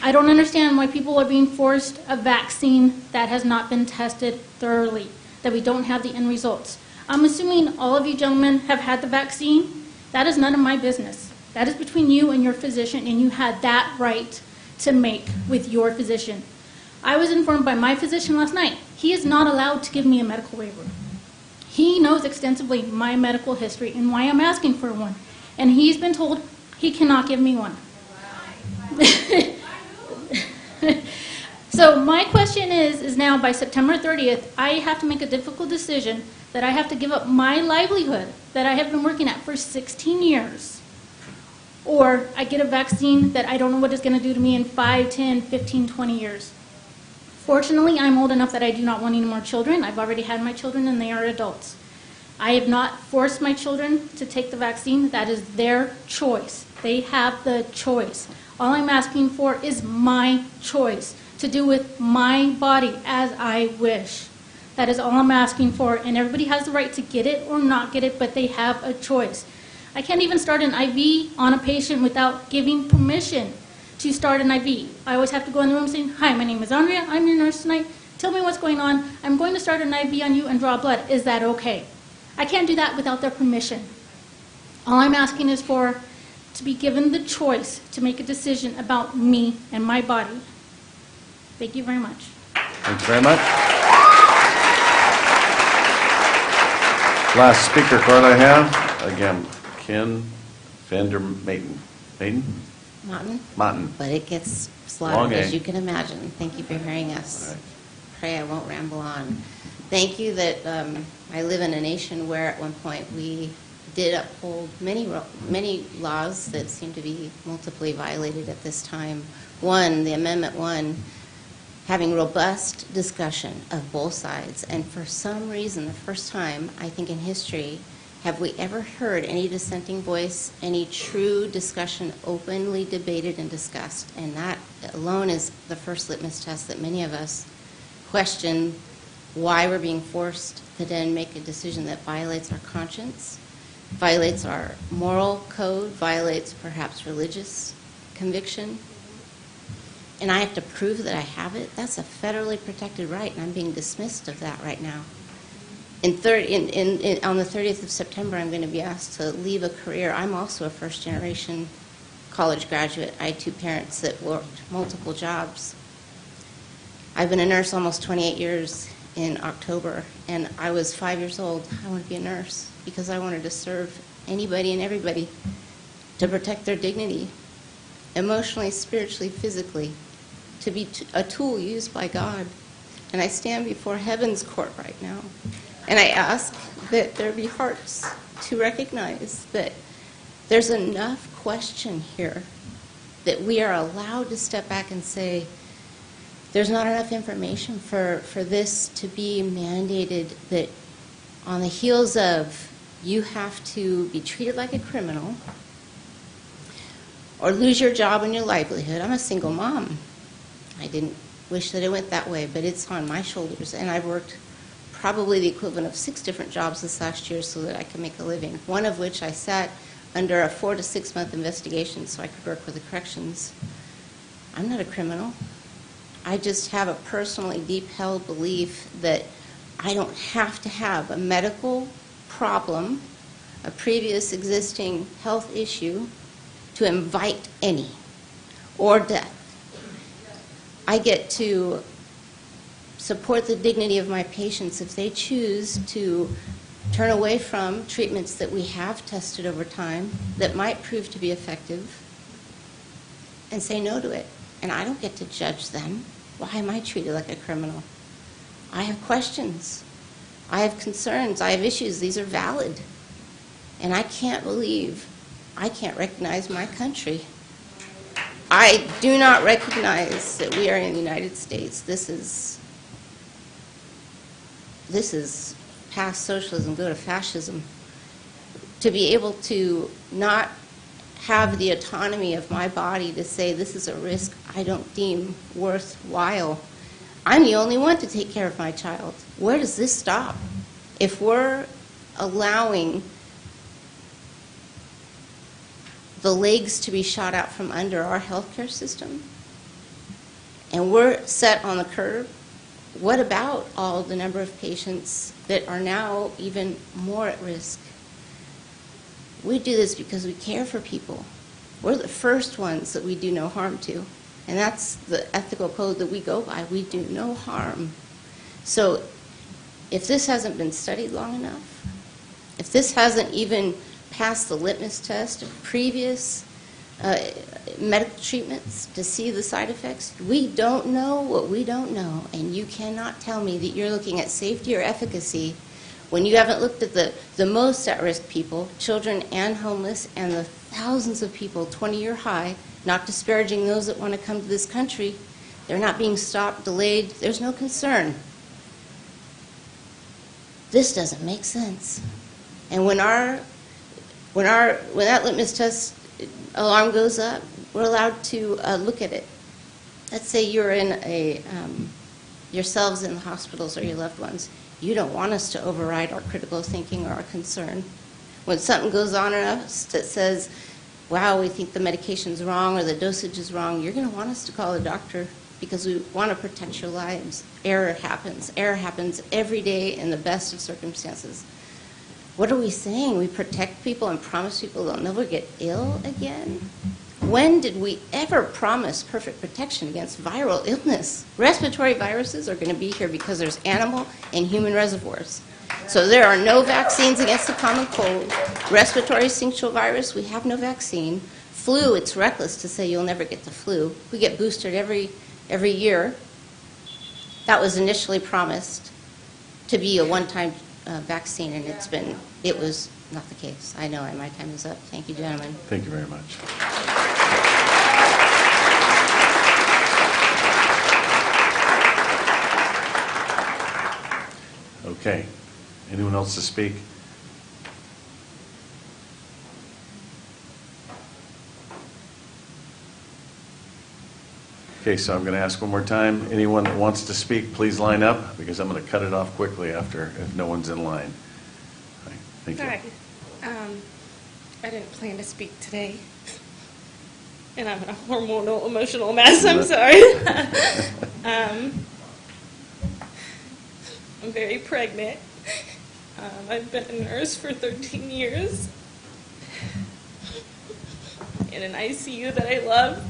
I don't understand why people are being forced a vaccine that has not been tested thoroughly, that we don't have the end results. I'm assuming all of you gentlemen have had the vaccine. That is none of my business. That is between you and your physician, and you had that right to make with your physician. I was informed by my physician last night. He is not allowed to give me a medical waiver. He knows extensively my medical history and why I'm asking for one. And he's been told he cannot give me one. So my question is now by September 30th, I have to make a difficult decision that I have to give up my livelihood that I have been working at for 16 years. Or I get a vaccine that I don't know what it's going to do to me in 5, 10, 15, 20 years. Fortunately, I'm old enough that I do not want any more children. I've already had my children and they are adults. I have not forced my children to take the vaccine. That is their choice. They have the choice. All I'm asking for is my choice to do with my body as I wish. That is all I'm asking for, and everybody has the right to get it or not get it, but they have a choice. I can't even start an IV on a patient without giving permission to start an IV. I always have to go in the room saying, "Hi, my name is Andrea. I'm your nurse tonight. Tell me what's going on. I'm going to start an IV on you and draw blood. Is that okay?" I can't do that without their permission. All I'm asking is to be given the choice to make a decision about me and my body. Thank you very much. Thank you very much. Last speaker card I have, again, Ken Vander Maten. Maten? Martin. But it gets Long slaughtered, A. as you can imagine. Thank you for hearing us. All right. Pray I won't ramble on. Thank you that I live in a nation where at one point we did uphold many laws that seem to be multiply violated at this time. One, the Amendment 1, having robust discussion of both sides. And for some reason, the first time, I think in history, have we ever heard any dissenting voice, any true discussion openly debated and discussed? And that alone is the first litmus test that many of us question why we're being forced to then make a decision that violates our conscience, violates our moral code, violates perhaps religious conviction. And I have to prove that I have it. That's a federally protected right, and I'm being dismissed of that right now. On the 30th of September, I'm going to be asked to leave a career. I'm also a first-generation college graduate. I had two parents that worked multiple jobs. I've been a nurse almost 28 years in October, and I was 5 years old. I wanted to be a nurse because I wanted to serve anybody and everybody, to protect their dignity, emotionally, spiritually, physically, to be a tool used by God. And I stand before heaven's court right now, and I ask that there be hearts to recognize that there's enough question here that we are allowed to step back and say, there's not enough information for this to be mandated, that on the heels of you have to be treated like a criminal or lose your job and your livelihood. I'm a single mom. I didn't wish that it went that way, but it's on my shoulders. And I've worked probably the equivalent of 6 different jobs this last year so that I can make a living, one of which I sat under a 4 to 6 month investigation so I could work with the corrections. I'm not a criminal. I just have a personally deep-held belief that I don't have to have a medical problem, a previous existing health issue, to invite any, or death. I get to support the dignity of my patients if they choose to turn away from treatments that we have tested over time that might prove to be effective and say no to it. And I don't get to judge them. Why am I treated like a criminal? I have questions. I have concerns. I have issues. These are valid. And I can't believe I can't recognize my country. I do not recognize that we are in the United States. This is past socialism, go to fascism. To be able to not have the autonomy of my body to say this is a risk I don't deem worthwhile. I'm the only one to take care of my child. Where does this stop? If we're allowing the legs to be shot out from under our healthcare system, and we're set on the curb, what about all the number of patients that are now even more at risk? We do this because we care for people. We're the first ones that we do no harm to. And that's the ethical code that we go by. We do no harm. So if this hasn't been studied long enough, if this hasn't even passed the litmus test of previous medical treatments to see the side effects, we don't know what we don't know. And you cannot tell me that you're looking at safety or efficacy when you haven't looked at the most at-risk people, children and homeless, and the thousands of people, 20-year high, not disparaging those that want to come to this country. They're not being stopped, delayed. There's no concern. This doesn't make sense. And when that litmus test alarm goes up, we're allowed to look at it. Let's say you're in yourselves in the hospitals or your loved ones. You don't want us to override our critical thinking or our concern. When something goes on in us that says, wow, we think the medication's wrong or the dosage is wrong, you're going to want us to call the doctor because we want to protect your lives. Error happens. Error happens every day in the best of circumstances. What are we saying? We protect people and promise people they'll never get ill again? When did we ever promise perfect protection against viral illness? Respiratory viruses are going to be here because there's animal and human reservoirs. So there are no vaccines against the common cold. Respiratory syncytial virus, we have no vaccine. Flu, it's reckless to say you'll never get the flu. We get boosted every year. That was initially promised to be a one-time vaccine, and it was not the case. I know my time is up. Thank you, gentlemen. Thank you very much. Okay. Anyone else to speak? Okay, so I'm going to ask one more time. Anyone that wants to speak, please line up, because I'm going to cut it off quickly if no one's in line. Right, thank you. Hi. I didn't plan to speak today, and I'm in a hormonal, emotional mess. I'm sorry. I'm very pregnant. I've been a nurse for 13 years in an ICU that I love.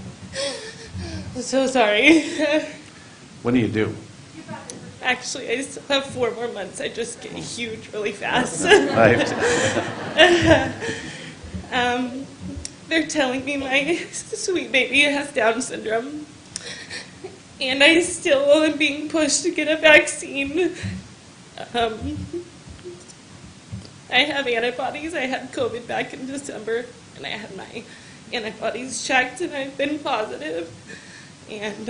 I'm so sorry. What do you do? Actually, I still have 4 more months. I just get huge really fast. They're telling me my sweet baby has Down syndrome, and I still am being pushed to get a vaccine. I have antibodies. I had COVID back in December, and I had my antibodies checked, and I've been positive. And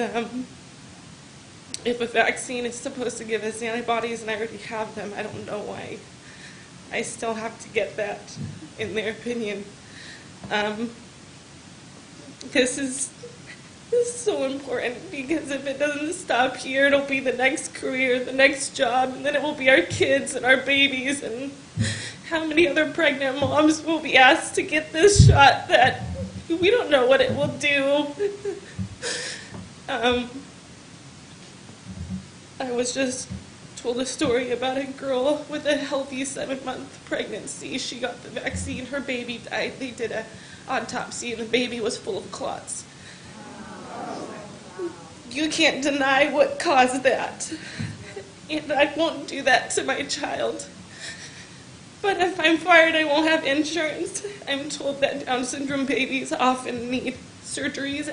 if a vaccine is supposed to give us antibodies and I already have them, I don't know why I still have to get that, in their opinion. This is so important, because if it doesn't stop here, it'll be the next career, the next job, and then it will be our kids and our babies, and how many other pregnant moms will be asked to get this shot that we don't know what it will do. I was just told a story about a girl with a healthy 7-month pregnancy. She got the vaccine, her baby died. They did an autopsy, and the baby was full of clots. You can't deny what caused that, and I won't do that to my child. But if I'm fired, I won't have insurance. I'm told that Down syndrome babies often need surgeries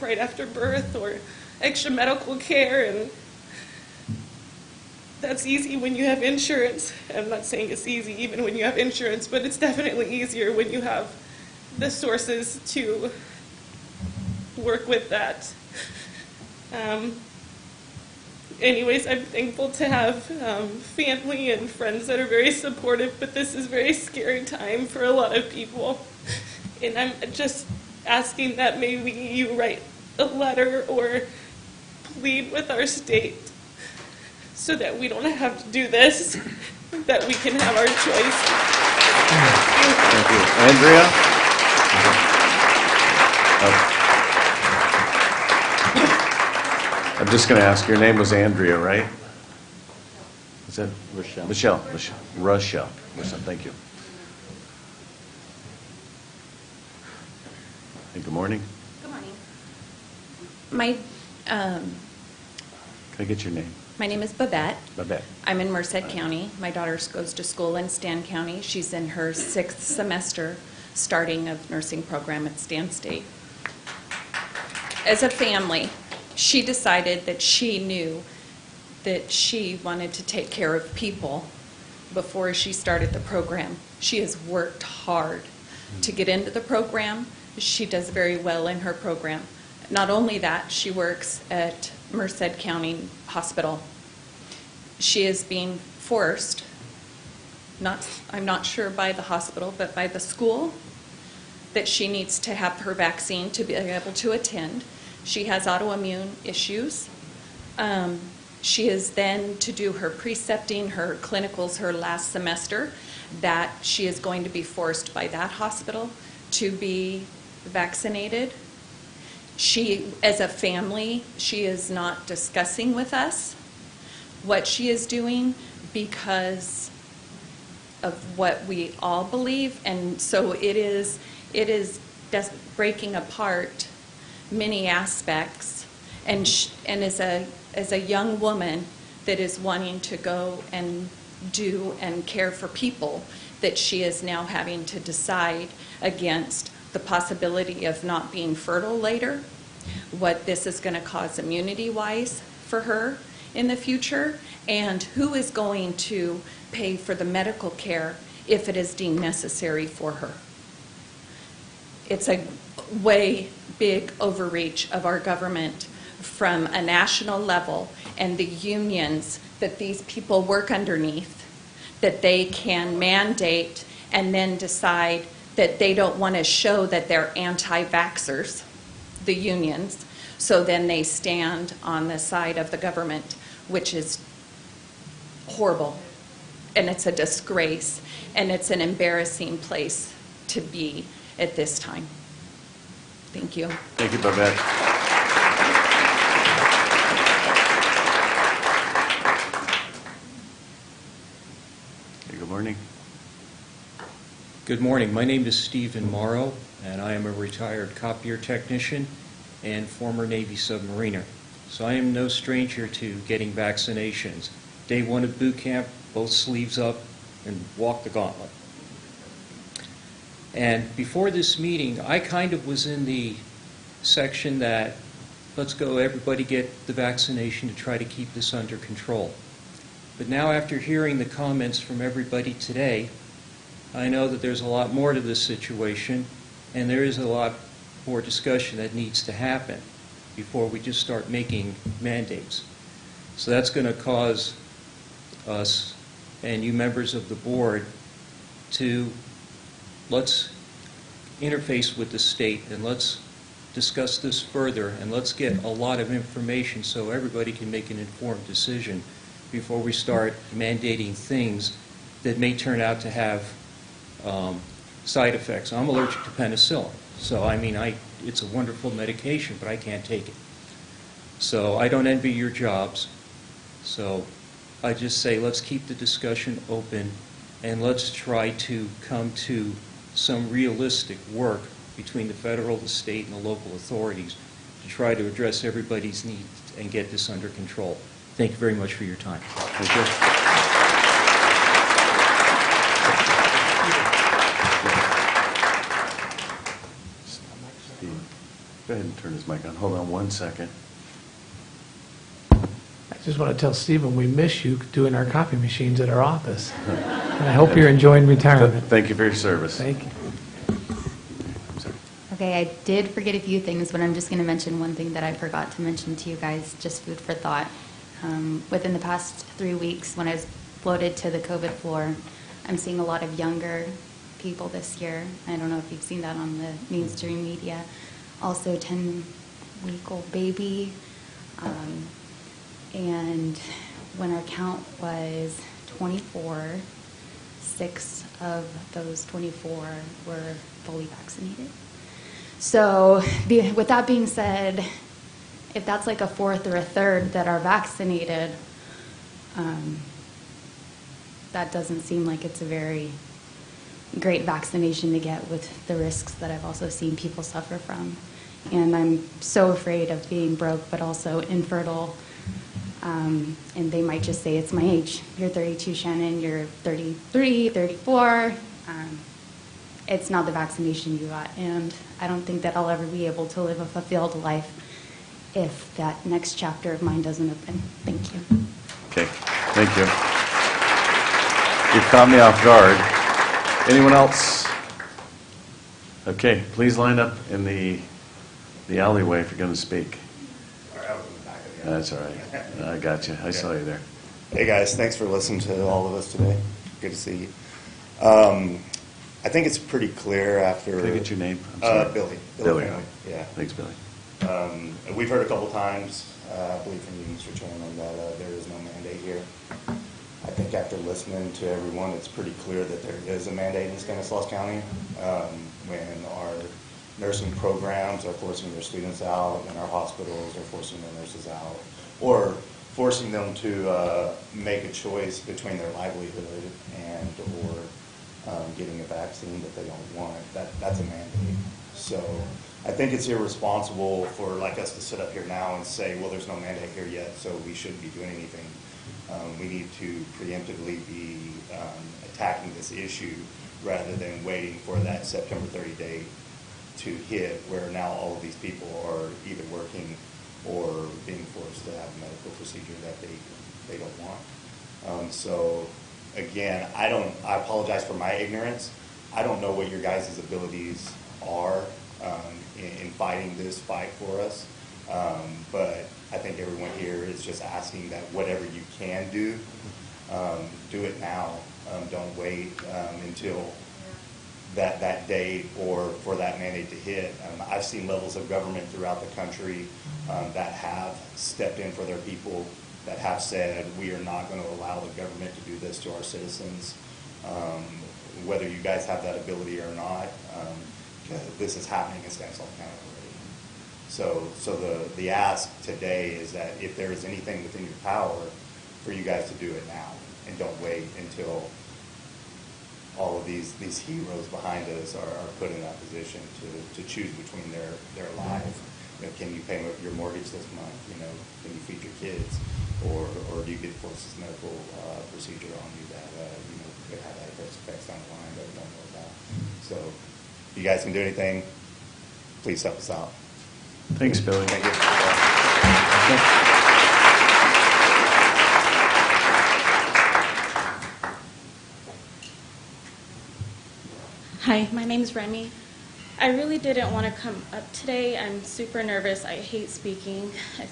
right after birth or extra medical care, and that's easy when you have insurance. I'm not saying it's easy even when you have insurance, but it's definitely easier when you have the sources to work with that. Anyways, I'm thankful to have family and friends that are very supportive, but this is a very scary time for a lot of people. And I'm just asking that maybe you write a letter or plead with our state so that we don't have to do this, that we can have our choice. Thank you. Andrea? I'm just going to ask, your name was Andrea, right? Is that Rochelle? Rochelle. Thank you. Hey, good morning. Good morning. Can I get your name? My name is Babette. Babette. I'm in Merced County. My daughter goes to school in Stan County. She's in her 6th semester starting of nursing program at Stan State. As a family, she decided that she knew that she wanted to take care of people before she started the program. She has worked hard to get into the program. She does very well in her program. Not only that, she works at Merced County Hospital. She is being forced, I'm not sure by the hospital, but by the school, that she needs to have her vaccine to be able to attend. She has autoimmune issues. She is then to do her precepting, her clinicals, her last semester, that she is going to be forced by that hospital to be vaccinated. She, as a family, she is not discussing with us what she is doing because of what we all believe, and so it is breaking apart many aspects, and as a young woman that is wanting to go and do and care for people, that she is now having to decide against the possibility of not being fertile later, what this is going to cause immunity-wise for her in the future, and who is going to pay for the medical care if it is deemed necessary for her. It's a way big overreach of our government from a national level and the unions that these people work underneath, that they can mandate and then decide that they don't want to show that they're anti-vaxxers, the unions, so then they stand on the side of the government, which is horrible, and it's a disgrace, and it's an embarrassing place to be at this time. Thank you. Thank you, Babette. Okay, good morning. Good morning. My name is Stephen Morrow, and I am a retired copier technician and former Navy submariner. So I am no stranger to getting vaccinations. Day one of boot camp, both sleeves up, and walk the gauntlet. And before this meeting, I kind of was in the section that, let's go everybody get the vaccination to try to keep this under control. But now after hearing the comments from everybody today, I know that there's a lot more to this situation, and there is a lot more discussion that needs to happen before we just start making mandates. So that's going to cause us and you members of the board to let's interface with the state and let's discuss this further and let's get a lot of information so everybody can make an informed decision before we start mandating things that may turn out to have side effects. I'm allergic to penicillin, so I mean, it's a wonderful medication, but I can't take it. So I don't envy your jobs. So I just say let's keep the discussion open and let's try to come to some realistic work between the federal, the state, and the local authorities to try to address everybody's needs and get this under control. Thank you very much for your time. Thank you. Go ahead and turn his mic on. Hold on one second. I just want to tell Stephen we miss you doing our copy machines at our office. And I hope you're enjoying retirement. Thank you for your service. Thank you. Okay, I did forget a few things, but I'm just going to mention one thing that I forgot to mention to you guys, just food for thought. Within the past 3 weeks, when I was floated to the COVID floor, I'm seeing a lot of younger people this year. I don't know if you've seen that on the mainstream media. Also, 10-week-old baby. And when our count was 24, 6 of those 24 were fully vaccinated. So with that being said, if that's like a fourth or a third that are vaccinated, that doesn't seem like it's a very great vaccination to get with the risks that I've also seen people suffer from. And I'm so afraid of being broke, but also infertile. And they might just say, it's my age. You're 32, Shannon. You're 33, 34. It's not the vaccination you got. And I don't think that I'll ever be able to live a fulfilled life if that next chapter of mine doesn't open. Thank you. Okay, thank you. You've caught me off guard. Anyone else? Okay, please line up in the alleyway if you're going to speak. That's all right. I got you. I saw you there. Hey guys, thanks for listening to all of us today. Good to see you. I think it's pretty clear after. Can I get your name? I'm sorry. Billy. Billy. Yeah. Thanks, Billy. We've heard a couple times I believe from you, Mr. Chairman, that there is no mandate here. I think after listening to everyone, it's pretty clear that there is a mandate in Stanislaus County. When our nursing programs are forcing their students out and our hospitals are forcing their nurses out, or forcing them to make a choice between their livelihood and or getting a vaccine that they don't want, that's a mandate. So I think it's irresponsible for like us to sit up here now and say, well, there's no mandate here yet, so we shouldn't be doing anything. We need to preemptively be attacking this issue rather than waiting for that September 30 date to hit, where now all of these people are either working or being forced to have a medical procedure that they don't want. So again, I apologize for my ignorance. I don't know what your guys' abilities are in fighting this fight for us, but I think everyone here is just asking that whatever you can do, do it now. Don't wait until that date or for that mandate to hit. I've seen levels of government throughout the country that have stepped in for their people, that have said, we are not going to allow the government to do this to our citizens, whether you guys have that ability or not. This is happening in Stanislaus County already. So the ask today is that if there is anything within your power, for you guys to do it now, and don't wait until all of these heroes behind us are put in that position to choose between their lives. You know, can you pay your mortgage this month? You know, can you feed your kids, or do you get forced this medical procedure on you that you know could have adverse effects down the line that we don't know about? So, if you guys can do anything, please help us out. Thanks, Billy. Thank you. Hi, my name is Remy. I really didn't want to come up today. I'm super nervous. I hate speaking. I'm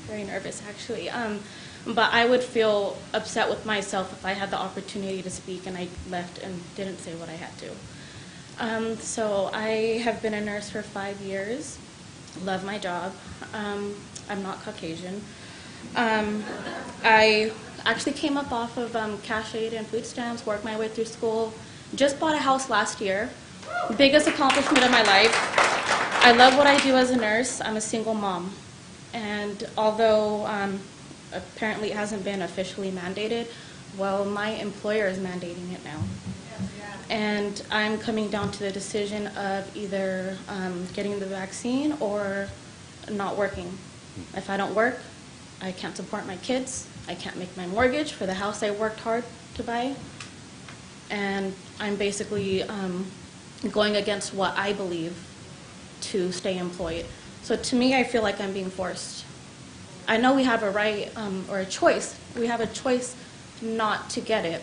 very nervous, actually. But I would feel upset with myself if I had the opportunity to speak and I left and didn't say what I had to. So I have been a nurse for 5 years. Love my job. I'm not Caucasian. I actually came up off of cash aid and food stamps, worked my way through school. Just bought a house last year. Biggest accomplishment of my life. I love what I do as a nurse. I'm a single mom. And although apparently it hasn't been officially mandated, well, my employer is mandating it now. And I'm coming down to the decision of either getting the vaccine or not working. If I don't work, I can't support my kids. I can't make my mortgage for the house I worked hard to buy. And I'm basically going against what I believe to stay employed. So to me, I feel like I'm being forced. I know we have a right or a choice. We have a choice not to get it.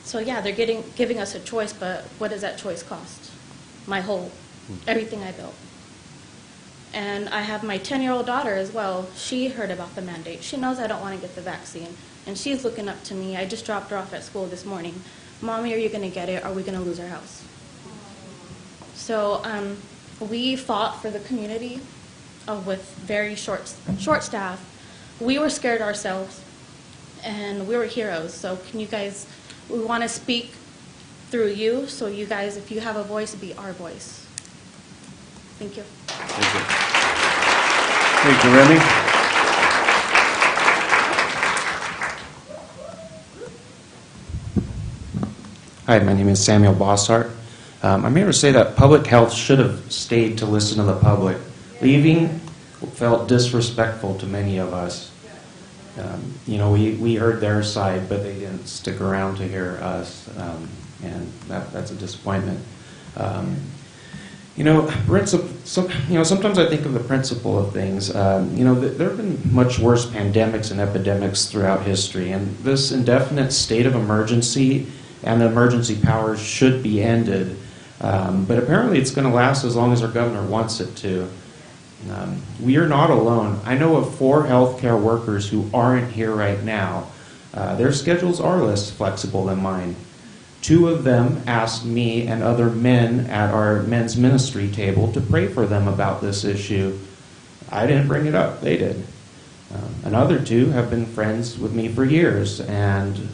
So yeah, they're giving us a choice, but what does that choice cost? Everything I built. And I have my 10-year-old daughter as well. She heard about the mandate. She knows I don't want to get the vaccine. And she's looking up to me. I just dropped her off at school this morning. Mommy, are you going to get it? Or are we going to lose our house? So we fought for the community with very short staff. We were scared ourselves, and we were heroes. So can you guys, we want to speak through you, so you guys, if you have a voice, be our voice. Thank you. Thank you. Thank you, Remy. Hi, my name is Samuel Bossart. I'm here to say that public health should have stayed to listen to the public. Leaving felt disrespectful to many of us. You know, we heard their side, but they didn't stick around to hear us, and that's a disappointment. You know, sometimes I think of the principle of things. You know, there have been much worse pandemics and epidemics throughout history, and this indefinite state of emergency and the emergency powers should be ended. But apparently it's going to last as long as our governor wants it to. We are not alone. I know of 4 healthcare workers who aren't here right now. Their schedules are less flexible than mine. 2 of them asked me and other men at our men's ministry table to pray for them about this issue. I didn't bring it up, they did. Another two have been friends with me for years, and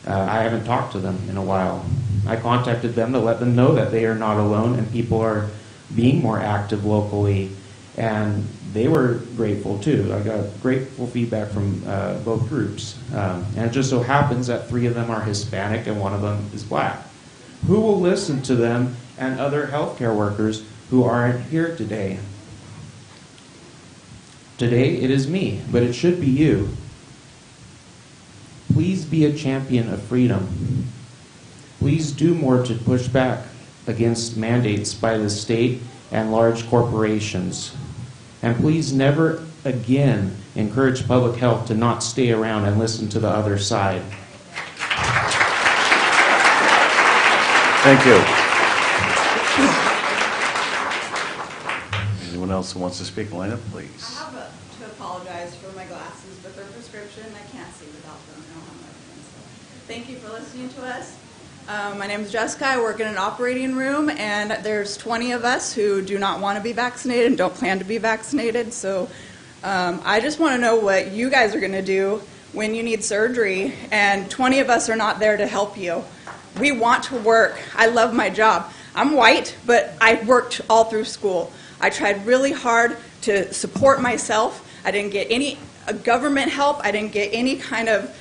I haven't talked to them in a while. I contacted them to let them know that they are not alone and people are being more active locally, and they were grateful too. I got grateful feedback from both groups. And it just so happens that 3 of them are Hispanic and 1 of them is black. Who will listen to them and other healthcare workers who aren't here today? Today it is me, but it should be you. Please be a champion of freedom. Please do more to push back against mandates by the state and large corporations. And please never again encourage public health to not stay around and listen to the other side. Thank you. Anyone else who wants to speak? Line up, please. I have to apologize for my glasses, but they're prescription. I can't see without them. I don't have my friends. So thank you for listening to us. My name is Jessica. I work in an operating room, and there's 20 of us who do not want to be vaccinated and don't plan to be vaccinated. So I just want to know what you guys are going to do when you need surgery, and 20 of us are not there to help you. We want to work. I love my job. I'm white, but I worked all through school. I tried really hard to support myself. I didn't get any government help. I didn't get any kind of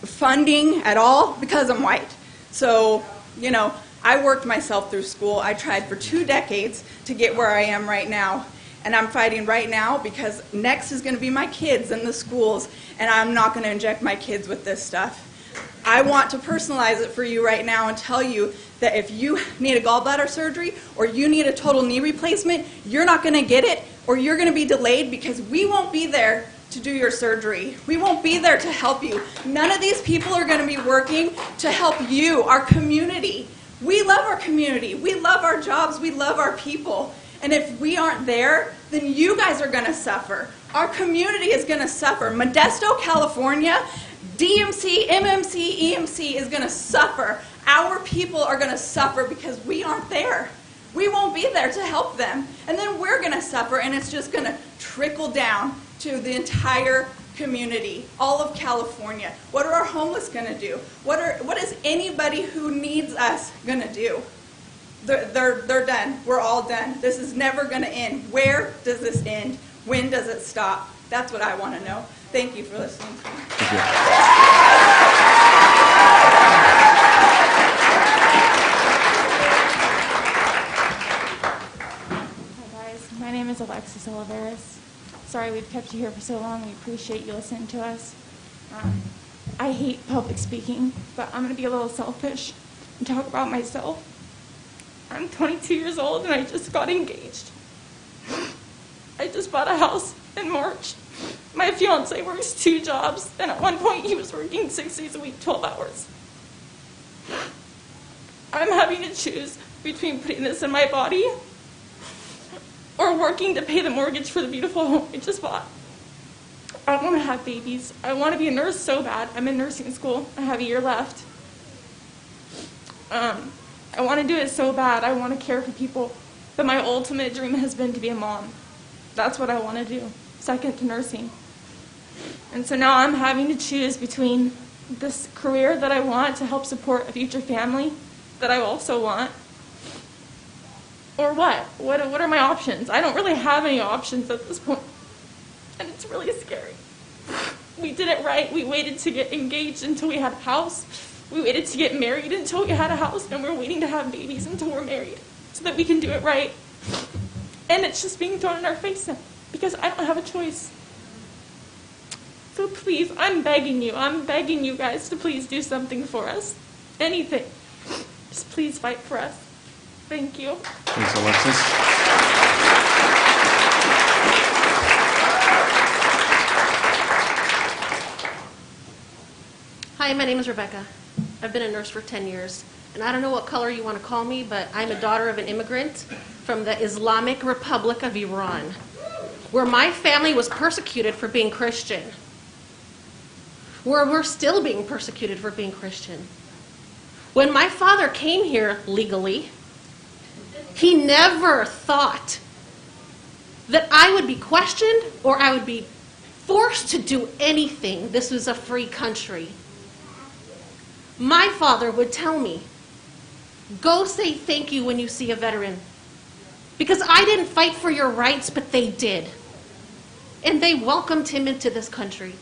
funding at all because I'm white. So, you know, I worked myself through school. I tried for 2 decades to get where I am right now. And I'm fighting right now because next is going to be my kids in the schools, and I'm not going to inject my kids with this stuff. I want to personalize it for you right now and tell you that if you need a gallbladder surgery or you need a total knee replacement, you're not going to get it, or you're going to be delayed because we won't be there to do your surgery. We won't be there to help you. None of these people are going to be working to help you, our community. We love our community. We love our jobs. We love our people. And if we aren't there, then you guys are going to suffer. Our community is going to suffer. Modesto, California, DMC, MMC, EMC is going to suffer. Our people are going to suffer because we aren't there. We won't be there to help them. And then we're going to suffer, and it's just going to trickle down to the entire community, all of California. What are our homeless going to do? What is anybody who needs us going to do? They're done. We're all done. This is never going to end. Where does this end? When does it stop? That's what I want to know. Thank you for listening to me. Thank you. Hi guys, my name is Alexis Oliveris. Sorry we've kept you here for so long. We appreciate you listening to us. I hate public speaking, but I'm going to be a little selfish and talk about myself. I'm 22 years old and I just got engaged. I just bought a house in March. My fiance works 2 jobs, and at one point he was working 6 days a week, 12 hours. I'm having to choose between putting this in my body or working to pay the mortgage for the beautiful home I just bought. I want to have babies. I want to be a nurse so bad. I'm in nursing school. I have a year left. I want to do it so bad. I want to care for people. But my ultimate dream has been to be a mom. That's what I want to do, second to nursing. And so now I'm having to choose between this career that I want to help support a future family that I also want, or what? What are my options? I don't really have any options at this point, and it's really scary. We did it right. We waited to get engaged until we had a house. We waited to get married until we had a house, and we're waiting to have babies until we're married so that we can do it right. And it's just being thrown in our face now because I don't have a choice. So please, I'm begging you guys to please do something for us. Anything. Just please fight for us. Thank you. Thanks, Alexis. Hi, my name is Rebecca. I've been a nurse for 10 years. And I don't know what color you want to call me, but I'm a daughter of an immigrant from the Islamic Republic of Iran, where my family was persecuted for being Christian, where we're still being persecuted for being Christian. When my father came here legally, he never thought that I would be questioned or I would be forced to do anything. This was a free country. My father would tell me, go say thank you when you see a veteran. Because I didn't fight for your rights, but they did. And they welcomed him into this country.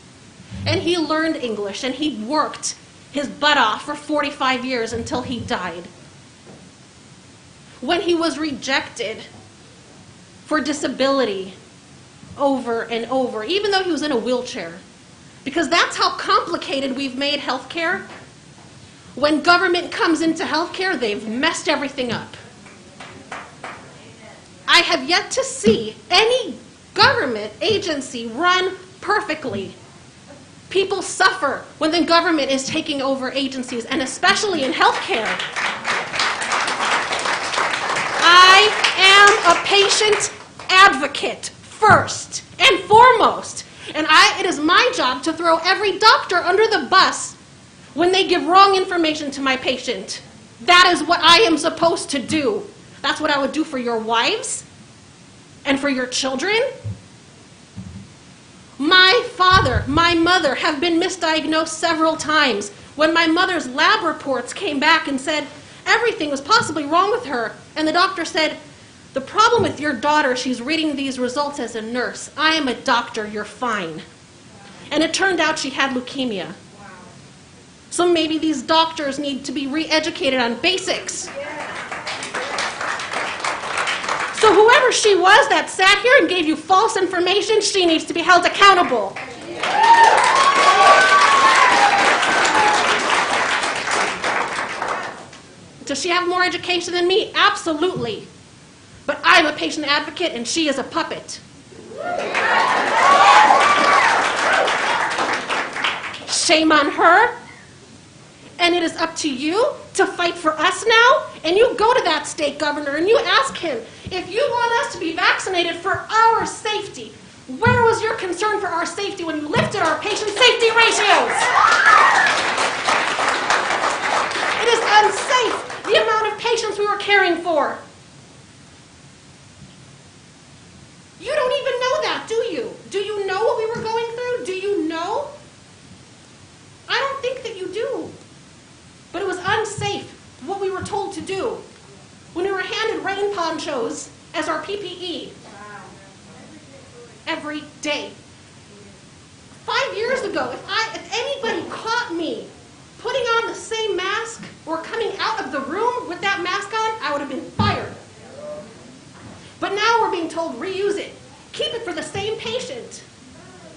And he learned English, and he worked his butt off for 45 years until he died. When he was rejected for disability over and over, even though he was in a wheelchair, because that's how complicated we've made healthcare. When government comes into healthcare, they've messed everything up. I have yet to see any government agency run perfectly. People suffer when the government is taking over agencies, and especially in healthcare. I am a patient advocate first and foremost, and it is my job to throw every doctor under the bus when they give wrong information to my patient. That is what I am supposed to do. That's what I would do for your wives and for your children. My father, my mother have been misdiagnosed several times. When my mother's lab reports came back and said everything was possibly wrong with her, and the doctor said, the problem with your daughter, she's reading these results as a nurse. I am a doctor, you're fine. And it turned out she had leukemia. So maybe these doctors need to be re-educated on basics. So whoever she was that sat here and gave you false information, she needs to be held accountable. Does she have more education than me? Absolutely. But I'm a patient advocate and she is a puppet. Shame on her. And it is up to you to fight for us now. And you go to that state governor and you ask him, if you want us to be vaccinated for our safety, where was your concern for our safety when you lifted our patient safety ratios? It is unsafe, the amount of patients we were caring for. You don't even know that, do you? Do you know what we were going through? Do you know? I don't think that you do. But it was unsafe, what we were told to do when we were handed rain ponchos as our PPE. Every day. 5 years ago, if anybody caught me putting on the same mask or coming out of the room with that mask on, I would have been fired. But now we're being told, reuse it. Keep it for the same patient.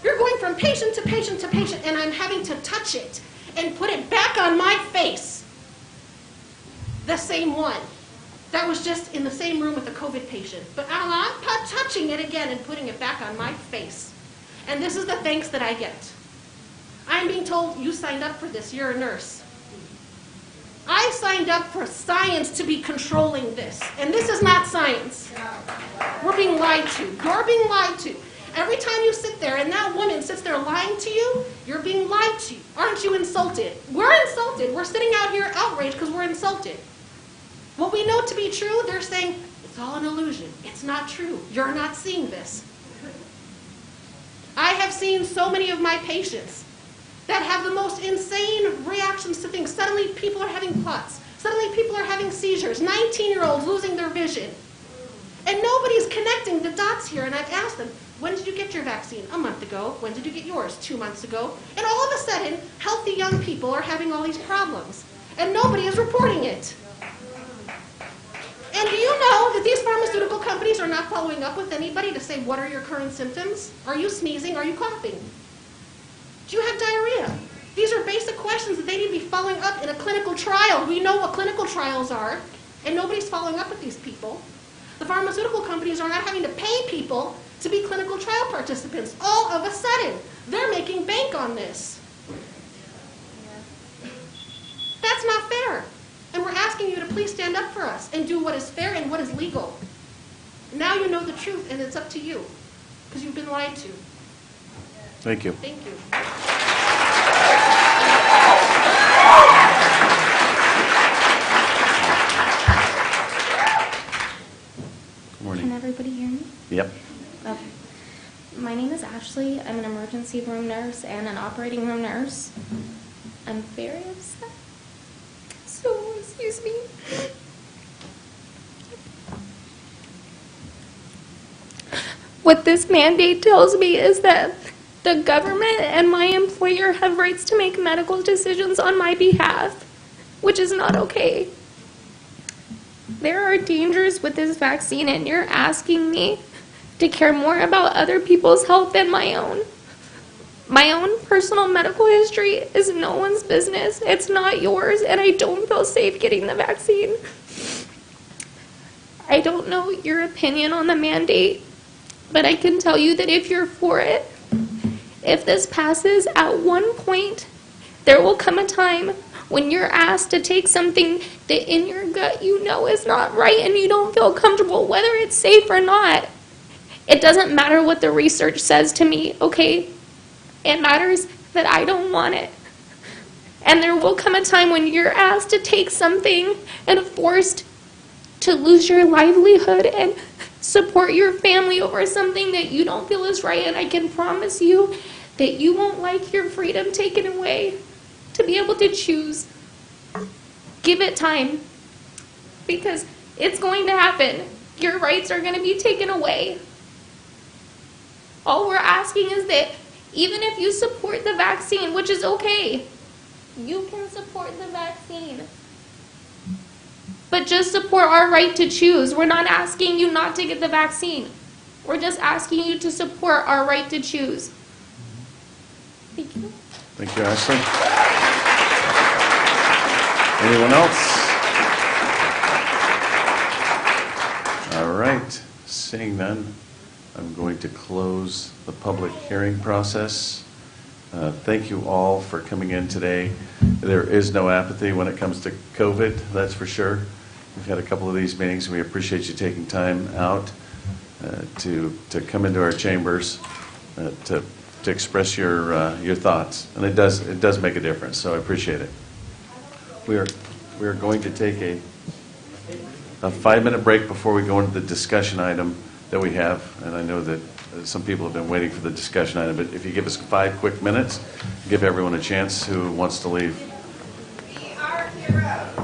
You're going from patient to patient to patient, and I'm having to touch it and put it back on my face. The same one that was just in the same room with the COVID patient. But I'm touching it again and putting it back on my face. And this is the thanks that I get. I'm being told, you signed up for this, you're a nurse. I signed up for science to be controlling this. And this is not science. We're being lied to. You're being lied to. Every time you sit there and that woman sits there lying to you, you're being lied to. Aren't you insulted? We're insulted. We're sitting out here outraged because we're insulted. What we know to be true, they're saying, it's all an illusion. It's not true. You're not seeing this. I have seen so many of my patients that have the most insane reactions to things. Suddenly people are having clots. Suddenly people are having seizures. 19-year-olds losing their vision. And nobody's connecting the dots here. And I've asked them, when did you get your vaccine? A month ago. When did you get yours? 2 months ago. And all of a sudden, healthy young people are having all these problems. And nobody is reporting it. And do you know that these pharmaceutical companies are not following up with anybody to say, what are your current symptoms? Are you sneezing? Are you coughing? Do you have diarrhea? These are basic questions that they need to be following up in a clinical trial. We know what clinical trials are, and nobody's following up with these people. The pharmaceutical companies are not having to pay people to be clinical trial participants. All of a sudden, they're making bank on this. That's not fair. And we're asking you to please stand up for us and do what is fair and what is legal. Now you know the truth, and it's up to you, because you've been lied to. Thank you. Thank you. Good morning. Can everybody hear me? Yep. Okay. My name is Ashley. I'm an emergency room nurse and an operating room nurse. I'm very upset. So, excuse me. What this mandate tells me is that the government and my employer have rights to make medical decisions on my behalf, which is not okay. There are dangers with this vaccine, and you're asking me to care more about other people's health than my own. My own personal medical history is no one's business. It's not yours, and I don't feel safe getting the vaccine. I don't know your opinion on the mandate, but I can tell you that if you're for it, if this passes, at one point, there will come a time when you're asked to take something that in your gut you know is not right and you don't feel comfortable, whether it's safe or not. It doesn't matter what the research says to me, okay? It matters that I don't want it. And there will come a time when you're asked to take something and forced to lose your livelihood and support your family over something that you don't feel is right. And I can promise you that you won't like your freedom taken away to be able to choose. Give it time, because it's going to happen. Your rights are going to be taken away. All we're asking is that even if you support the vaccine, which is okay, you can support the vaccine. But just support our right to choose. We're not asking you not to get the vaccine. We're just asking you to support our right to choose. Thank you. Thank you, Ashley. Anyone else? All right, seeing none, I'm going to close the public hearing process. Thank you all for coming in today. There is no apathy when it comes to COVID, that's for sure. We've had a couple of these meetings, and we appreciate you taking time out to come into our chambers to express your thoughts, and it does make a difference. So I appreciate it. We are going to take a 5-minute break before we go into the discussion item that we have, and I know that some people have been waiting for the discussion item, but if you give us 5 quick minutes, give everyone a chance who wants to leave. We are heroes.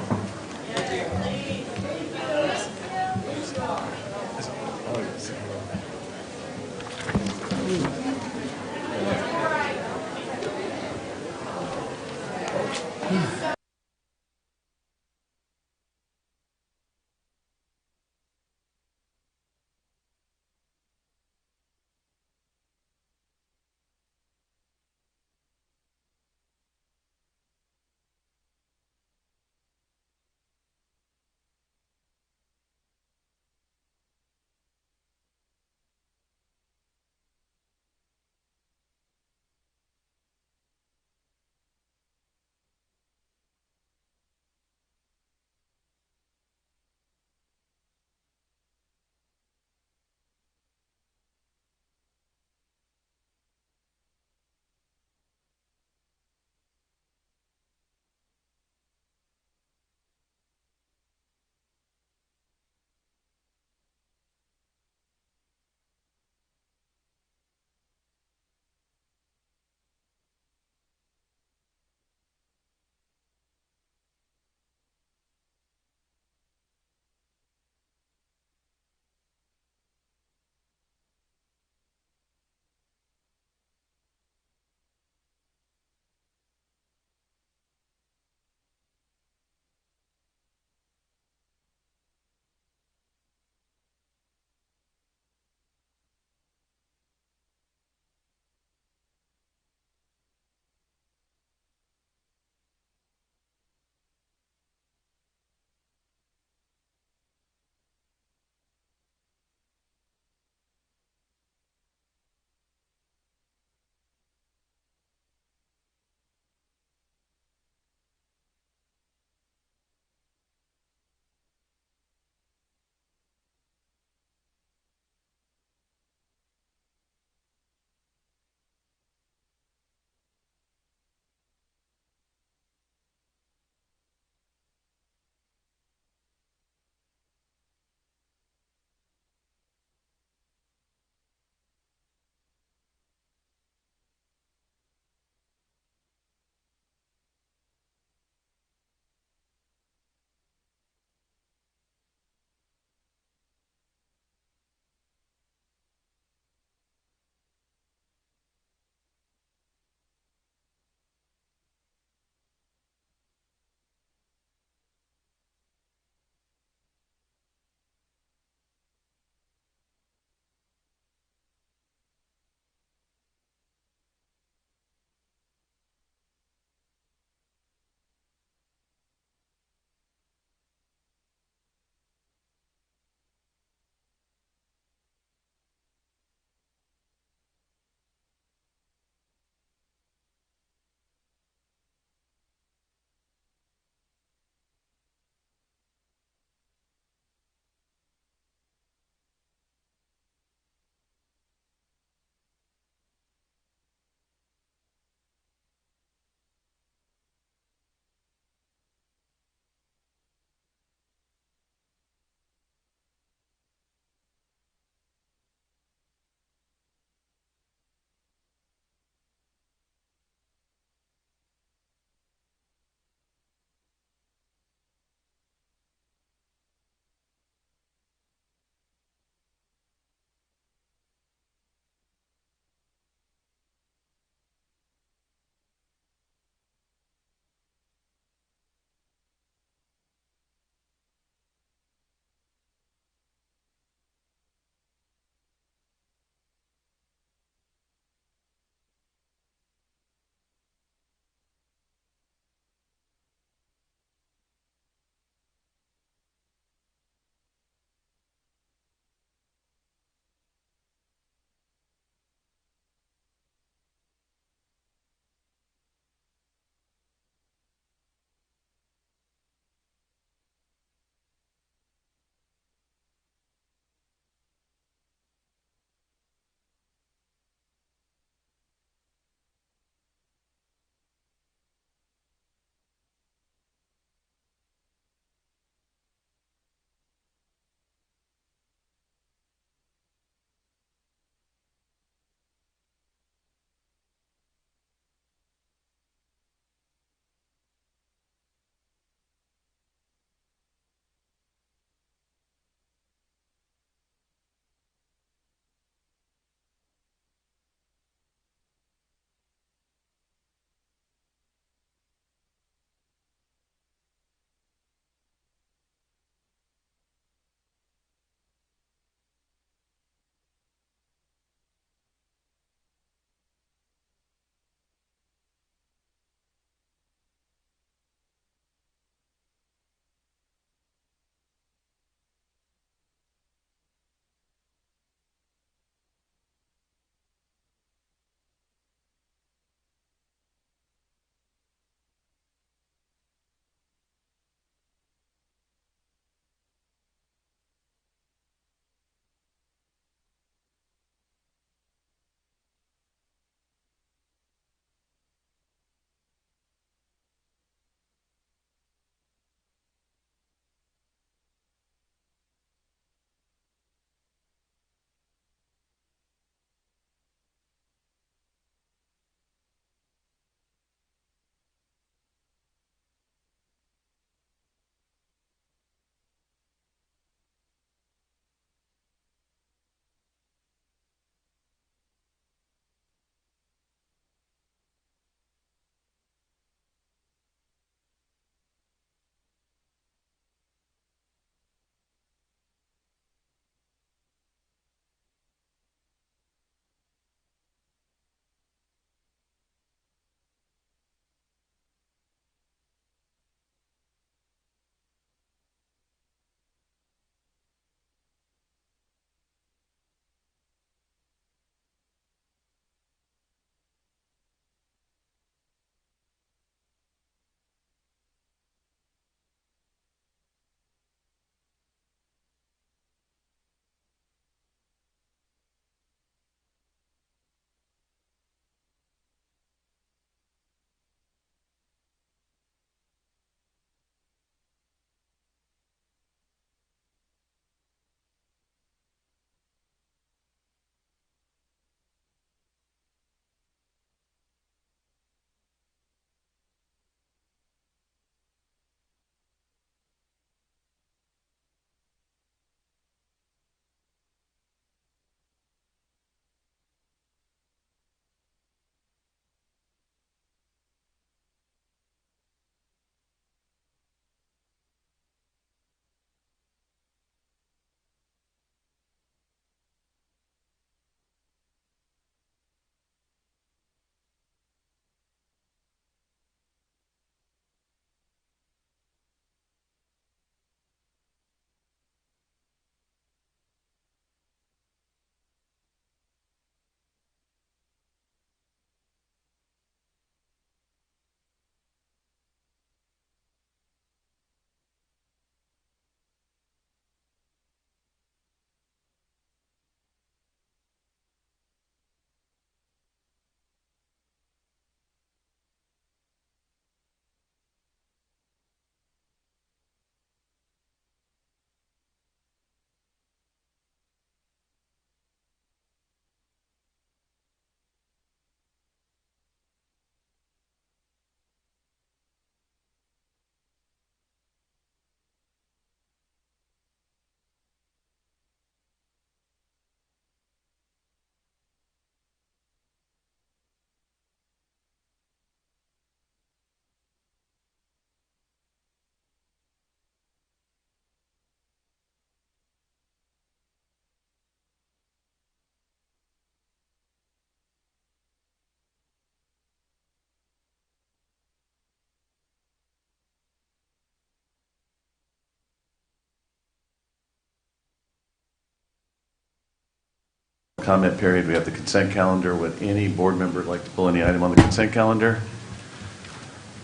comment period. We have the consent calendar. Would any board member like to pull any item on the consent calendar?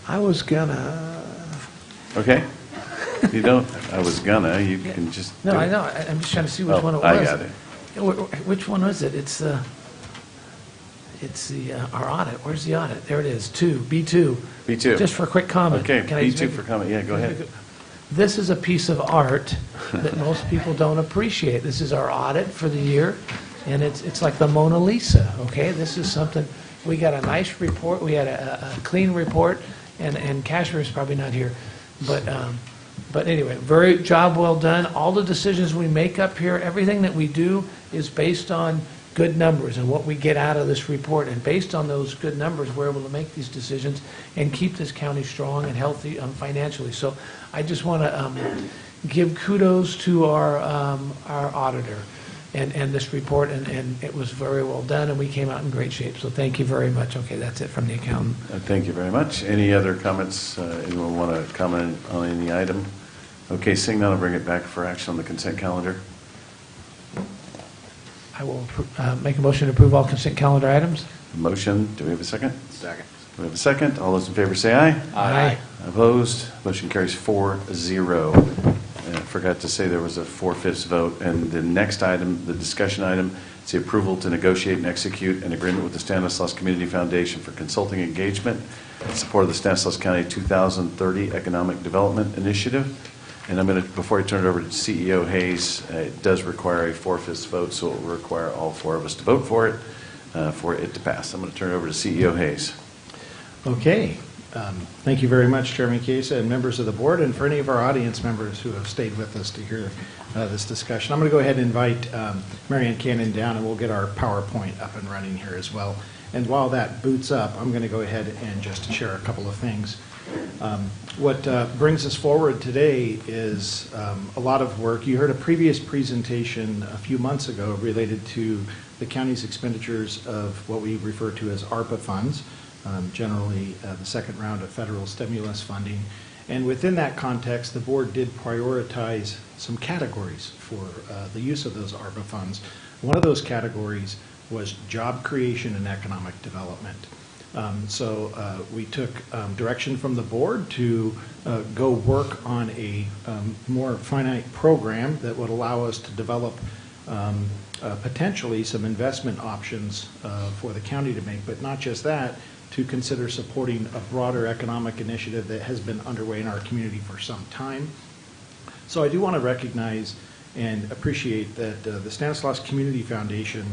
I was gonna. Okay. If you don't, I was gonna, you can just No, do I it. know. I'm just trying to see which Oh, one it was. I got it. Which one was it? It's the our audit. Where's the audit? There it is. B2. B2. Just for a quick comment. Okay, Can I just B2 make for comment. Yeah, go ahead. This is a piece of art that most people don't appreciate. This is our audit for the year, and it's like the Mona Lisa, okay? This is something, we got a nice report, we had a clean report, and Cashmere's probably not here, but anyway, very job well done. All the decisions we make up here, everything that we do is based on good numbers and what we get out of this report. And based on those good numbers, we're able to make these decisions and keep this county strong and healthy financially. So I just want to give kudos to our auditor and this report, and it was very well done, and we came out in great shape. So thank you very much. Okay, that's it from the accountant. Thank you very much. Any other comments? Anyone want to comment on any item? Okay, seeing none, I'll bring it back for action on the consent calendar. I will make a motion to approve all consent calendar items. Motion, do we have a second? Second. We have a second. All those in favor say aye. Aye. Opposed? Motion carries 4-0. And I forgot to say there was a 4/5 vote. And the next item, the discussion item, is the approval to negotiate and execute an agreement with the Stanislaus Community Foundation for consulting engagement in support of the Stanislaus County 2030 Economic Development Initiative. And I'm going to, before I turn it over to CEO Hayes, it does require a 4/5 vote, so it will require all four of us to vote for it to pass. I'm going to turn it over to CEO Hayes. Okay. Thank you very much, Chairman Chiesa and members of the board, and for any of our audience members who have stayed with us to hear this discussion. I'm going to go ahead and invite Marianne Cannon down, and we'll get our PowerPoint up and running here as well. And while that boots up, I'm going to go ahead and just share a couple of things. What brings us forward today is a lot of work. You heard a previous presentation a few months ago related to the county's expenditures of what we refer to as ARPA funds, generally the second round of federal stimulus funding. And within that context, the board did prioritize some categories for the use of those ARPA funds. One of those categories was job creation and economic development. So we took direction from the board to go work on a more finite program that would allow us to develop potentially some investment options for the county to make, but not just that, to consider supporting a broader economic initiative that has been underway in our community for some time. So I do want to recognize and appreciate that the Stanislaus Community Foundation,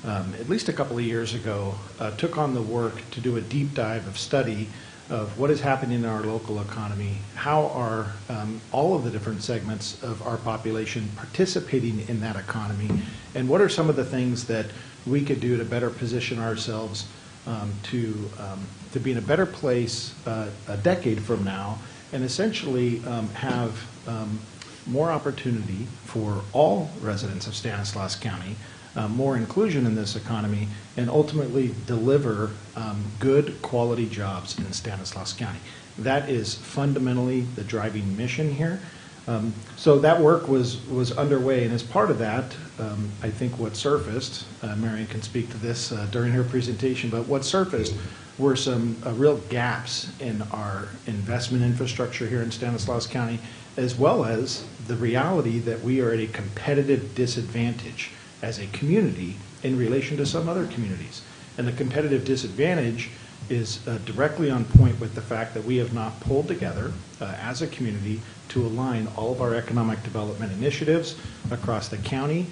at least a couple of years ago, took on the work to do a deep dive of study of what is happening in our local economy, how are all of the different segments of our population participating in that economy, and what are some of the things that we could do to better position ourselves to be in a better place a decade from now, and essentially have more opportunity for all residents of Stanislaus County, more inclusion in this economy, and ultimately deliver good quality jobs in Stanislaus County. That is fundamentally the driving mission here. So that work was underway, and as part of that, I think what surfaced, Marion can speak to this during her presentation, but what surfaced were some real gaps in our investment infrastructure here in Stanislaus County, as well as the reality that we are at a competitive disadvantage as a community in relation to some other communities. And the competitive disadvantage is directly on point with the fact that we have not pulled together as a community to align all of our economic development initiatives across the county,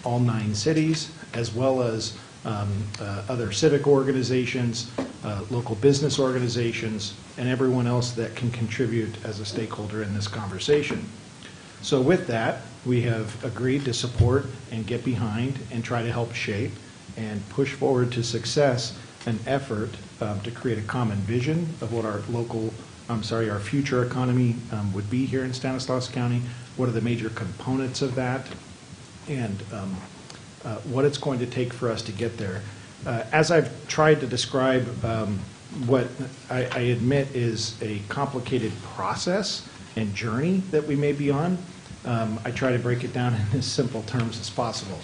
all 9 cities, as well as other civic organizations, local business organizations, and everyone else that can contribute as a stakeholder in this conversation. So with that, we have agreed to support and get behind and try to help shape and push forward to success an effort to create a common vision of what our future economy would be here in Stanislaus County, what are the major components of that, and what it's going to take for us to get there. As I've tried to describe what I admit is a complicated process and journey that we may be on, I try to break it down in as simple terms as possible.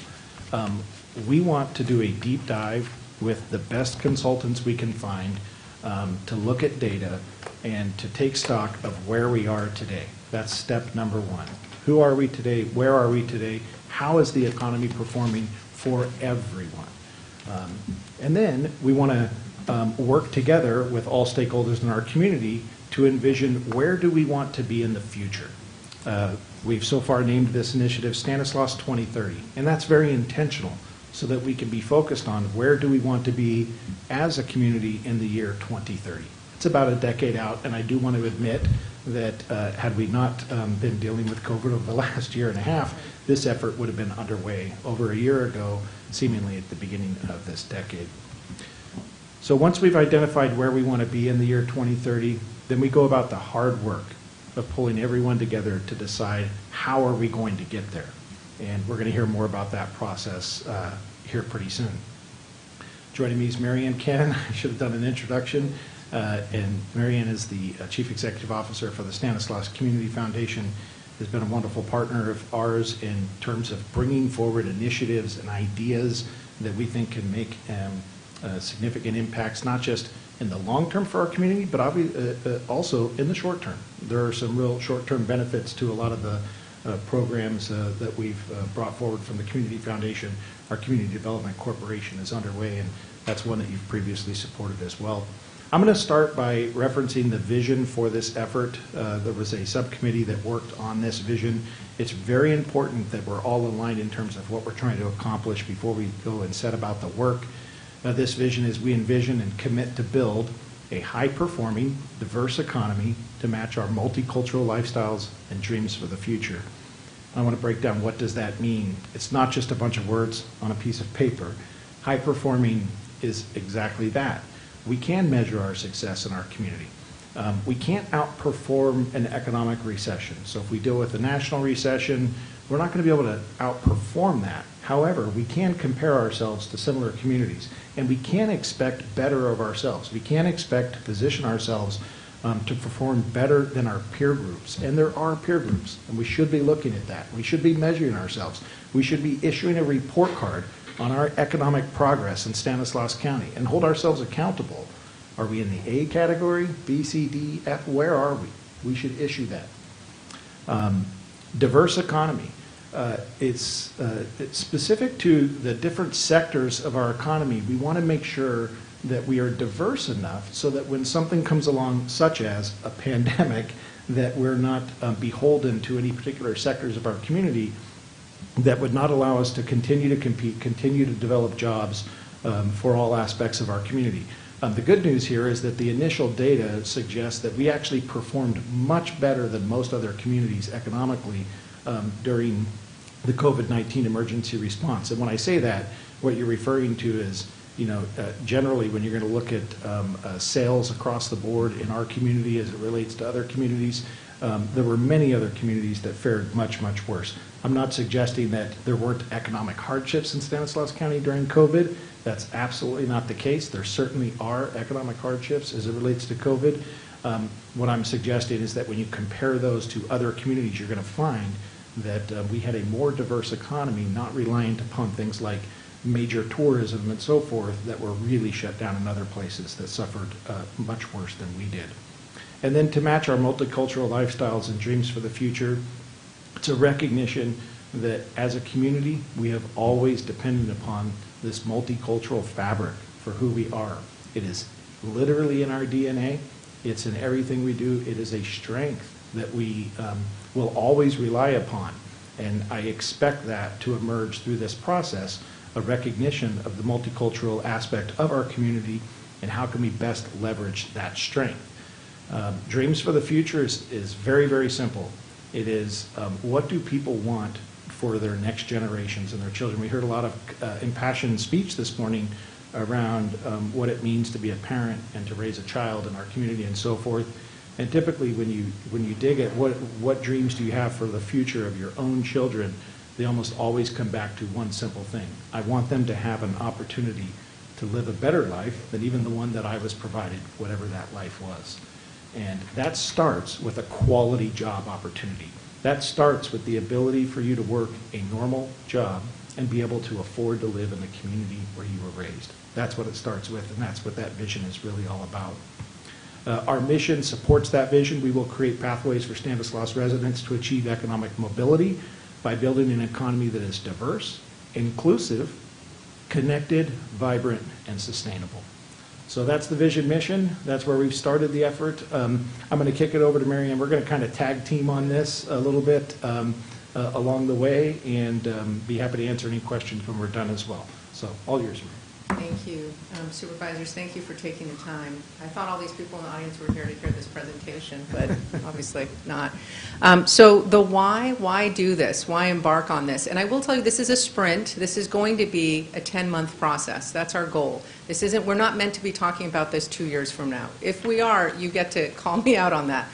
we want to do a deep dive with the best consultants we can find to look at data and to take stock of where we are today. That's step number one. Who are we today? Where are we today? How is the economy performing for everyone? And then we want to work together with all stakeholders in our community to envision where do we want to be in the future. We've so far named this initiative Stanislaus 2030, and that's very intentional so that we can be focused on where do we want to be as a community in the year 2030. It's about a decade out, and I do want to admit that had we not been dealing with COVID over the last year and a half, this effort would have been underway over a year ago, seemingly at the beginning of this decade. So once we've identified where we want to be in the year 2030, then we go about the hard work of pulling everyone together to decide how are we going to get there. And we're going to hear more about that process here pretty soon. Joining me is Mary Ann Cannon. I should have done an introduction. And Mary Ann is the Chief Executive Officer for the Stanislaus Community Foundation. Has been a wonderful partner of ours in terms of bringing forward initiatives and ideas that we think can make significant impacts, not just in the long term for our community, but also in the short term. There are some real short-term benefits to a lot of the programs that we've brought forward from the Community Foundation. Our Community Development Corporation is underway, and that's one that you've previously supported as well. I'm going to start by referencing the vision for this effort. There was a subcommittee that worked on this vision. It's very important that we're all aligned in terms of what we're trying to accomplish before we go and set about the work. This vision is we envision and commit to build a high-performing, diverse economy to match our multicultural lifestyles and dreams for the future. I want to break down what does that mean. It's not just a bunch of words on a piece of paper. High-performing is exactly that. We can measure our success in our community. We can't outperform an economic recession. So if we deal with a national recession, we're not going to be able to outperform that. However, we can compare ourselves to similar communities, and we can expect better of ourselves. We can expect to position ourselves to perform better than our peer groups. And there are peer groups, and we should be looking at that. We should be measuring ourselves. We should be issuing a report card on our economic progress in Stanislaus County and hold ourselves accountable. Are we in the A category, B, C, D, F? Where are we? We should issue that. Diverse economy. It's specific to the different sectors of our economy. We want to make sure that we are diverse enough so that when something comes along, such as a pandemic, that we're not beholden to any particular sectors of our community that would not allow us to continue to compete, continue to develop jobs for all aspects of our community. The good news here is that the initial data suggests that we actually performed much better than most other communities economically during the COVID-19 emergency response. And when I say that, what you're referring to is, generally when you're going to look at sales across the board in our community as it relates to other communities, there were many other communities that fared much, much worse. I'm not suggesting that there weren't economic hardships in Stanislaus County during COVID. That's absolutely not the case. There certainly are economic hardships as it relates to COVID. What I'm suggesting is that when you compare those to other communities, you're going to find that we had a more diverse economy, not reliant upon things like major tourism and so forth that were really shut down in other places that suffered much worse than we did. And then to match our multicultural lifestyles and dreams for the future, it's a recognition that as a community, we have always depended upon this multicultural fabric for who we are. It is literally in our DNA. It's in everything we do. It is a strength that we will always rely upon. And I expect that to emerge through this process, a recognition of the multicultural aspect of our community and how can we best leverage that strength. Dreams for the future is very, very simple. It is what do people want for their next generations and their children. We heard a lot of impassioned speech this morning around what it means to be a parent and to raise a child in our community and so forth. And typically when you dig at what dreams do you have for the future of your own children, they almost always come back to one simple thing. I want them to have an opportunity to live a better life than even the one that I was provided, whatever that life was. And that starts with a quality job opportunity. That starts with the ability for you to work a normal job and be able to afford to live in the community where you were raised. That's what it starts with, and that's what that vision is really all about. Our mission supports that vision. We will create pathways for Stanislaus residents to achieve economic mobility by building an economy that is diverse, inclusive, connected, vibrant, and sustainable. So that's the vision mission. That's where we've started the effort. I'm going to kick it over to Mary Ann. We're going to kind of tag team on this a little bit along the way, and be happy to answer any questions when we're done as well. So all yours, Mary. Thank you. Supervisors, thank you for taking the time. I thought all these people in the audience were here to hear this presentation, but obviously not. So the why do this? Why embark on this? And I will tell you, this is a sprint. This is going to be a 10-month process. That's our goal. We're not meant to be talking about this 2 years from now. If we are, you get to call me out on that.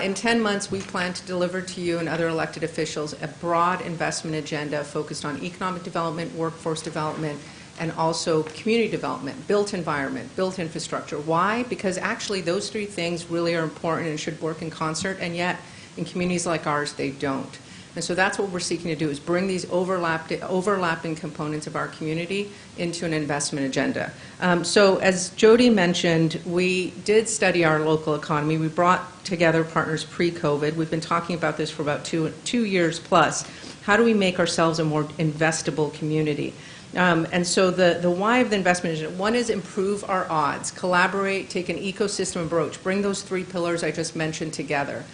In 10 months, we plan to deliver to you and other elected officials a broad investment agenda focused on economic development, workforce development, and also community development, built environment, built infrastructure. Why? Because actually those three things really are important and should work in concert, and yet in communities like ours, they don't. And so that's what we're seeking to do, is bring these overlapping components of our community into an investment agenda. So as Jody mentioned, we did study our local economy. We brought together partners pre-COVID. We've been talking about this for about two years plus. How do we make ourselves a more investable community? And so the why of the investment agenda, one is improve our odds, collaborate, take an ecosystem approach, bring those three pillars I just mentioned together.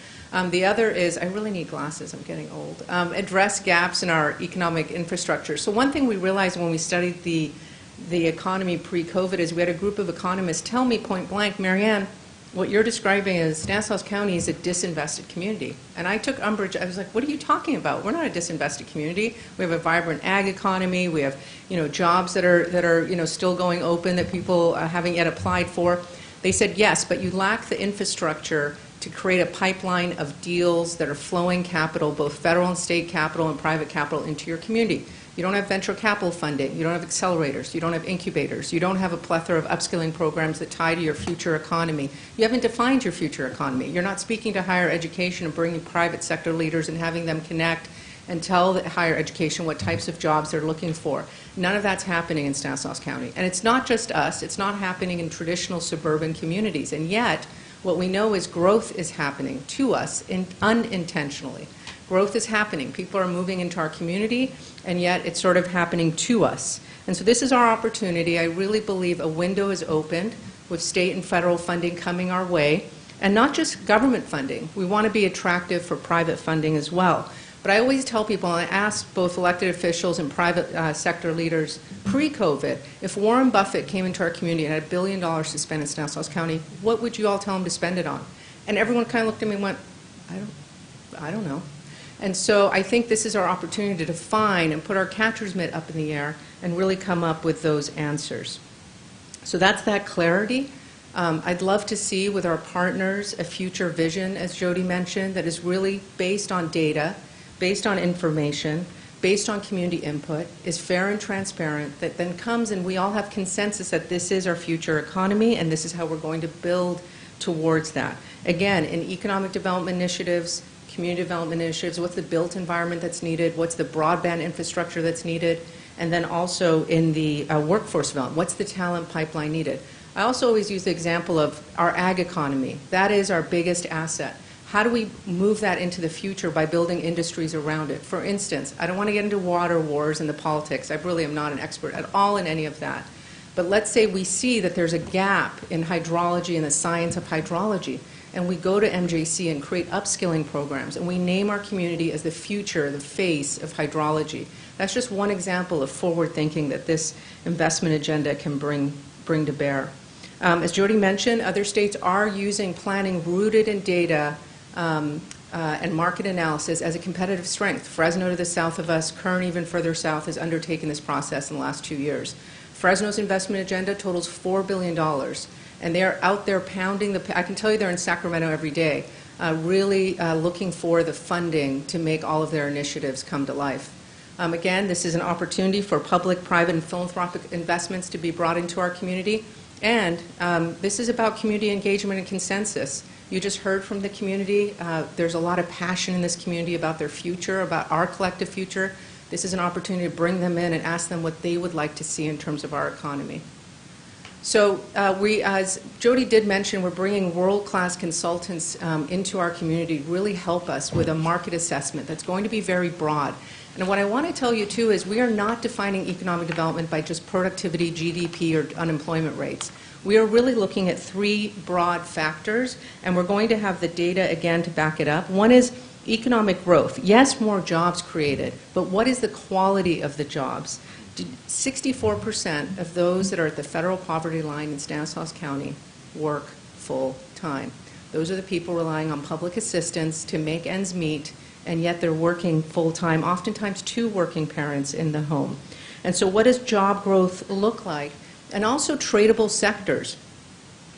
The other is, I really need glasses, I'm getting old, address gaps in our economic infrastructure. So one thing we realized when we studied the economy pre-COVID is we had a group of economists tell me point blank, Mary Ann, what you're describing is Stanislaus County is a disinvested community. And I took umbrage. I was like, what are you talking about? We're not a disinvested community. We have a vibrant ag economy. We have, jobs that are still going open that people haven't yet applied for. They said, yes, but you lack the infrastructure to create a pipeline of deals that are flowing capital, both federal and state capital and private capital, into your community. You don't have venture capital funding. You don't have accelerators. You don't have incubators. You don't have a plethora of upskilling programs that tie to your future economy. You haven't defined your future economy. You're not speaking to higher education and bringing private sector leaders and having them connect and tell the higher education what types of jobs they're looking for. None of that's happening in Stanislaus County. And it's not just us. It's not happening in traditional suburban communities. And yet, what we know is growth is happening to us unintentionally. Growth is happening. People are moving into our community, and yet it's sort of happening to us. And so this is our opportunity. I really believe a window is opened with state and federal funding coming our way, and not just government funding. We want to be attractive for private funding as well. But I always tell people, and I ask both elected officials and private sector leaders pre-COVID, if Warren Buffett came into our community and had $1 billion to spend in Stanislaus County, what would you all tell him to spend it on? And everyone kind of looked at me and went, I don't know. And so I think this is our opportunity to define and put our catcher's mitt up in the air and really come up with those answers. So that's that clarity. I'd love to see with our partners a future vision, as Jody mentioned, that is really based on data, based on information, based on community input, is fair and transparent, that then comes and we all have consensus that this is our future economy and this is how we're going to build towards that. Again, in economic development initiatives, community development initiatives, what's the built environment that's needed, what's the broadband infrastructure that's needed, and then also in the workforce development, what's the talent pipeline needed. I also always use the example of our ag economy. That is our biggest asset. How do we move that into the future by building industries around it? For instance, I don't want to get into water wars and the politics. I really am not an expert at all in any of that. But let's say we see that there's a gap in hydrology and the science of hydrology, and we go to MJC and create upskilling programs, and we name our community as the future, the face of hydrology. That's just one example of forward thinking that this investment agenda can bring to bear. As Jody mentioned, other states are using planning rooted in data and market analysis as a competitive strength. Fresno to the south of us, Kern even further south, has undertaken this process in the last 2 years. Fresno's investment agenda totals $4 billion. And they're out there pounding I can tell you they're in Sacramento every day, really looking for the funding to make all of their initiatives come to life. Again, this is an opportunity for public, private, and philanthropic investments to be brought into our community. And this is about community engagement and consensus. You just heard from the community. There's a lot of passion in this community about their future, about our collective future. This is an opportunity to bring them in and ask them what they would like to see in terms of our economy. So we, as Jody did mention, we're bringing world-class consultants into our community to really help us with a market assessment that's going to be very broad. And what I want to tell you, too, is we are not defining economic development by just productivity, GDP, or unemployment rates. We are really looking at three broad factors, and we're going to have the data, again, to back it up. One is economic growth. Yes, more jobs created, but what is the quality of the jobs? 64% of those that are at the federal poverty line in Stanislaus County work full-time. Those are the people relying on public assistance to make ends meet, and yet they're working full-time, oftentimes two working parents in the home. And so what does job growth look like? And also tradable sectors.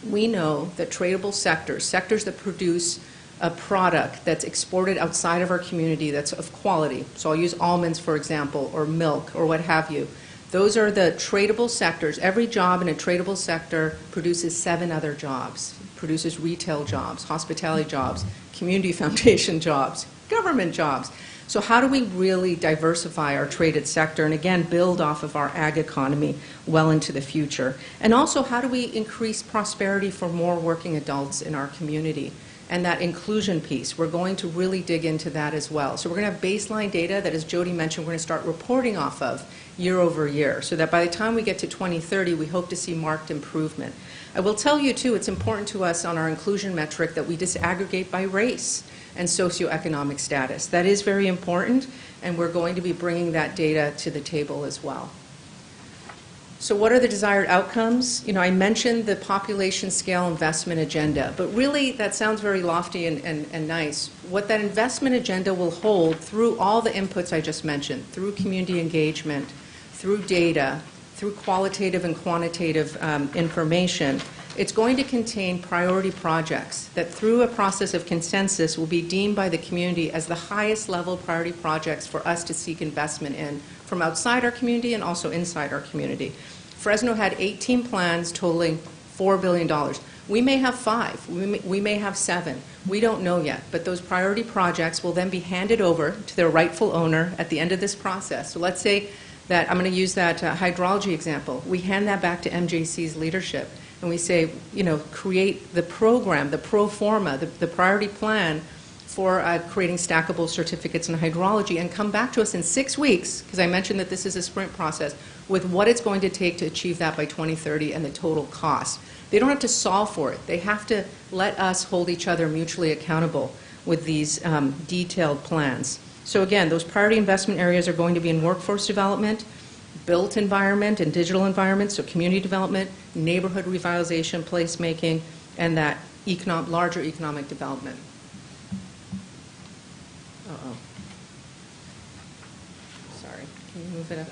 We know that tradable sectors, sectors that produce a product that's exported outside of our community that's of quality. So I'll use almonds, for example, or milk, or what have you. Those are the tradable sectors. Every job in a tradable sector produces 7 other jobs. Produces retail jobs, hospitality jobs, community foundation jobs, government jobs. So how do we really diversify our traded sector and, again, build off of our ag economy well into the future? And also, how do we increase prosperity for more working adults in our community? And that inclusion piece, we're going to really dig into that as well. So we're going to have baseline data that, as Jody mentioned, we're going to start reporting off of year over year, so that by the time we get to 2030, we hope to see marked improvement. I will tell you, too, it's important to us on our inclusion metric that we disaggregate by race and socioeconomic status. That is very important, and we're going to be bringing that data to the table as well. So what are the desired outcomes? You know, I mentioned the population scale investment agenda, but really that sounds very lofty and nice. What that investment agenda will hold through all the inputs I just mentioned, through community engagement, through data, through qualitative and quantitative information, it's going to contain priority projects that through a process of consensus will be deemed by the community as the highest level priority projects for us to seek investment in from outside our community and also inside our community. Fresno had 18 plans totaling $4 billion. We may have 5, we may have 7, we don't know yet, but those priority projects will then be handed over to their rightful owner at the end of this process. So let's say that, I'm going to use that hydrology example, we hand that back to MJC's leadership. And we say, you know, create the program, the pro forma, the priority plan for creating stackable certificates in hydrology, and come back to us in 6 weeks, because I mentioned that this is a sprint process, with what it's going to take to achieve that by 2030 and the total cost. They don't have to solve for it. They have to let us hold each other mutually accountable with these detailed plans. So again, those priority investment areas are going to be in workforce development, built environment and digital environment, so community development, neighborhood revitalization, placemaking, and that larger economic development. Uh-oh. Sorry, can you move it up?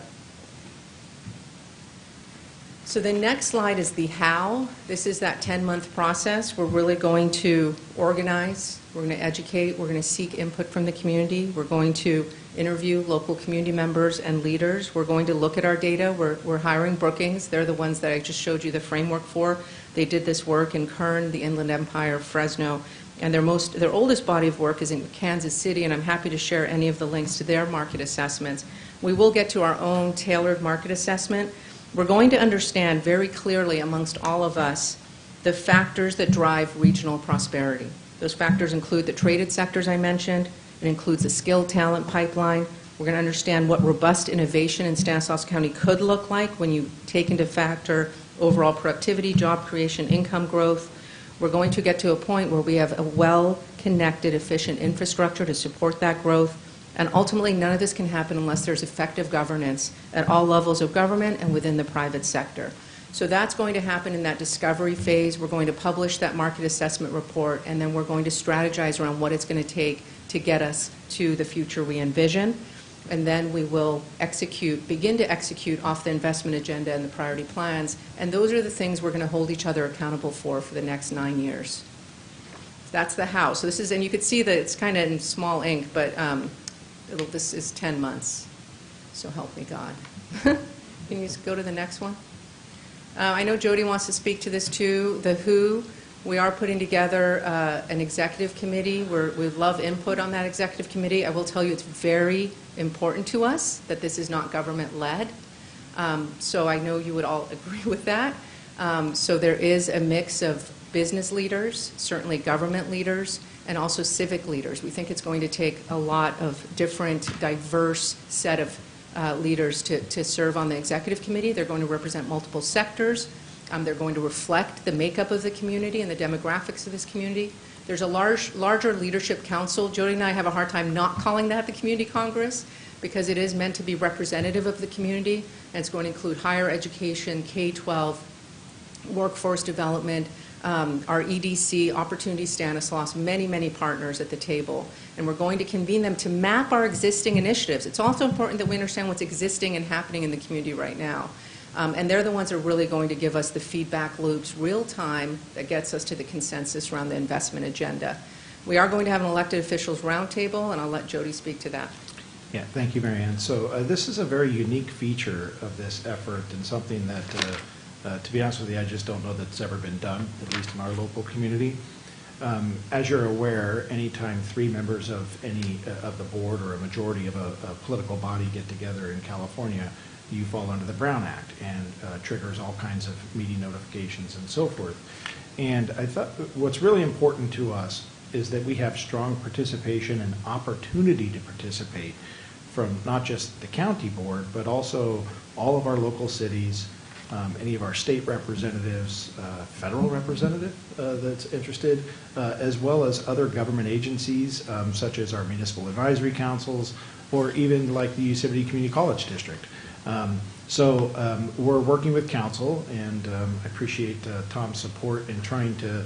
So the next slide is the how. This is that 10-month process. We're really going to organize, we're going to educate, we're going to seek input from the community, we're going to interview local community members and leaders. We're going to look at our data. We're hiring Brookings. They're the ones that I just showed you the framework for. They did this work in Kern, the Inland Empire, Fresno, and their oldest body of work is in Kansas City, and I'm happy to share any of the links to their market assessments. We will get to our own tailored market assessment. We're going to understand very clearly amongst all of us the factors that drive regional prosperity. Those factors include the traded sectors I mentioned. It includes a skilled talent pipeline. We're going to understand what robust innovation in Stanislaus County could look like when you take into factor overall productivity, job creation, income growth. We're going to get to a point where we have a well-connected, efficient infrastructure to support that growth. And ultimately, none of this can happen unless there's effective governance at all levels of government and within the private sector. So that's going to happen in that discovery phase. We're going to publish that market assessment report, and then we're going to strategize around what it's going to take to get us to the future we envision. And then we will begin to execute off the investment agenda and the priority plans. And those are the things we're going to hold each other accountable for the next 9 years. That's the how. So this is, and you can see that it's kind of in small ink, but this is 10 months. So help me God. Can you just go to the next one? I know Jody wants to speak to this too. The who. We are putting together an executive committee. We love input on that executive committee. I will tell you it's very important to us that this is not government-led. So I know you would all agree with that. So there is a mix of business leaders, certainly government leaders, and also civic leaders. We think it's going to take a lot of different, diverse set of leaders to serve on the executive committee. They're going to represent multiple sectors. They're going to reflect the makeup of the community and the demographics of this community. There's a larger leadership council. Jody and I have a hard time not calling that the Community Congress because it is meant to be representative of the community, and it's going to include higher education, K-12, workforce development, our EDC, Opportunity Stanislaus, many, many partners at the table. And we're going to convene them to map our existing initiatives. It's also important that we understand what's existing and happening in the community right now. And they're the ones that are really going to give us the feedback loops real time that gets us to the consensus around the investment agenda. We are going to have an elected officials roundtable, and I'll let Jody speak to that. Yeah, thank you, Mary Ann. So this is a very unique feature of this effort and something that, to be honest with you, I just don't know that's ever been done, at least in our local community. As you're aware, anytime 3 members of any of the board or a majority of a political body get together in California, you fall under the Brown Act and triggers all kinds of meeting notifications and so forth. And I thought what's really important to us is that we have strong participation and opportunity to participate from not just the county board, but also all of our local cities, any of our state representatives, federal representative that's interested, as well as other government agencies such as our municipal advisory councils, or even like the Yosemite Community College District. So we're working with council, and I appreciate Tom's support in trying to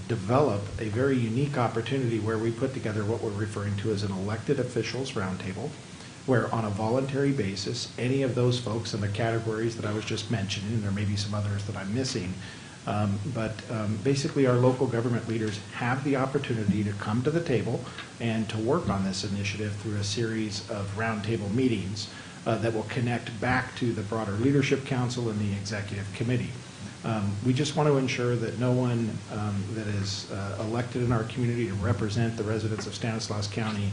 develop a very unique opportunity where we put together what we're referring to as an elected officials roundtable, where on a voluntary basis, any of those folks in the categories that I was just mentioning, and there may be some others that I'm missing, but basically our local government leaders have the opportunity to come to the table and to work on this initiative through a series of roundtable meetings that will connect back to the broader leadership council and the executive committee. We just want to ensure that no one that is elected in our community to represent the residents of Stanislaus County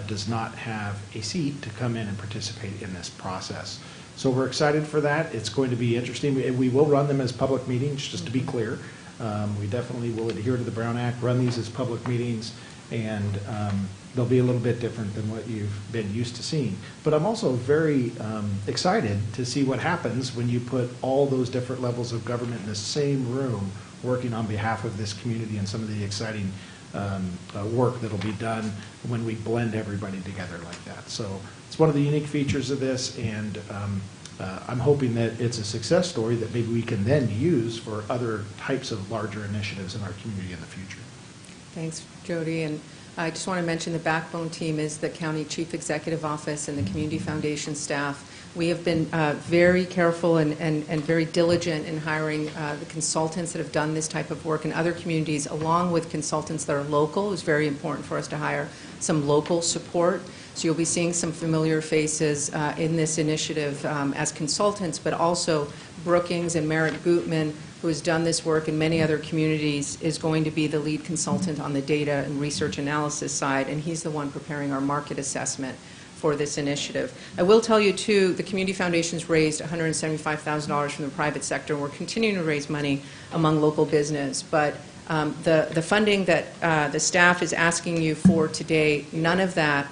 does not have a seat to come in and participate in this process. So we're excited for that. It's going to be interesting. We will run them as public meetings, just to be clear. We definitely will adhere to the Brown Act, run these as public meetings, and they'll be a little bit different than what you've been used to seeing. But I'm also very excited to see what happens when you put all those different levels of government in the same room working on behalf of this community and some of the exciting work that'll be done when we blend everybody together like that. So it's one of the unique features of this, and I'm hoping that it's a success story that maybe we can then use for other types of larger initiatives in our community in the future. Thanks, Jody. And I just want to mention the backbone team is the County Chief Executive Office and the Community Foundation staff. We have been very careful and very diligent in hiring the consultants that have done this type of work in other communities, along with consultants that are local. It's very important for us to hire some local support. So you'll be seeing some familiar faces in this initiative as consultants, but also Brookings and Merritt Gutman, who has done this work in many other communities, is going to be the lead consultant on the data and research analysis side, and he's the one preparing our market assessment for this initiative. I will tell you, too, the Community Foundation's raised $175,000 from the private sector, and we're continuing to raise money among local business. But the funding that the staff is asking you for today, none of that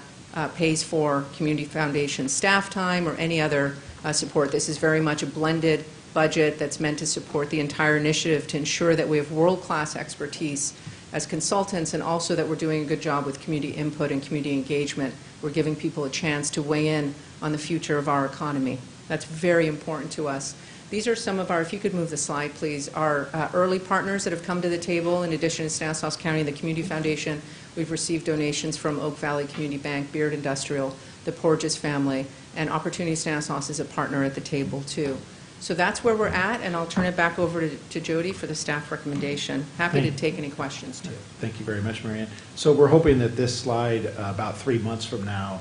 pays for Community Foundation staff time or any other support. This is very much a blended budget that's meant to support the entire initiative to ensure that we have world-class expertise as consultants, and also that we're doing a good job with community input and community engagement. We're giving people a chance to weigh in on the future of our economy. That's very important to us. These are some of our, if you could move the slide, please, our early partners that have come to the table. In addition to Stanislaus County and the Community Foundation, we've received donations from Oak Valley Community Bank, Beard Industrial, the Porges family, and Opportunity Stanislaus is a partner at the table, too. So that's where we're at, and I'll turn it back over to Jody for the staff recommendation. Happy to take any questions, too. Thank you very much, Marianne. So we're hoping that this slide, about 3 months from now,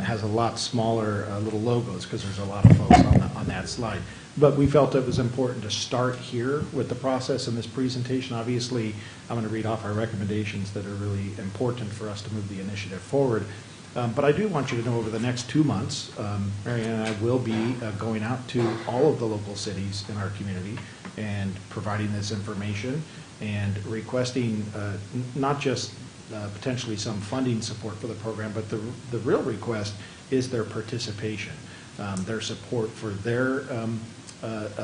has a lot smaller little logos, because there's a lot of folks on that slide. But we felt it was important to start here with the process in this presentation. Obviously, I'm going to read off our recommendations that are really important for us to move the initiative forward. But I do want you to know over the next 2 months, Marianne and I will be going out to all of the local cities in our community and providing this information and requesting not just potentially some funding support for the program, but the real request is their participation, their support for their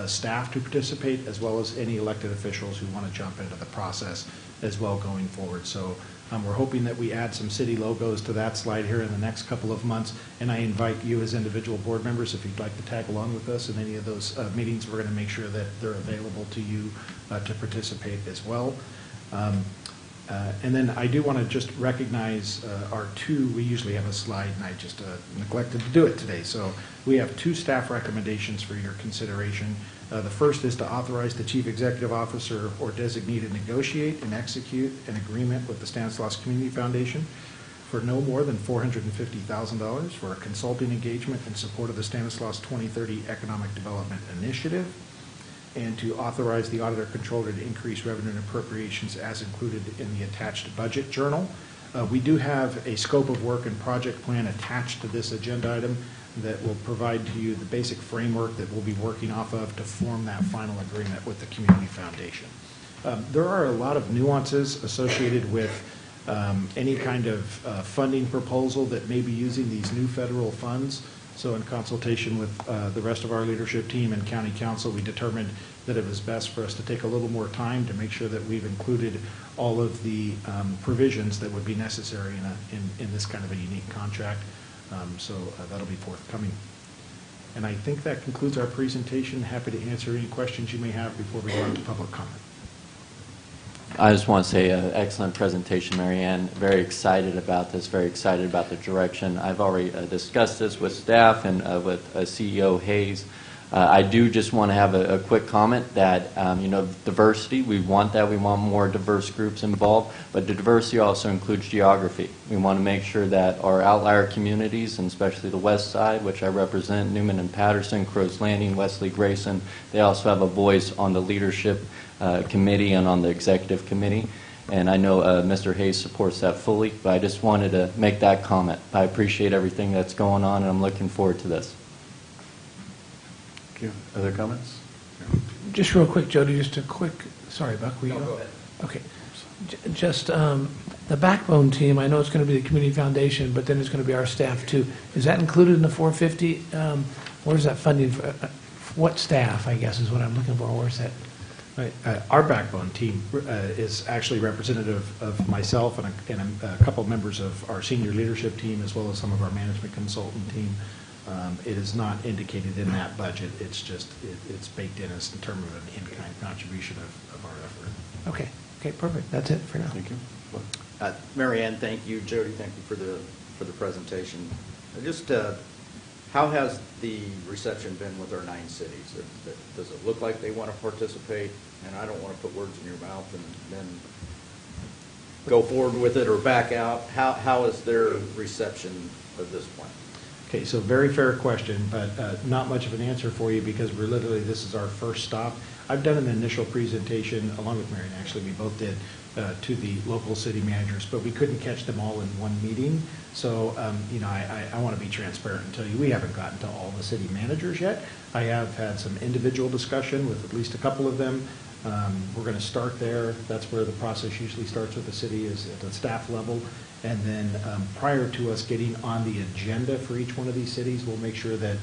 staff to participate, as well as any elected officials who want to jump into the process as well going forward. So we're hoping that we add some city logos to that slide here in the next couple of months, and I invite you as individual board members, if you'd like to tag along with us in any of those meetings, we're going to make sure that they're available to you to participate as well. And then I do want to just recognize we usually have a slide, and I just neglected to do it today. So we have 2 staff recommendations for your consideration. The first is to authorize the Chief Executive Officer or designee to negotiate and execute an agreement with the Stanislaus Community Foundation for no more than $450,000 for a consulting engagement in support of the Stanislaus 2030 Economic Development Initiative, and to authorize the Auditor Controller to increase revenue and appropriations as included in the attached budget journal. We do have a scope of work and project plan attached to this agenda item that will provide to you the basic framework that we'll be working off of to form that final agreement with the Community Foundation. There are a lot of nuances associated with any kind of funding proposal that may be using these new federal funds. So in consultation with the rest of our leadership team and county council, we determined that it was best for us to take a little more time to make sure that we've included all of the provisions that would be necessary in this kind of a unique contract. So that'll be forthcoming. And I think that concludes our presentation. Happy to answer any questions you may have before we go on to public comment. I just want to say excellent presentation, Marianne. Very excited about this, very excited about the direction. I've already discussed this with staff and with CEO Hayes. I do just want to have a quick comment that, diversity, we want that. We want more diverse groups involved, but the diversity also includes geography. We want to make sure that our outlier communities, and especially the west side, which I represent, Newman and Patterson, Crows Landing, Wesley, Grayson, they also have a voice on the leadership committee and on the executive committee. And I know Mr. Hayes supports that fully, but I just wanted to make that comment. I appreciate everything that's going on, and I'm looking forward to this. Thank you. Other comments? Just real quick, Jody, just a quick, sorry, Buck, will you? No, go ahead. Okay. Just the backbone team, I know it's going to be the Community Foundation, but then it's going to be our staff too. Is that included in the 450? Where's that funding for? What staff, I guess, is what I'm looking for. Where's that? Right. Our backbone team is actually representative of myself and a couple of members of our senior leadership team, as well as some of our management consultant team. It is not indicated in that budget. It's just, it's baked in as in terms of an in-kind contribution of our effort. Okay. Okay, perfect. That's it for now. Thank you. Marianne, thank you. Jody, thank you for the presentation. Just how has the reception been with our 9 cities? Does it look like they want to participate? And I don't want to put words in your mouth and then go forward with it or back out. How is their reception of this plan? Okay, so very fair question, but not much of an answer for you because we're literally, this is our first stop. I've done an initial presentation, along with Marion, actually, we both did, to the local city managers, but we couldn't catch them all in one meeting. So, I want to be transparent and tell you we haven't gotten to all the city managers yet. I have had some individual discussion with at least a couple of them. We're going to start there. That's where the process usually starts with the city, is at the staff level. And then prior to us getting on the agenda for each one of these cities, we'll make sure that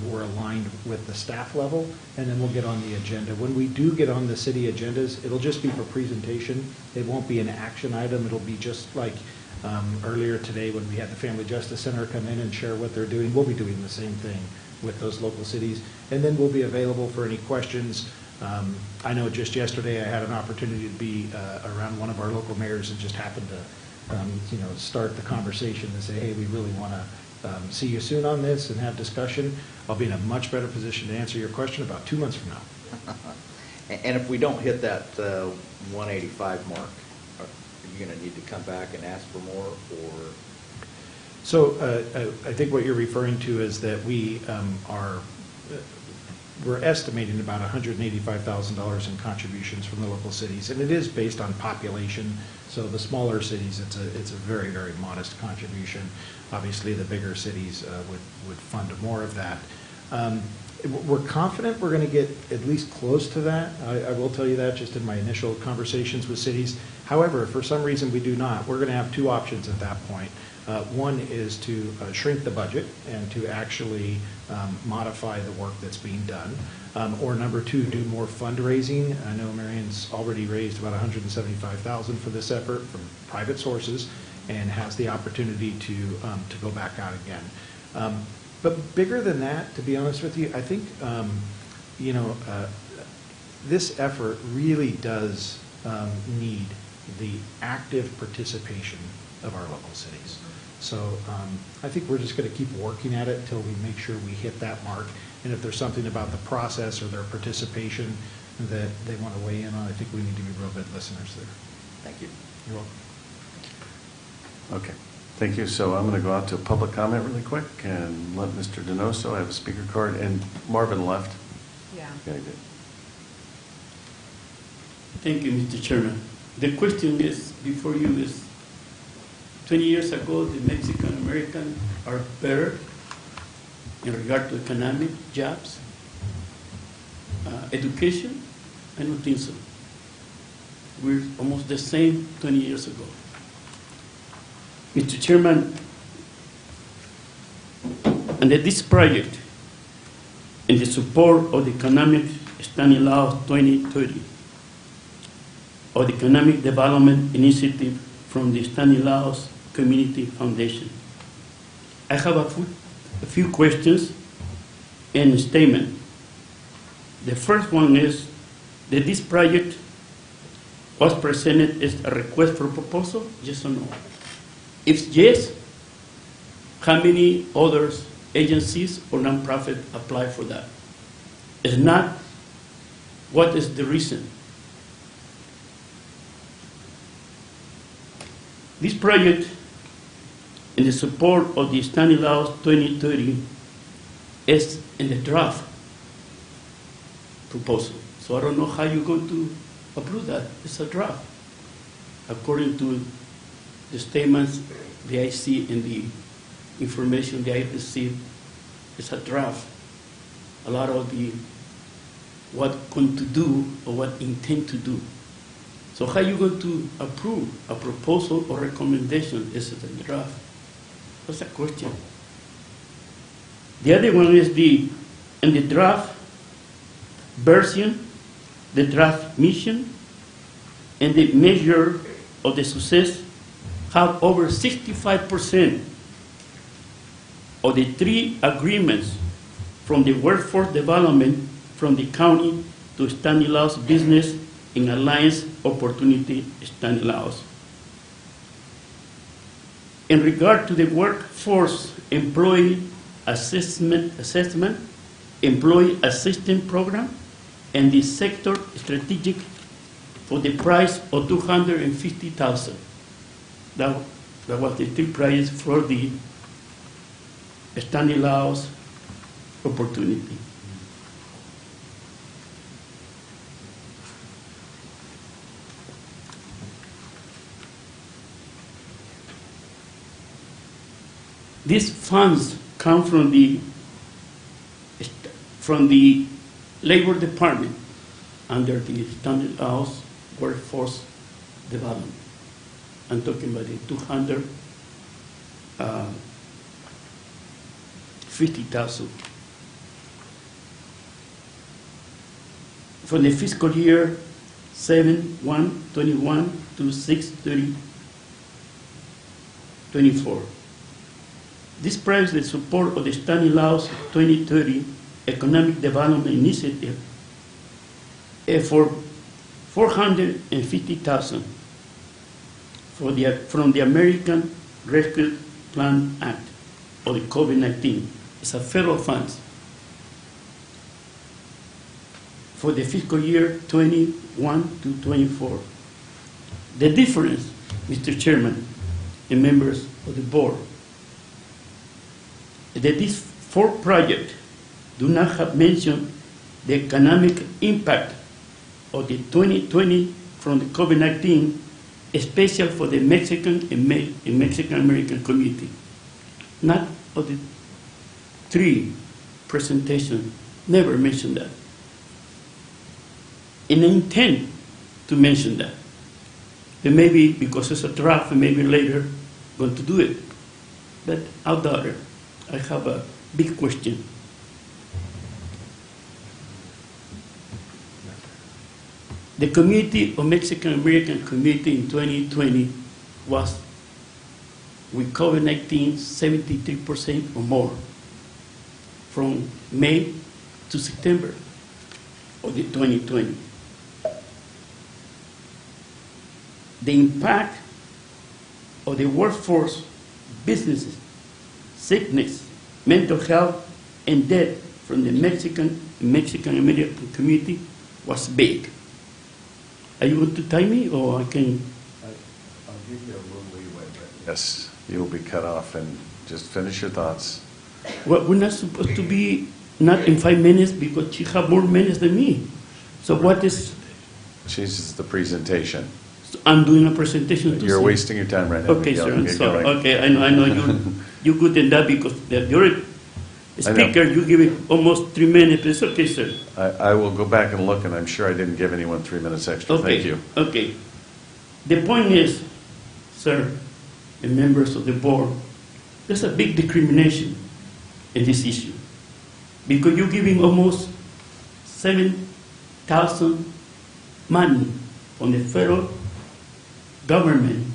we're aligned with the staff level, and then we'll get on the agenda. When we do get on the city agendas, it'll just be for presentation. It won't be an action item. It'll be just like earlier today when we had the Family Justice Center come in and share what they're doing. We'll be doing the same thing with those local cities, and then we'll be available for any questions. I know just yesterday I had an opportunity to be around one of our local mayors and just happened to start the conversation and say, hey, we really want to see you soon on this and have discussion. I'll be in a much better position to answer your question about 2 months from now. And if we don't hit that 185 mark, are you going to need to come back and ask for more, or? So I think what you're referring to is that we're estimating about $185,000 in contributions from the local cities, and it is based on population. So the smaller cities, it's a very, very modest contribution. Obviously, the bigger cities would fund more of that. We're confident we're going to get at least close to that. I will tell you that just in my initial conversations with cities. However, if for some reason we do not, we're going to have two options at that point. One is to shrink the budget and to actually modify the work that's being done. Or number two, do more fundraising. I know Marion's already raised about $175,000 for this effort from private sources and has the opportunity to go back out again. But bigger than that, to be honest with you, I think, this effort really does need the active participation of our local cities. So I think we're just going to keep working at it until we make sure we hit that mark. And if there's something about the process or their participation that they want to weigh in on, I think we need to be real good listeners there. Thank you. You're welcome. Okay, thank you. So I'm going to go out to public comment really quick and let Mr. Donoso have a speaker card. And Marvin left. Yeah. Okay, good. Thank you, Mr. Chairman. The question is, before you, is 20 years ago, the Mexican-American are better in regard to economic, jobs, education? I don't think so. We're almost the same 20 years ago. Mr. Chairman, under this project, in the support of the economic Stanislaus 2030, or the Economic Development Initiative from the Stanislaus Community Foundation, I have a few questions and a statement. The first one is that this project was presented as a request for proposal, yes or no? If yes, how many other agencies or nonprofit apply for that? If not, what is the reason? This project, in the support of the Stanislaus 2030, is in the draft proposal. So I don't know how you're going to approve that. It's a draft. According to the statements that I see in the information that I received, it's a draft. A lot of the what going to do or what intend to do. So how are you going to approve a proposal or recommendation? Is it in the draft? That's a question. The other one is in the draft version, the draft mission, and the measure of the success have over 65% of the 3 agreements from the workforce development from the county to Stanislaus business in Alliance Opportunity Stanislaus. In regard to the workforce employee assessment, employee assistance program, and the sector strategic for the price of $250,000. That was the 3 prices for the Stanislaus opportunity. These funds come from the Labor Department under the Stanislaus Workforce Development. I'm talking about the $250,000 for the fiscal year 7/1/21 to 6/30/24. This provides the support of the Stanislaus 2030 Economic Development Initiative for $450,000 from the American Rescue Plan Act. of the COVID-19. It's a federal funds for the fiscal year 21 to 24. The difference, Mr. Chairman and members of the board, that these 4 projects do not have mentioned the economic impact of the 2020 from the COVID-19, especially for the Mexican and Mexican-American community. Not of the 3 presentations, never mentioned that. And I intend to mention that. And maybe because it's a draft, and maybe later going to do it. But I doubt it. I have a big question. The community of Mexican-American community in 2020 was, with COVID-19, 73% or more, from May to September of the 2020. The impact of the workforce, businesses, sickness, mental health, and death from the Mexican-American community was big. Are you going to time me, or I can? I'll give you a little leeway, but yes, you'll be cut off, and just finish your thoughts. Well, we're not supposed to be not in 5 minutes because she have more minutes than me. So what is? She's the presentation. I'm doing a presentation too. You're wasting your time right now. Okay, Miguel. sir, I'm Get sorry. going. Okay, I know you're good in that because you're a speaker, you give it almost 3 minutes. It's okay, sir. I will go back and look, and I'm sure I didn't give anyone 3 minutes extra. Okay, Thank you. okay. The point is, sir, and members of the board, there's a big discrimination in this issue because you're giving almost 7,000 money from the federal government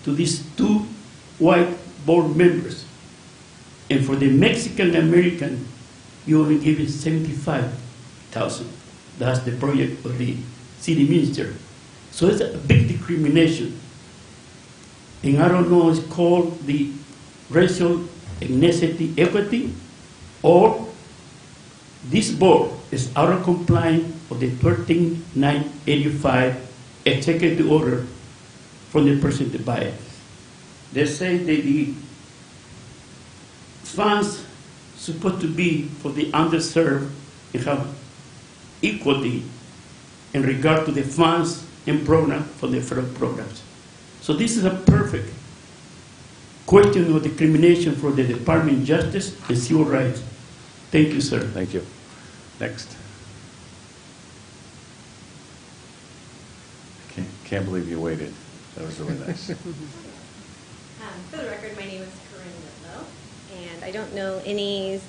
to these 2 white board members. And for the Mexican American, you only give it 75,000. That's the project of the city minister. So it's a big discrimination. And I don't know, it's called the racial ethnicity equity, or this board is out of compliance with the 13985 executive order from the President Biden. They say that the funds supposed to be for the underserved and have equity in regard to the funds and program for the federal programs. So this is a perfect question of discrimination for the Department of Justice and Civil Rights. Thank you, sir. Thank you. Next. Can't believe you waited. That was really nice. For the record, my name is Corinne Whitlow, and I don't know any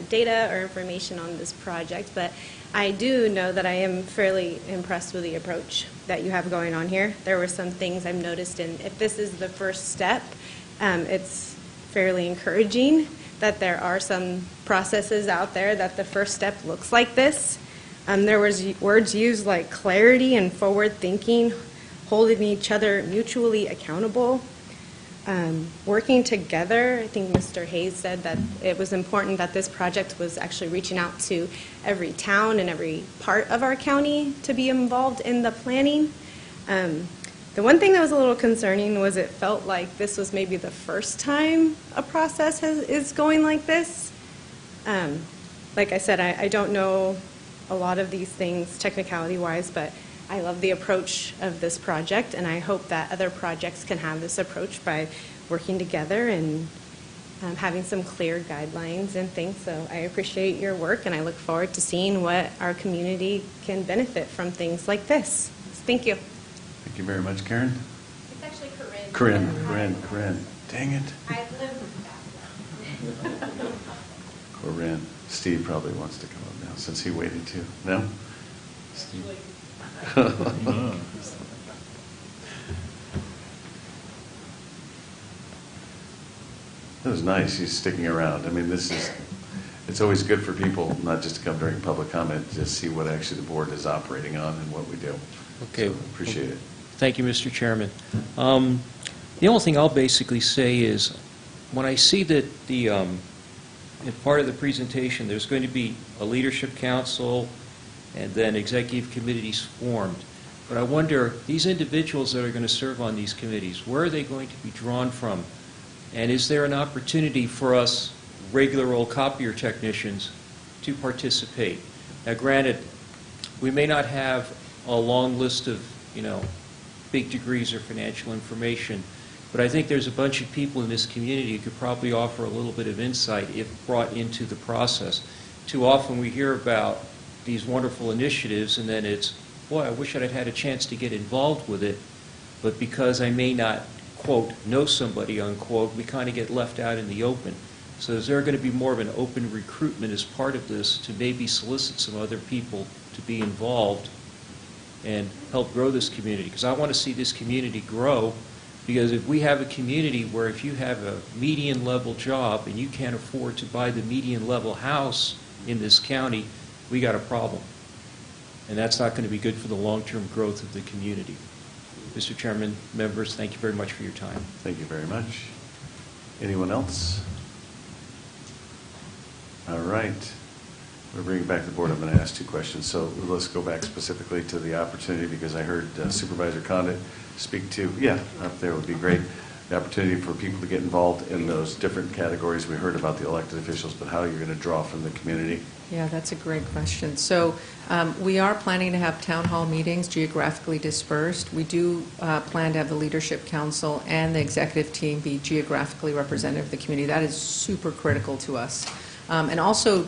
data or information on this project, but I do know that I am fairly impressed with the approach that you have going on here. There were some things I've noticed, and if this is the first step, it's fairly encouraging that there are some processes out there that the first step looks like this. There was words used like clarity and forward thinking, holding each other mutually accountable, working together. I think Mr. Hayes said that it was important that this project was actually reaching out to every town and every part of our county to be involved in the planning. The one thing that was a little concerning was it felt like this was maybe the first time a process is going like this. Like I said, I don't know a lot of these things technicality-wise, but I love the approach of this project, and I hope that other projects can have this approach by working together and having some clear guidelines and things. So I appreciate your work, and I look forward to seeing what our community can benefit from things like this. Thank you. Thank you very much, Karen. It's actually Corinne. Corinne. Dang it. I live Corinne. Steve probably wants to come up now, since he waited too. No? Steve? That was nice, he's sticking around. I mean, it's always good for people not just to come during public comment, to see what actually the board is operating on and what we do. Okay. So, appreciate it. Thank you, Mr. Chairman. The only thing I'll basically say is when I see that in part of the presentation, there's going to be a leadership council and then executive committees formed. But I wonder, these individuals that are going to serve on these committees, where are they going to be drawn from? And is there an opportunity for us, regular old copier technicians, to participate? Now, granted, we may not have a long list of, big degrees or financial information, but I think there's a bunch of people in this community who could probably offer a little bit of insight if brought into the process. Too often we hear about these wonderful initiatives, and then it's, boy, I wish I'd had a chance to get involved with it, but because I may not, quote, know somebody, unquote, we kind of get left out in the open. So is there going to be more of an open recruitment as part of this to maybe solicit some other people to be involved and help grow this community? Because I want to see this community grow, because if we have a community where if you have a median level job and you can't afford to buy the median level house in this county, we got a problem. And that's not going to be good for the long-term growth of the community. Mr. Chairman, members, thank you very much for your time. Thank you very much. Anyone else? All right. We're bringing back the board. I'm going to ask two questions. So let's go back specifically to the opportunity, because I heard Supervisor Condit speak to, up there would be great, the opportunity for people to get involved in those different categories. We heard about the elected officials, but how you're going to draw from the community. Yeah, that's a great question. So we are planning to have town hall meetings geographically dispersed. We do plan to have the leadership council and the executive team be geographically representative of the community. That is super critical to us. And also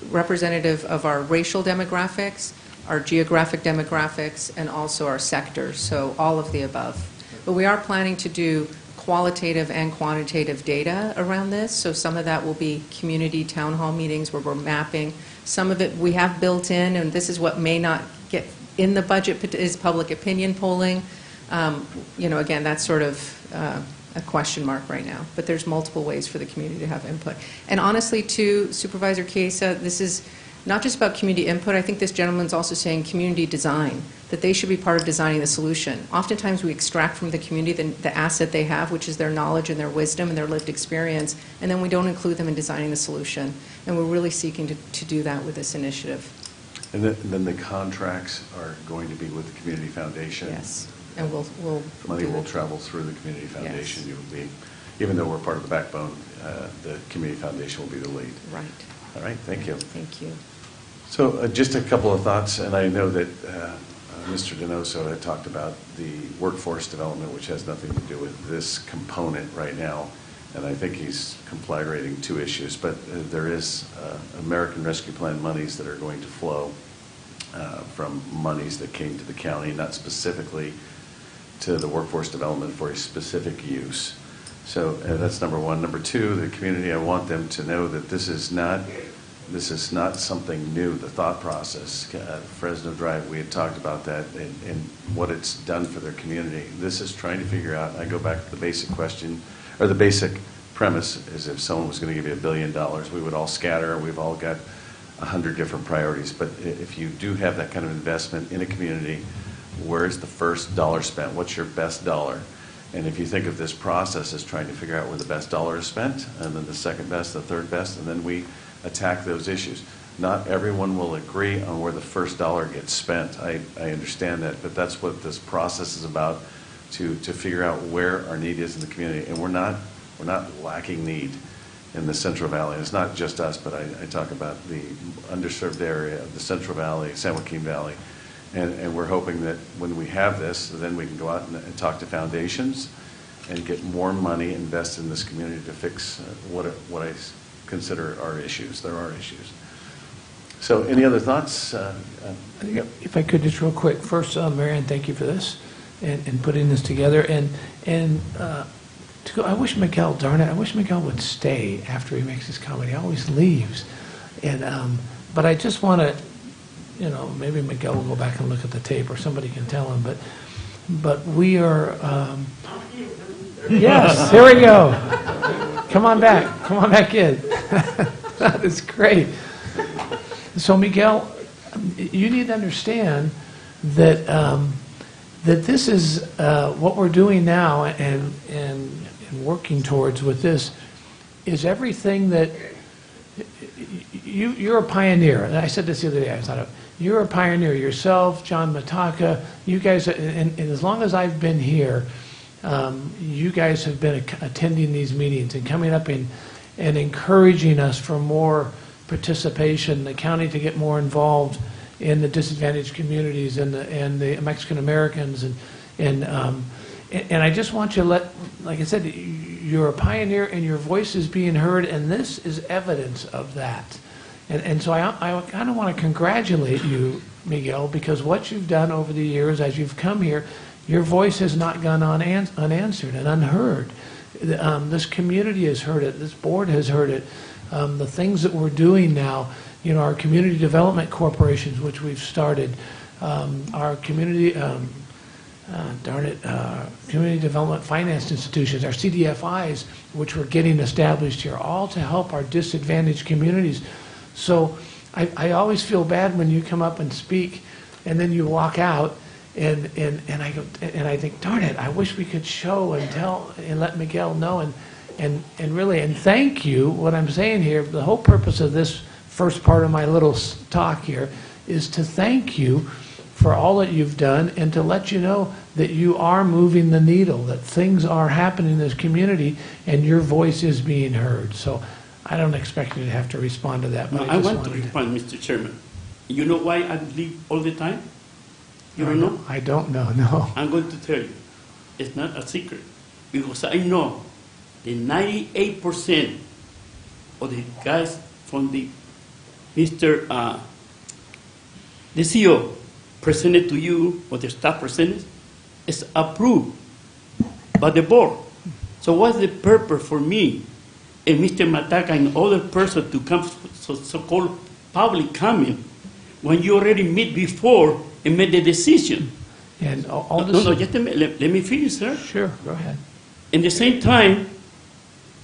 representative of our racial demographics, our geographic demographics, and also our sectors, so all of the above. But we are planning to do qualitative and quantitative data around this, so some of that will be community town hall meetings where we're mapping. Some of it we have built in, and this is what may not get in the budget, is public opinion polling. Again, that's sort of a question mark right now, but there's multiple ways for the community to have input. And honestly, too, Supervisor Chiesa, this is not just about community input. I think this gentleman's also saying community design, that they should be part of designing the solution. Oftentimes we extract from the community the asset they have, which is their knowledge and their wisdom and their lived experience, and then we don't include them in designing the solution. And we're really seeking to do that with this initiative. And then the contracts are going to be with the Community Foundation. Yes. And we'll money will travel through the Community Foundation. Yes. You will be, even though we're part of the backbone, the Community Foundation will be the lead. Right. All right. Thank you. Thank you. So just a couple of thoughts, and I know that Mr. Donoso had talked about the workforce development, which has nothing to do with this component right now, and I think he's conflagrating two issues. But there is American Rescue Plan monies that are going to flow from monies that came to the county, not specifically to the workforce development for a specific use. So that's number one. Number two, the community, I want them to know that this is not something new, the thought process. Fresno Drive, we had talked about that and what it's done for their community. This is trying to figure out, I go back to the basic question, or the basic premise is if someone was going to give you $1 billion, we would all scatter, we've all got 100 different priorities. But if you do have that kind of investment in a community, where's the first dollar spent? What's your best dollar? And if you think of this process as trying to figure out where the best dollar is spent, and then the second best, the third best, and then we attack those issues. Not everyone will agree on where the first dollar gets spent. I understand that, but that's what this process is about, to figure out where our need is in the community. And we're not lacking need in the Central Valley. It's not just us, but I talk about the underserved area of the Central Valley, San Joaquin Valley. And we're hoping that when we have this, then we can go out and talk to foundations and get more money invested in this community to fix what I consider our issues. There are issues. So any other thoughts? If I could just real quick. First, Marianne, thank you for this and putting this together. I wish Miguel, darn it, I wish Miguel would stay after he makes his comment. He always leaves. But I just want to, maybe Miguel will go back and look at the tape, or somebody can tell him. But we are, yes, here we go. Come on back in. That is great. So Miguel, you need to understand that that this is what we're doing now and working towards with this is everything that, you're a pioneer, and I said this the other day, I thought, you're a pioneer yourself, John Mataka, you guys, and as long as I've been here, you guys have been attending these meetings and coming up and encouraging us for more participation, the county to get more involved in the disadvantaged communities and the Mexican Americans, and I just want you to like I said, you're a pioneer and your voice is being heard, and this is evidence of that. And so I kind of want to congratulate you, Miguel, because what you've done over the years as you've come here, your voice has not gone unanswered and unheard. This community has heard it. This board has heard it. The things that we're doing now, our community development corporations, which we've started, our community, community development finance institutions, our CDFIs, which we're getting established here, all to help our disadvantaged communities. So I always feel bad when you come up and speak, and then you walk out, and I go, and I think, darn it, I wish we could show and tell and let Miguel know, and really thank you. What I'm saying here, the whole purpose of this first part of my little talk here is to thank you for all that you've done and to let you know that you are moving the needle, that things are happening in this community, and your voice is being heard. So I don't expect you to have to respond to that. But I want to respond, Mr. Chairman. You know why I leave all the time? You don't know? I don't know, no. I'm going to tell you. It's not a secret. Because I know the 98% of the guys from the the CEO presented to you, or the staff presented, is approved by the board. So what's the purpose for me and Mr. Mataka and other person to come so-called public comment when you already meet before and made the decision? And Just a minute. Let me finish, sir. Sure, go ahead. In the same time,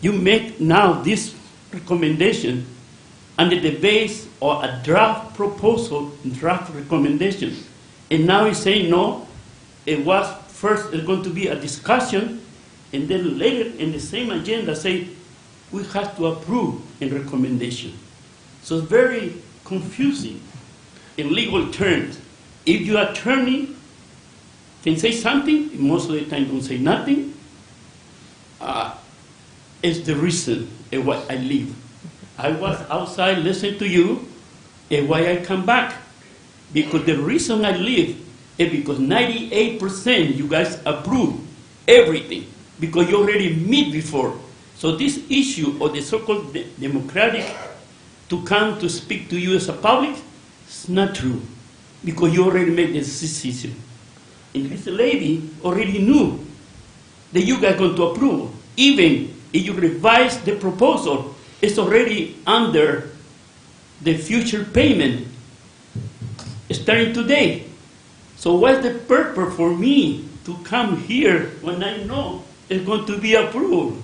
you make now this recommendation under the base of a draft proposal, draft recommendation. And now he's saying, no, it was first going to be a discussion, and then later in the same agenda say, we have to approve a recommendation. So it's very confusing in legal terms. If your attorney can say something, most of the time don't say nothing, is the reason why I leave. I was outside listening to you, and why I come back. Because the reason I leave is because 98% you guys approve everything, because you already meet before. So this issue of the so-called democratic to come to speak to you as a public is not true, because you already made the decision. And this lady already knew that you guys are going to approve. Even if you revise the proposal, it's already under the future payment starting today. So what's the purpose for me to come here when I know it's going to be approved?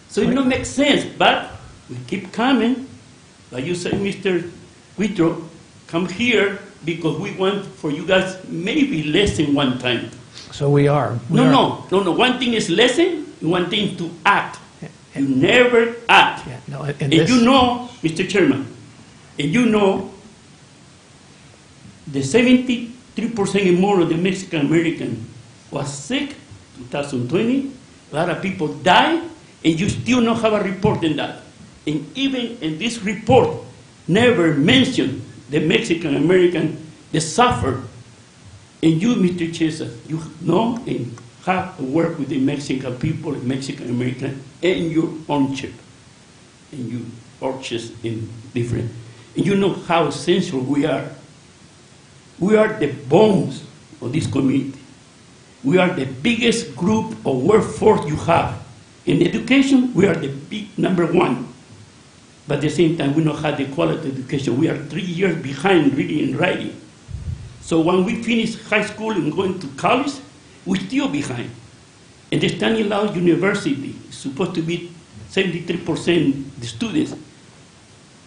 So it don't make sense, but we keep coming. Like you say, Mr. Huitro, come here because we want for you guys maybe less than one time. So we are. No. One thing is listen, one thing to act. You never act. Yeah, no, and you know, Mr. Chairman, and you know the 73% and more of the Mexican American was sick 2020. A lot of people died, and you still not have a report in that. And even in this report, never mentioned the Mexican American that suffered. And you, Mr. Chesa, you know and have to work with the Mexican people, Mexican American, and your own chip, and you purchase in different. And you know how essential we are. We are the bones of this community. We are the biggest group of workforce you have. In education, we are the big number one. But at the same time, we don't have the quality education. We are 3 years behind reading and writing. So when we finish high school and going to college, we're still behind. And the Stanislaus University is supposed to be 73% the students.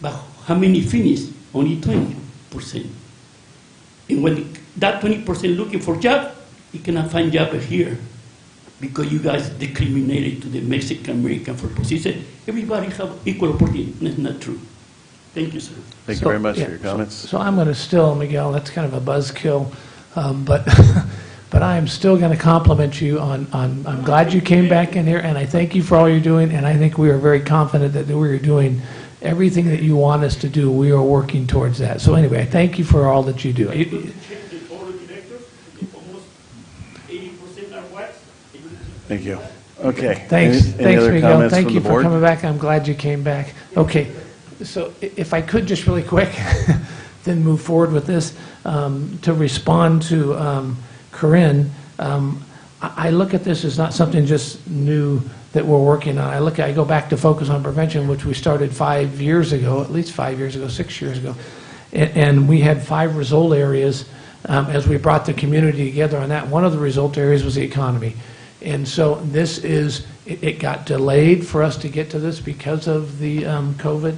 But how many finish? Only 20%. And when that 20% looking for job, you cannot find job here. because you guys discriminated to the Mexican American for position. Everybody have equal opportunity. That's not true. Thank you, sir. Thank you very much for your comments. So I'm going to still, Miguel, that's kind of a buzzkill, but but I am still going to compliment you on, I'm glad you came back in here, and I thank you for all you're doing, and I think we are very confident that we are doing everything that you want us to do. We are working towards that. So anyway, thank you for all that you do. Thank you. Okay. Thanks, Any thanks, other Miguel. comments Thank from you the for board? coming back. I'm glad you came back. Okay, so if I could just really quick, then move forward with this, to respond to Corinne. I look at this as not something just new that we're working on. I go back to Focus on Prevention, which we started 5 years ago, at least 5 years ago, 6 years ago, and we had 5 result areas as we brought the community together on that. One of the result areas was the economy. And so this is, it got delayed for us to get to this because of the COVID,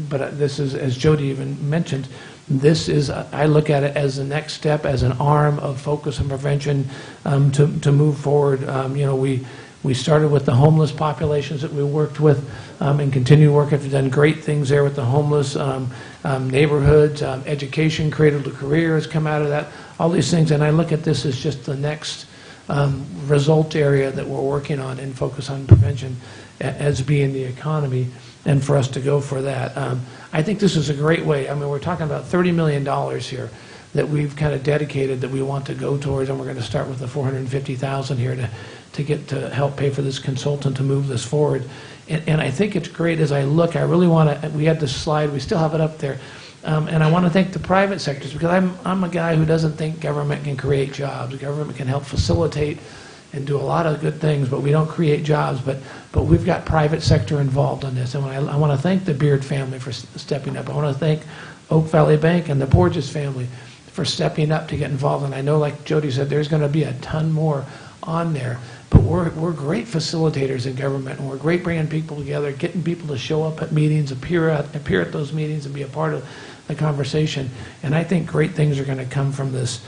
but this is, as Jody even mentioned, this is, I look at it as the next step, as an arm of Focus on Prevention to move forward. You know, we started with the homeless populations that we worked with and continue to work. We've done great things there with the homeless neighborhoods, education, cradle to career has come out of that, all these things. And I look at this as just the next result area that we're working on in Focus on Prevention as being the economy, and for us to go for that. I think this is a great way. I mean, we're talking about $30 million here that we've kind of dedicated that we want to go towards, and we're going to start with the $450,000 here to get to help pay for this consultant to move this forward. And I think it's great as I look. I really want to, we had this slide, we still have it up there. And I want to thank the private sectors, because I'm a guy who doesn't think government can create jobs. Government can help facilitate and do a lot of good things, but we don't create jobs. But we've got private sector involved on this. And I want to thank the Beard family for stepping up. I want to thank Oak Valley Bank and the Borges family for stepping up to get involved. And I know, like Jody said, there's going to be a ton more on there. But we're great facilitators in government, and we're great bringing people together, getting people to show up at meetings, appear at those meetings, and be a part of the conversation. And I think great things are going to come from this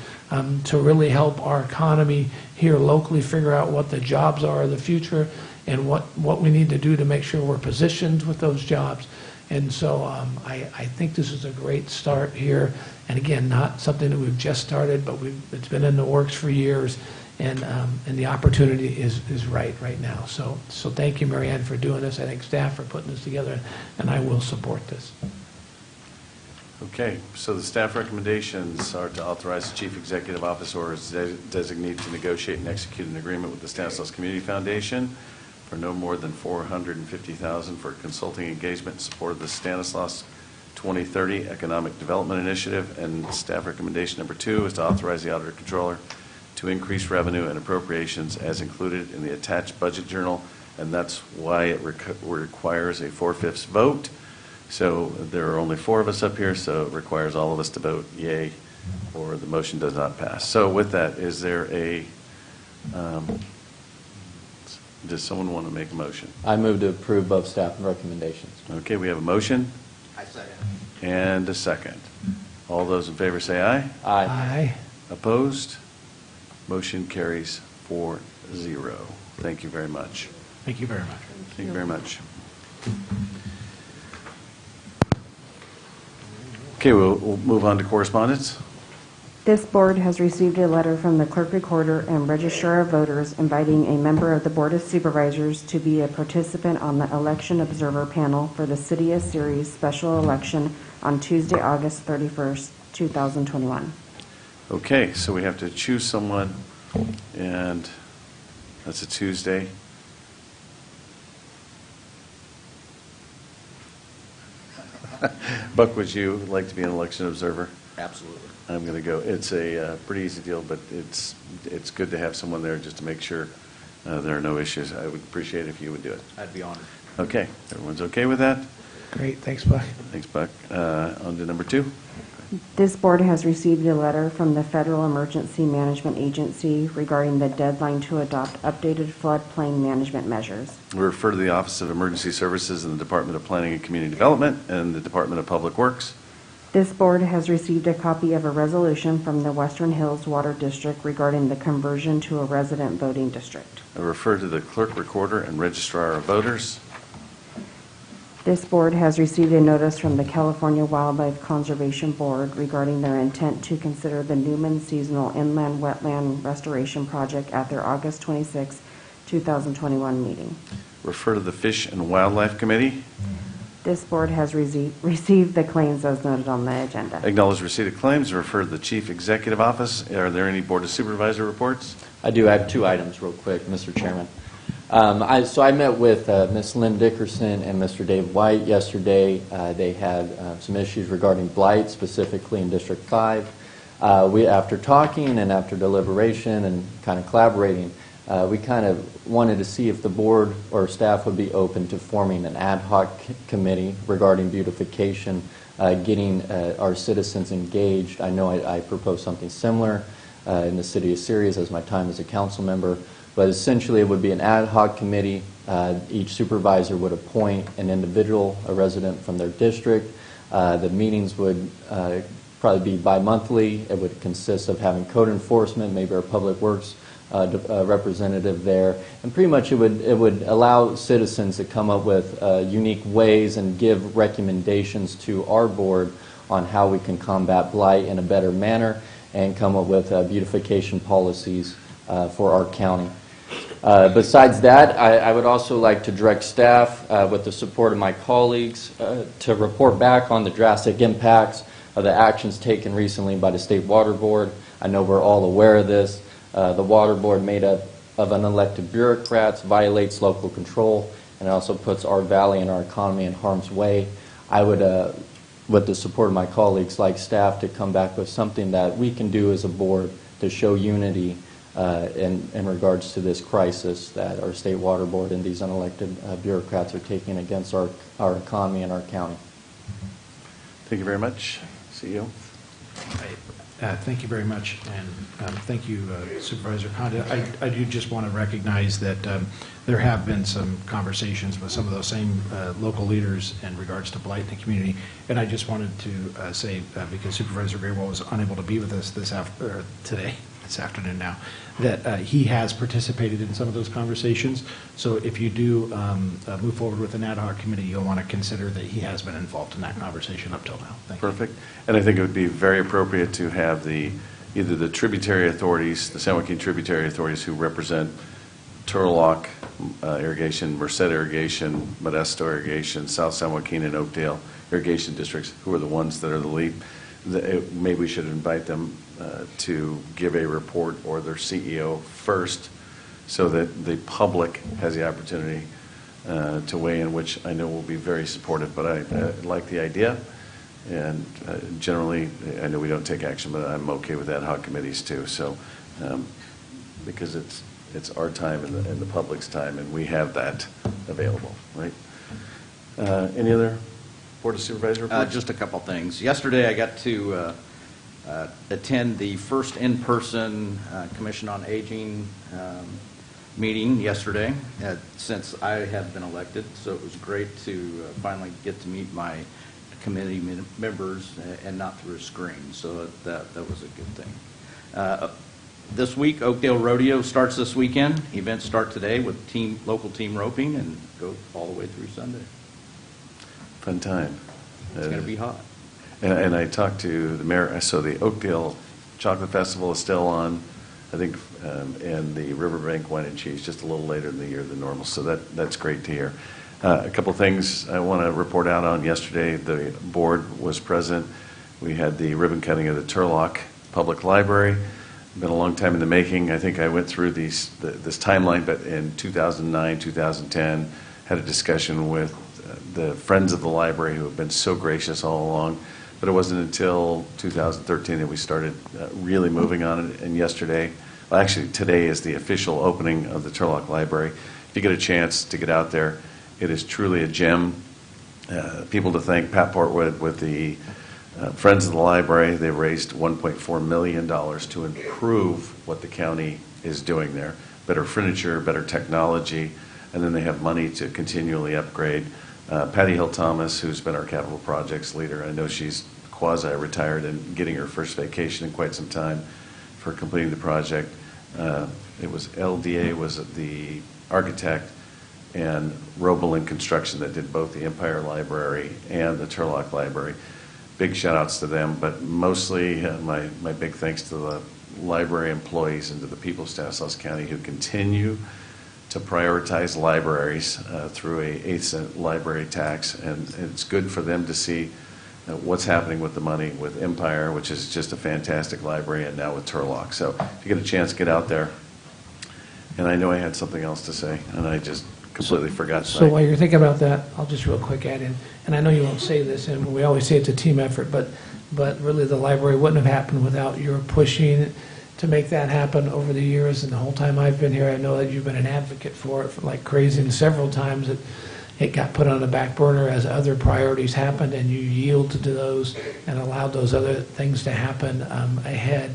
to really help our economy here locally figure out what the jobs are of the future and what we need to do to make sure we're positioned with those jobs. And so I think this is a great start here. And again, not something that we've just started, but it's been in the works for years. And the opportunity is right now. So thank you, Marianne, for doing this. I thank staff for putting this together, and I will support this. Okay, so the staff recommendations are to authorize the Chief Executive Officer or his designee to negotiate and execute an agreement with the Stanislaus Community Foundation for no more than $450,000 for consulting engagement in support of the Stanislaus 2030 Economic Development Initiative. And staff recommendation number 2 is to authorize the Auditor Controller to increase revenue and appropriations as included in the attached budget journal, and that's why it requires a 4/5 vote. So there are only 4 of us up here, so it requires all of us to vote yay, or the motion does not pass. So with that, is there a, does someone want to make a motion? I move to approve both staff recommendations. Okay, we have a motion. I second. And a second. All those in favor say aye. Aye. Aye. Opposed? Motion carries 4-0. Thank you very much. Thank you very much. Thank you very much. Okay, we'll move on to correspondence. This board has received a letter from the Clerk Recorder and Registrar of Voters inviting a member of the Board of Supervisors to be a participant on the Election Observer Panel for the City of Ceres special election on Tuesday, August 31st, 2021. Okay, so we have to choose someone, and that's a Tuesday. Buck, would you like to be an election observer? Absolutely. I'm going to go. It's a pretty easy deal, but it's good to have someone there just to make sure there are no issues. I would appreciate it if you would do it. I'd be honored. Okay, everyone's okay with that? Great, thanks, Buck. Thanks, Buck. On to number 2. This board has received a letter from the Federal Emergency Management Agency regarding the deadline to adopt updated floodplain management measures. We refer to the Office of Emergency Services and the Department of Planning and Community Development and the Department of Public Works This board has received a copy of a resolution from the Western Hills Water District regarding the conversion to a resident voting district. I refer to the clerk, recorder, and registrar of voters. This board has received a notice from the California Wildlife Conservation Board regarding their intent to consider the Newman Seasonal Inland Wetland Restoration Project at their August 26, 2021 meeting. Refer to the Fish and Wildlife Committee. This board has received the claims as noted on the agenda. Acknowledge receipt of claims. Refer to the Chief Executive Office. Are there any Board of Supervisor reports? I do have 2 items real quick, Mr. Chairman. I met with Ms. Lynn Dickerson and Mr. Dave White yesterday. They had some issues regarding blight, specifically in District 5. After talking and after deliberation and kind of collaborating, we kind of wanted to see if the board or staff would be open to forming an ad hoc committee regarding beautification, getting our citizens engaged. I know I proposed something similar in the city of Sirius as my time as a council member, but essentially it would be an ad hoc committee. Each supervisor would appoint an individual, a resident from their district. The meetings would probably be bi-monthly. It would consist of having code enforcement, maybe our public works representative there, and pretty much it would allow citizens to come up with unique ways and give recommendations to our board on how we can combat blight in a better manner and come up with beautification policies for our county. Besides that, I would also like to direct staff, with the support of my colleagues, to report back on the drastic impacts of the actions taken recently by the State Water Board. I know we're all aware of this. The Water Board, made up of unelected bureaucrats, violates local control, and it also puts our valley and our economy in harm's way. I would, with the support of my colleagues, like staff, to come back with something that we can do as a board to show unity in regards to this crisis that our State Water Board and these unelected bureaucrats are taking against our economy and our county. Thank you very much. CEO. Thank you very much, and thank you, Supervisor Condit. I do just want to recognize that there have been some conversations with some of those same local leaders in regards to blight in the community, and I just wanted to say, because Supervisor Greenwald was unable to be with us this afternoon now, that he has participated in some of those conversations. So if you do move forward with an ad hoc committee, you'll want to consider that he has been involved in that conversation up till now. Thank you. Perfect. And I think it would be very appropriate to have either the tributary authorities, the San Joaquin tributary authorities who represent Turlock Irrigation, Merced Irrigation, Modesto Irrigation, South San Joaquin and Oakdale Irrigation Districts, who are the ones that are the lead. Maybe we should invite them to give a report, or their CEO first, so that the public has the opportunity to weigh in, which I know will be very supportive. But I like the idea, and generally, I know we don't take action, but I'm okay with ad hoc committees too. So, because it's our time and the public's time, and we have that available, right? Any other Board of Supervisors reports? Just a couple things. Yesterday, I got to attend the first in-person Commission on Aging meeting yesterday, since I have been elected. So it was great to finally get to meet my committee members and not through a screen. So that was a good thing. This week, Oakdale Rodeo starts this weekend. Events start today with local team roping and go all the way through Sunday. Fun time. It's going to be hot. And I talked to the mayor, so the Oakdale Chocolate Festival is still on, I think, and the Riverbank Wine and Cheese just a little later in the year than normal, so that's great to hear. A couple things I want to report out on. Yesterday, the board was present. We had the ribbon cutting of the Turlock Public Library. Been a long time in the making. I think I went through this timeline, but in 2009, 2010, had a discussion with the Friends of the Library, who have been so gracious all along. But it wasn't until 2013 that we started really moving on it. And yesterday, well, actually today is the official opening of the Turlock Library. If you get a chance to get out there, it is truly a gem. People to thank: Pat Portwood with the Friends of the Library. They've raised $1.4 million to improve what the county is doing there. Better furniture, better technology, and then they have money to continually upgrade. Patty Hill Thomas, who's been our capital projects leader, I know she's quasi-retired and getting her first vacation in quite some time for completing the project. It was LDA was the architect, and Roebelin Construction that did both the Empire Library and the Turlock Library. Big shout-outs to them, but mostly my big thanks to the library employees and to the people of Stanislaus County who continue to prioritize libraries through a 8-cent library tax, and it's good for them to see what's happening with the money with Empire, which is just a fantastic library, and now with Turlock. So if you get a chance, get out there. And I know I had something else to say, and I just completely forgot. So while you're thinking about that, I'll just real quick add in, and I know you won't say this, and we always say it's a team effort, but really the library wouldn't have happened without your pushing to make that happen over the years. And the whole time I've been here, I know that you've been an advocate for it like crazy, and several times it got put on the back burner as other priorities happened, and you yielded to those and allowed those other things to happen ahead.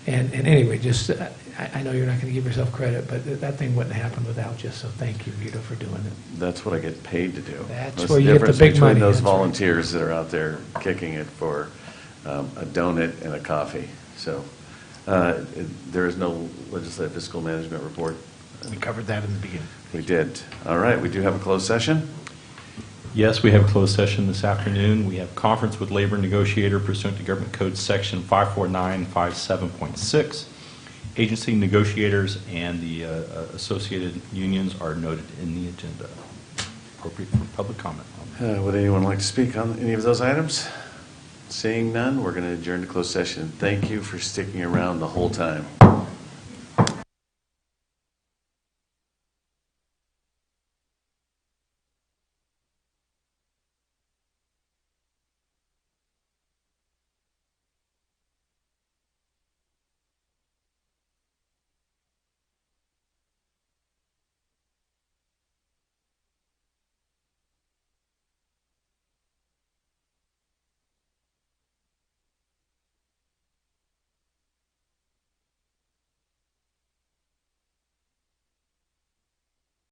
And anyway, just I know you're not going to give yourself credit, but that thing wouldn't happen without you. So thank you, Vito, for doing it. That's what I get paid to do. That's where you get the big money. Those That's right. volunteers that are out there kicking it for a donut and a coffee. So there is no legislative fiscal management report. We covered that in the beginning. We did. All right. We do have a closed session. Yes, we have a closed session this afternoon. We have conference with labor negotiator pursuant to Government Code Section 54957.6. Agency negotiators and the associated unions are noted in the agenda. Appropriate for public comment. Would anyone like to speak on any of those items? Seeing none, we're going to adjourn to closed session. Thank you for sticking around the whole time.